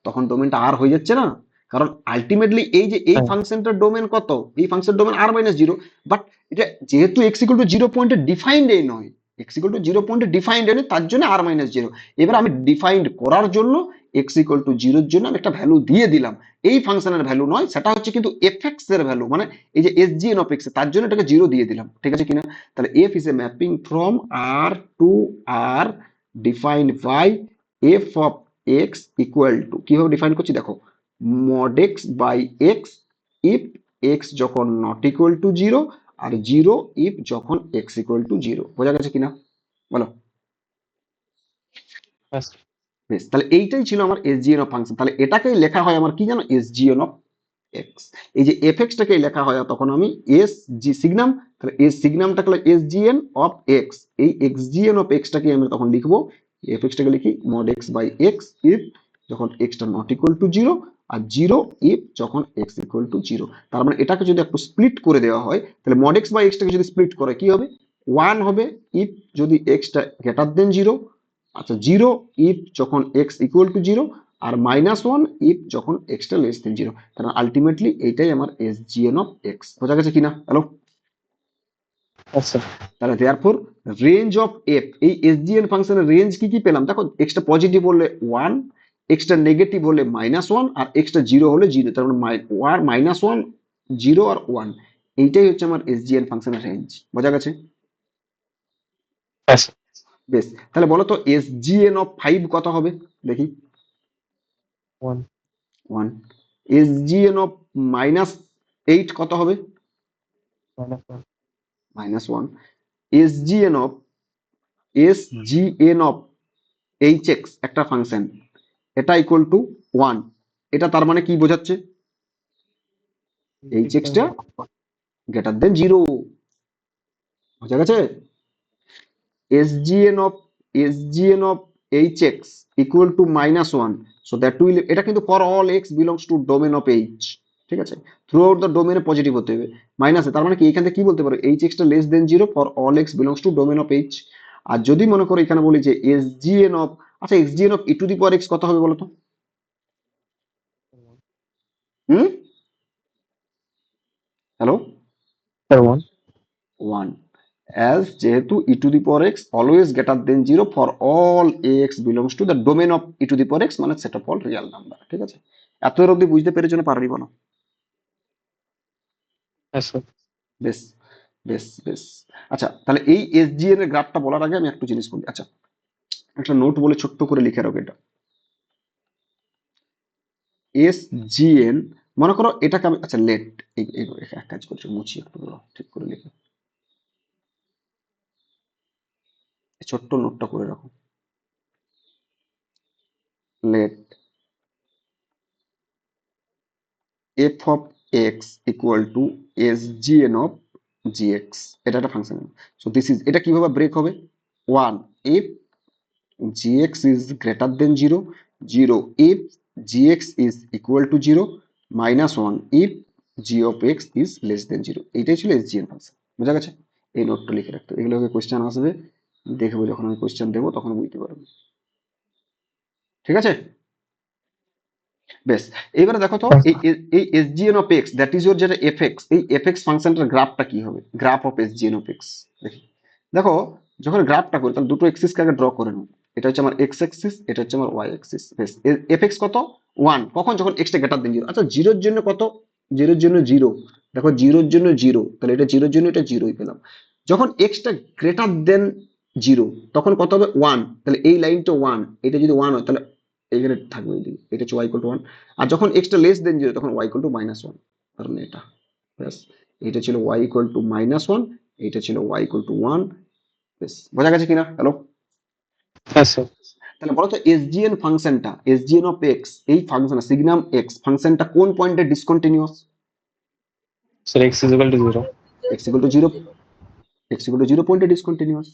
তখন ডোমেনটা আর হয়ে যাচ্ছে না, কারণ আলটিমেটলি এই যে এই হ্যাঁ ফাংশনটার ডোমেন কত, এই ফাংশনের domain R minus zero, but এটা যেহেতু এক্স ইকুয়াল টু জিরো পয়েন্টে ডিফাইন্ড এই নয়, এক্স ইকুয়াল টু জিরো পয়েন্টে ডিফাইন্ড নেই, তার জন্য আর মাইনাস জিরো। এবার আমি ডিফাইন্ড করার জন্য এক্স ইকুয়াল টু জিরোর জন্য আমি একটা ভ্যালু দিয়ে দিলাম, এই ফাংশনের ভ্যালু নয়, সেটা হচ্ছে কিন্তু এফ এক্স এর ভ্যালু, মানে এই যে S G N of x, তার জন্য এটাকে জিরো দিয়ে দিলাম, ঠিক আছে কিনা। তাহলে f is a mapping from R to R defined by f of x equal to, কিভাবে ডিফাইন করছি দেখো, mod x by x if x যখন নট ইকুয়াল টু জিরো, আর জিরো ইফ যখন এক্স ইকুয়াল টু জিরো, বোঝা গেছে কিনা, বলো। ব্যাস। বেশ, তাহলে এইটাই ছিল আমার এসজিএন অফ ফাংশন। তাহলে এটাকেই লেখা হয় আমার কি জানো, এসজিএন অফ এক্স। এই যে এফ এক্সটাকেই লেখা হয় তখন আমি এস জি সিগনাম, তাহলে এস সিগনামটাকে এসজিএন অফ এক্স, এই এক্সজিএন অফ এক্সটাকে আমি তখন লিখবো, এফ এক্সটাকে লিখি mod x by x if যখন এক্সটা নট ইকুয়াল টু জিরো, আর জিরো ইফ যখন এক্স ইকুয়াল টু জিরো। তার মানে এটাকে যদি একটু স্প্লিট করে দেওয়া হয়, তাহলে মড এক্স বাই এক্সটাকে যদি স্প্লিট করে কি হবে, ওয়ান হবে ইফ যদি এক্সটা গ্রেটার দেন জিরো, আচ্ছা জিরো ইফ যখন এক্স ইকুয়াল টু জিরো, আর মাইনাস ওয়ান ইফ যখন এক্সটা লেস দেন জিরো। কারণ আলটিমেটলি এইটাই আমার এস জিএন অফ এক্স, বোঝা গেছে কিনা। হ্যালো? আচ্ছা তাহলে দেয়ারফর রেঞ্জ অফ এফ, এই এসজিএন ফাংশনের রেঞ্জ কি কি পেলাম দেখো, এক্সটা পজিটিভ হলে ওয়ান, এক্সটা নেগেটিভ হলে মাইনাস ওয়ান, আর এক্সটা জিরো হলে জিরো, তার মানে ওয়ান মাইনাস ওয়ান, জিরো আর ওয়ান, এইটাই হচ্ছে আমার এসজিএন ফাংশনের রেঞ্জ, বোঝা গেছে। ব্যাস। বেশ, তাহলে বলো তো এসজিএন অফ ফাইভ কত হবে দেখি, one one. SGN of minus eight কত হবে, minus one minus one. SGN of, SGN of h x একটা ফাংশন, এটা ইকুয়াল টু ওয়ান, এটা তার মানে কি বোঝাচ্ছে, এইচ এক্সটা গ্রেটার দেন জিরো, বোঝা গেছে। SGN of, SGN of h x equal to minus one, so that will, এটা কিন্তু for all x belongs to domain of h, ঠিক আছে, থ্রু আউট দ্য ডোমেনে পজিটিভ হতে হবে, মাইনাসে, তার মানে কি এখান থেকে কি বলতে পারো, এইচ এক্সটা less than zero for all x belongs to domain of h. আর যদি মনে করো এখানে বলি যে এসজিএন অফ আচ্ছা xgn of e to the power x কত হবে বলো তো? Hmm, hello, sir 1। 1, as যেহেতু e to the power x always greater than 0 for all ax belongs to the domain of e to the power x, মানে set of all real number. ঠিক আছে, এত এর অব্দি বুঝতে পেরেছো না পারবি বলো? হ্যাঁ স্যার। বেশ বেশ বেশ। আচ্ছা তাহলে এই এসজিএন এর গ্রাফটা বলার আগে আমি একটু জিনিস বলি। আচ্ছা, একটা নোট বলে ছোট্ট করে লিখে রাখো এটা, এসজিএন, মনে করো এটাকে আমি, আচ্ছা লেট, এক কাজ করছি, মুছি একটু ঠিক করে লিখে, এই ছোট্ট নোটটা করে রাখো। Let f of x equal to SGN of g x, এটা একটা ফাংশন। সো দিস ইজ, এটা কিভাবে ব্রেক হবে? 1 if gx is greater than 0, 0 if gx is equal to 0, minus 1 if g of x is less than 0। এইটাই ছিল এসজিএন function. বোঝা গেছে? এই নোটটা লিখে রাখতে হবে। এগুলোকে কোশ্চেন আসবে, দেখবো যখন আমি কোশ্চেন দেবো তখন বুঝতে পারবে। ঠিক আছে, বেশ। এইবারে দেখো তো এই SGN of x that is your যেটা এফ এক্স, এই এফ এক্স ফাংশনটার গ্রাফটা কি হবে? Graph of SGN of x দেখি। দেখো, যখন গ্রাফটা করি তাহলে দুটো এক্সিসকে আগে ড্র করে নেব। এটা হচ্ছে আমার এক্স এক্সিস, এটা হচ্ছে আমার ওয়াই এক্সিস। বেশ, এফ এক্স কত? 1, কখন? যখন এক্সটা গ্রেটার দেন 0। আচ্ছা জিরোর জন্য কত? জিরোর জন্য 0, দেখো জিরোর জন্য 0, তাহলে এটা জিরোর জন্য এটা 0ই পেলাম। যখন এক্সটা গ্রেটার দেন 0 তখন কত হবে? 1, তাহলে এই লাইনটা 1, এটা যদি 1 হয় তাহলে এইখানে থাকবে এইদিকে, এটা হচ্ছে ওয়াই ইকুয়াল টু 1। আর যখন এক্সটা লেস দেন 0 তখন ওয়াই ইকুয়াল টু -1, কারণ এটা, ব্যাস, এটা ছিল ওয়াই ইকুয়াল টু -1, এটা ছিল ওয়াই ইকুয়াল টু 1। বেশ, বোঝা গেছে কিনা? হ্যালো, হ্যাঁ স্যার। তাহলে বলো তো এসজিএন ফাংশনটা, এসজিএন অফ এক্স, এই ফাংশন সিগনাম এক্স ফাংশনটা কোন পয়েন্টে discontinuous? Sir x is equal to 0। X equal to 0, x equal to 0 পয়েন্টে ডিসকন্টিনিউয়াস।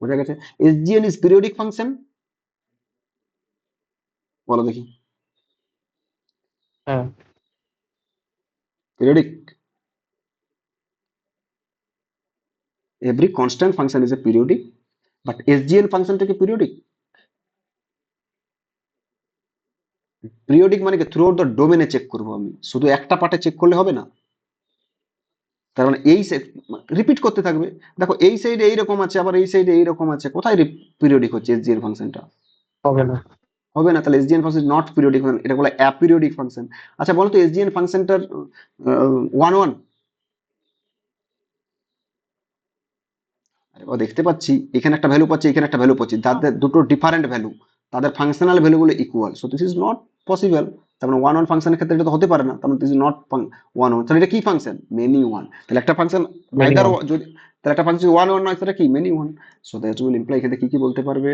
বোঝা গেছে? এসজিএন ইজ পিরিয়ডিক ফাংশন, বলো দেখি। হ্যাঁ periodic, every constant function is a periodic, but SGN ফাংশনটা কি পিরিয়ডিক? পিরিয়ডিক মানে কি থ্রু আউট দ্য ডোমেনে চেক করবো আমি, শুধু একটা পার্টে চেক করলে হবে না। তার মানে এই রিপিট করতে থাকবে। দেখো এই সাইডে এইরকম আছে, আবার এই সাইডে এইরকম আছে, কোথায় পিরিয়ডিক হচ্ছে এসজিএন ফাংশনটা? হবে না। হবে না, তাহলে এসজিএন ফাংশন নট পিরিয়ডিক, এটা বলে অ্যাপিরিয়ডিক ফাংশন। আচ্ছা বলো তো এসজিএন ফাংশনটার 1 1, ও দেখতে পাচ্ছি এখানে একটা ভ্যালু পাচ্ছি, এখানে একটা ভ্যালু পাচ্ছি, তাদের দুটো ডিফারেন্ট ভ্যালু, তাদের ফাংশনাল ভ্যালুগুলো equal, so this is not possible. তার মানে 1 1 ফাংশনের ক্ষেত্রে এটা তো হতে পারে না, তার মানে দিস ইজ নট 1 1। তাহলে এটা কি ফাংশন? মেনি 1। তাহলে একটা ফাংশন Many আইদার, one। যদি তাহলে একটা ফাংশন 1 1 নয়, সেটা কি? Many 1। So that will imply, এখানে কি কি বলতে পারবে?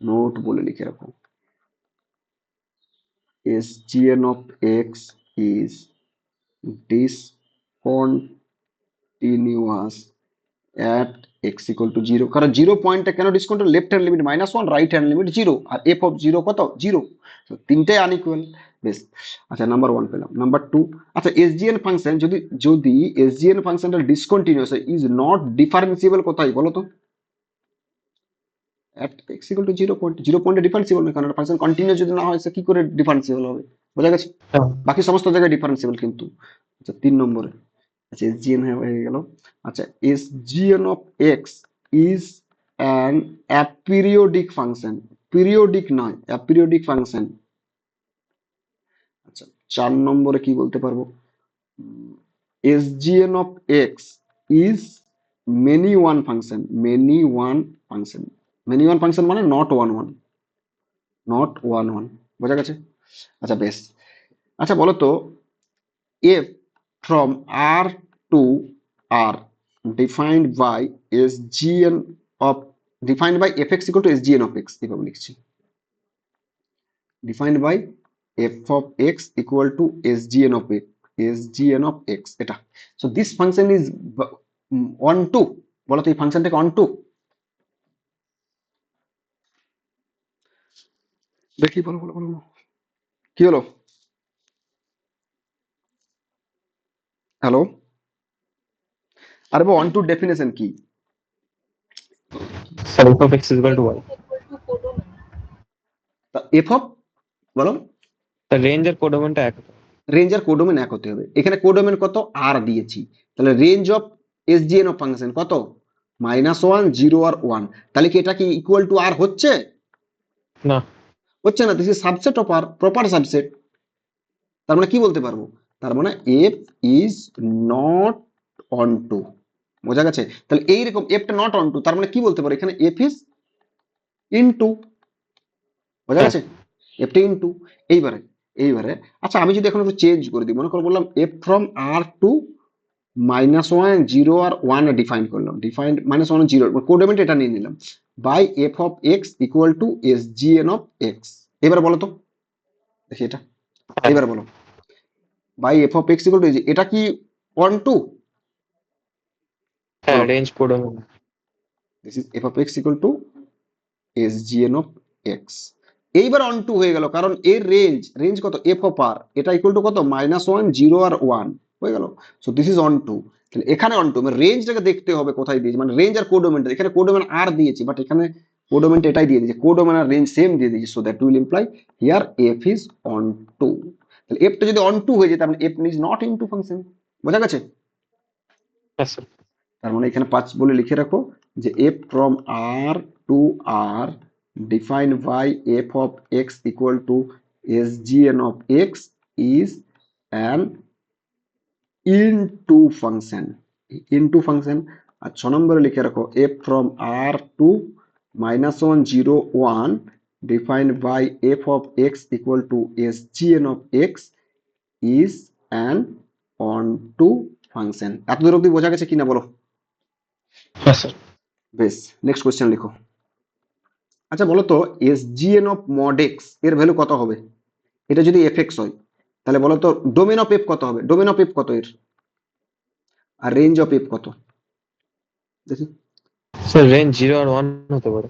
নোট বলে লিখে রাখো, SGN of x is discontinuous at x equal to 0। কারণ 0 পয়েন্টটা কেন discontinuous? Left hand limit -1, right hand limit 0, আর f অফ 0 কত? 0। তো তিনটাই আনইকুয়াল। বেশ, আচ্ছা নাম্বার 1 পেলাম। নাম্বার 2, আচ্ছা এসজিএন ফাংশন যদি যদি এসজিএন ফাংশনটা ডিসকন্টিনিউয়াস ইজ নট ডিফারেন্সিয়েবল কোথায় বলো তো? at x equal to 0 point, 0 পয়েন্টে ডিফারেন্সিয়েবল নয়, কারণ ফাংশন কন্টিনিউয়াস যদি না হয় সে কি করে ডিফারেন্সিয়েবল হবে? বোঝা গেছে? হ্যাঁ বাকি সমস্ত জায়গায় ডিফারেন্সিয়েবল কিন্তু। আচ্ছা 3 নম্বরে, আচ্ছা এসজিএন হয়ে গেল। আচ্ছা SGN of x is an aperiodic function, periodic নয়, অ্যাপিরিওডিক ফাংশন। আচ্ছা 4 নম্বরে কি বলতে পারবো? SGN of x is many one function, many one function, many one function মানে নট 1 1, নট 1 1। বোঝা গেছে? আচ্ছা বেশ, আচ্ছা বলো তো f from R to R defined by SGN of, defined by fx equal to SGN of x, এভাবে লিখছি, defined by f of x equal to SGN of x, SGN of x এটা। so this function is on to, বলো তো এই ফাংশনটাকে on to, দেখি বলো বলো বলো বলো। কি হলো? হ্যালো, আরে অন টু ডেফিনেশন কি? Sir f of x is equal to y। করো না। এফ অফ, বলো, স্যার রেঞ্জ আর কোডোমেনটা এক হতে হবে। রেঞ্জ আর কোডোমেন এক হতে হবে। এখানে কোডোমেন কত, আর দিয়েছি, তাহলে range of SGN of function কত, -1, 0 আর 1। তাহলে কি এটা কি ইকুয়াল টু আর হচ্ছে? না হচ্ছে না, this is subset of R, proper subset. তার মানে কি বলতে পারবো, তার মানে f is not onto. বোঝা গেছে? তাহলে এইরকম এফটা নট অন টু, তার মানে কি বলতে পারো, এখানে এফ ইজ ইনটু। বোঝা হ্যাঁ গেছে? এফটা ইনটু। এইবারে এইবারে আচ্ছা, আমি যদি এখন একটু চেঞ্জ করে দিই, মনে করো বললাম এফ ফ্রম আর টু -1, 0 আর 1 ডিফাইন করলাম, ডিফাইন -1 0, কোড এলিমেন্ট এটা নিয়ে নিলাম, by f of x equal to S G N of x. এবার বলো তো, দেখি এটা, হ্যাঁ এবার বলো, by f of x equal to, এটা কি অন টু? হ্যাঁ বলো, range codomain. This is f of x equal to S G N of x. এইবার অন টু হয়ে গেল, কারণ এর রেঞ্জ, রেঞ্জ কত, এফ অফ আর, এটা ইকুয়াল টু কত, -1, 0 আর 1 হয়ে গেল। So this is onto. তাহলে এখানে অন টু, মানে রেঞ্জটাকে দেখতে হবে কোথায় দিয়েছি, মানে রেঞ্জ আর কোডোমেনটা, এখানে কোডোমেন আর দিয়েছি, বাট এখানে কোডোমেনটা এটাই দিয়ে দিয়েছি, কোডোমেন আর রেঞ্জ সেম দিয়ে দিয়েছি, so that will imply here f is onto. তাহলে এফটা যদি অন টু হয়ে যায়, তার মানে f is not into function. বোঝা গেছে? হ্যাঁ স্যার। তার মানে এখানে 5 বলে লিখে রাখো যে f from R to R defined by f of x equal to S G N of x is an into function, into function. আর 6 নম্বরে লিখে রাখো f from R to -1, 0, 1 defined by f of x equal to S G N of x is an onto function. এত দূর অব্দি বোঝা গেছে কিনা বলো? হ্যাঁ স্যার। বেশ, নেক্সট কোয়েশ্চেন লিখো। আচ্ছা বলো তো, S G N of mod x এর ভ্যালু কত হবে? এটা যদি এফ এক্স হয়, তাহলে বলো তো ডোমেন অফ এফ কত হবে? ডোমেন অফ এফ কত এর, আর রেঞ্জ অফ এফ কত? দেখি। স্যার রেঞ্জ 0 আর 1 হতে পারে।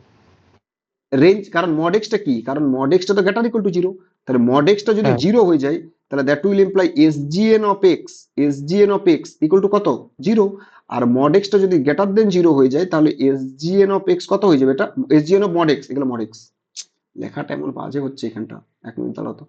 রেঞ্জ, কারণ মড এক্সটা কি, কারণ মড এক্সটা তো গ্রেটার ইকুয়াল টু 0, তাহলে মড এক্সটা যদি হ্যাঁ 0 হয়ে যায়, তাহলে that will imply S G N of x, S G N of x equal to কত, 0। আর মড এক্সটা যদি গ্রেটার দেন 0 হয়ে যায়, তাহলে S G N of x কত হয়ে যাবে, এটা S G N of mod x, এগুলো মড এক্স। লেখাটা এমন বাজে হচ্ছে এখানটা, 1 মিনিট দাঁড়াও তো।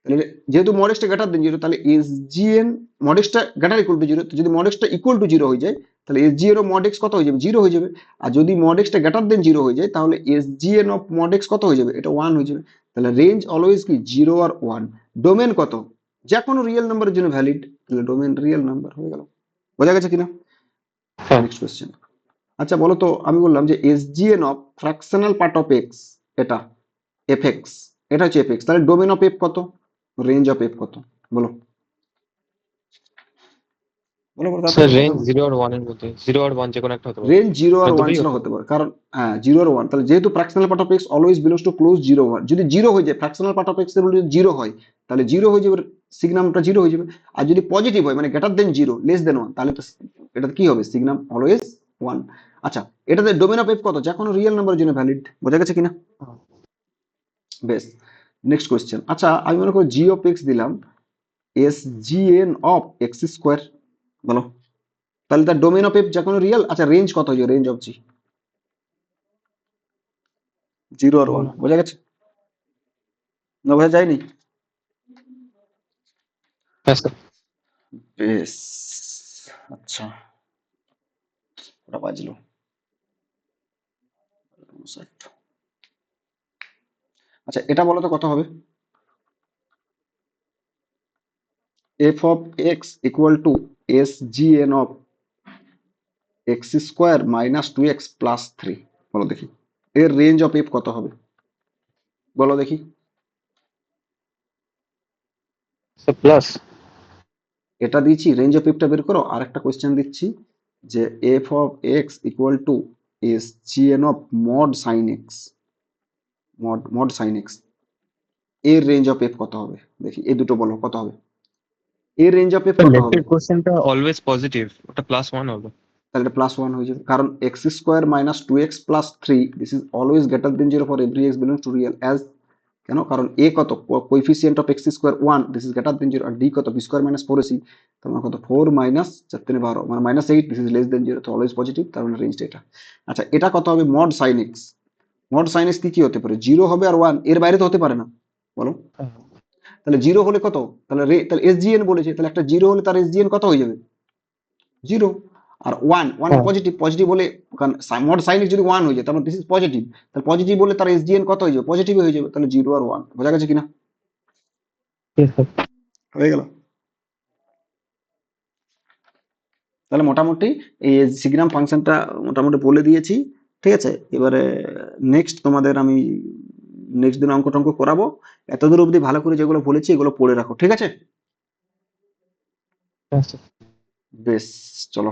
তাহলে যেহেতু মডেক্সটা গ্রেটার দেন 0, তাহলে এসজিএন, মডেক্সটা গ্রেটার ইকুয়াল টু 0, তো যদি মডেক্সটা ইকুয়াল টু 0 হয়ে যায়, তাহলে এসজিএন অফ মডেক্স কত হয়ে যাবে, 0 হয়ে যাবে। আর যদি মডেক্সটা গ্রেটার দেন 0 হয়ে যায়, তাহলে এসজিএন অফ মডেক্স কত হয়ে যাবে, এটা 1 হয়ে যাবে। তাহলে রেঞ্জ অলওয়েজ কি 0 আর 1। ডোমেন কত, যে কোনো রিয়েল নাম্বারের জন্য ভ্যালিড, তাহলে ডোমেন রিয়েল নাম্বার হয়ে গেল। বোঝা গেছে কিনা? হ্যাঁ নেক্সট কোশ্চেন। আচ্ছা বলো তো, আমি বললাম যে SGN of fractional part of x, এটা এফ এক্স, এটা হচ্ছে এফ এক্স, তাহলে ডোমেন অফ এফ কত, রেঞ্জ অফ এফ কত? বলো, বলো বলো স্যার তাড়াতাড়ি কথা রেঞ্জ বলো। 0 আর 1 এর মধ্যে, 0 আর 1 যে কোনো একটা হতে পারে। রেঞ্জ 0 আর আর 1 দুটোই ছাড়া হতে হতে পারে। পারে, কারণ হ্যাঁ 0 আর 1, তাহলে যেহেতু fractional part of x always belongs to close 0 1, যদি 0 হয়ে যায় ফ্র্যাকশনাল পার্ট অফ এক্স এর যদি 0 হয়, তাহলে 0 হয়ে যাবে, সিগনামটা 0 হয়ে যাবে। আর যদি পজিটিভ হয়, মানে গ্রেটার দেন 0 লেস দেন 1, তাহলে তো এটা কি হবে, সিগনাম অলওয়েজ 1। আচ্ছা, এটাতে ডোমেন অফ এফ কত, যে কোনো রিয়েল নাম্বারের জন্য ভ্যালিড। বোঝা গেছে কিনা? বেশ, নেক্সট কোয়েশ্চেন। আচ্ছা আমি মনে করি জি অফ এক্স দিলাম S G N of x square, বলো, তাহলে তার ডোমেন অফ এফ যে কোনো রিয়েল। আচ্ছা রেঞ্জ কত হয়ে যাবে, রেঞ্জ অফ জি, 0 আর 1। বোঝা গেছে না, বোঝা যায়নি? হ্যাঁ স্যার। বেশ, আচ্ছা, ওটা বাজলো 59। আচ্ছা এটা বলো তো কত হবে, F of x equal to S G N of x square -2x + 3। বলো দেখি এর রেঞ্জ অফ এফ কত হবে, বলো দেখি। Sir plus. এটা দিয়েছি, রেঞ্জ অফ এফটা বের করো। আর একটা কোয়েশ্চেন দিচ্ছি যে f of x equal to S G N of mod sine x, mod sine x, এর রেঞ্জ অফ এফ কত হবে, দেখি এই দুটো বলো কত হবে, এর রেঞ্জ অফ এফ স্যার কত হবে। লেফটের কোশ্চেনটা অলওয়েজ পজিটিভ, ওটা +1 হবে। তাহলে এটা +1 হয়ে যাবে, কারণ x square -2x + 3 this is always greater than 0 for every x belongs to real, as, কেন, কারণ এ কত, coefficient of x square 1, this is greater than 0, আর ডি কত, বি স্কোয়ার -4ac, তোমার কত 4 - 4 = 12, মানে -8, দিস ইজ লেস দেন 0, তো always positive, তার মানে রেঞ্জটা এটা। আচ্ছা এটা কত হবে mod sine x, mod sine x কি হতে পারে? জিরো হবে আর ওয়ান, এর বাইরে তো হতে পারে না, বলো। তাহলে জিরো হলে কত? তাহলে এসজিএন বলেছে, তাহলে একটা জিরো হলে তার এসজিএন কত হয়ে যাবে? জিরো। আর ওয়ান ওয়ান হ্যাঁ পজিটিভ, পজিটিভ হলে কারণ মড সাইন এক্স যদি ওয়ান হয়ে যায় তার মানে দিস ইজ পজিটিভ, তাহলে পজিটিভ বলে তার এসজিএন কত হয়ে যাবে? পজিটিভ হয়ে যাবে। তাহলে জিরো আর ওয়ান, বোঝা গেছে কিনা? yes, sir. হয়ে গেল। তাহলে মোটামুটি এই সিগ্রাম ফাংশনটা মোটামুটি বলে দিয়েছি, ঠিক আছে। এবারে নেক্সট তোমাদের আমি নেক্সট দিন অঙ্ক টঙ্ক করাবো। এতদূর অবধি ভালো করে যেগুলো বলেছি এগুলো পড়ে রাখো, ঠিক আছে? Yes, sir. বেশ, চলো।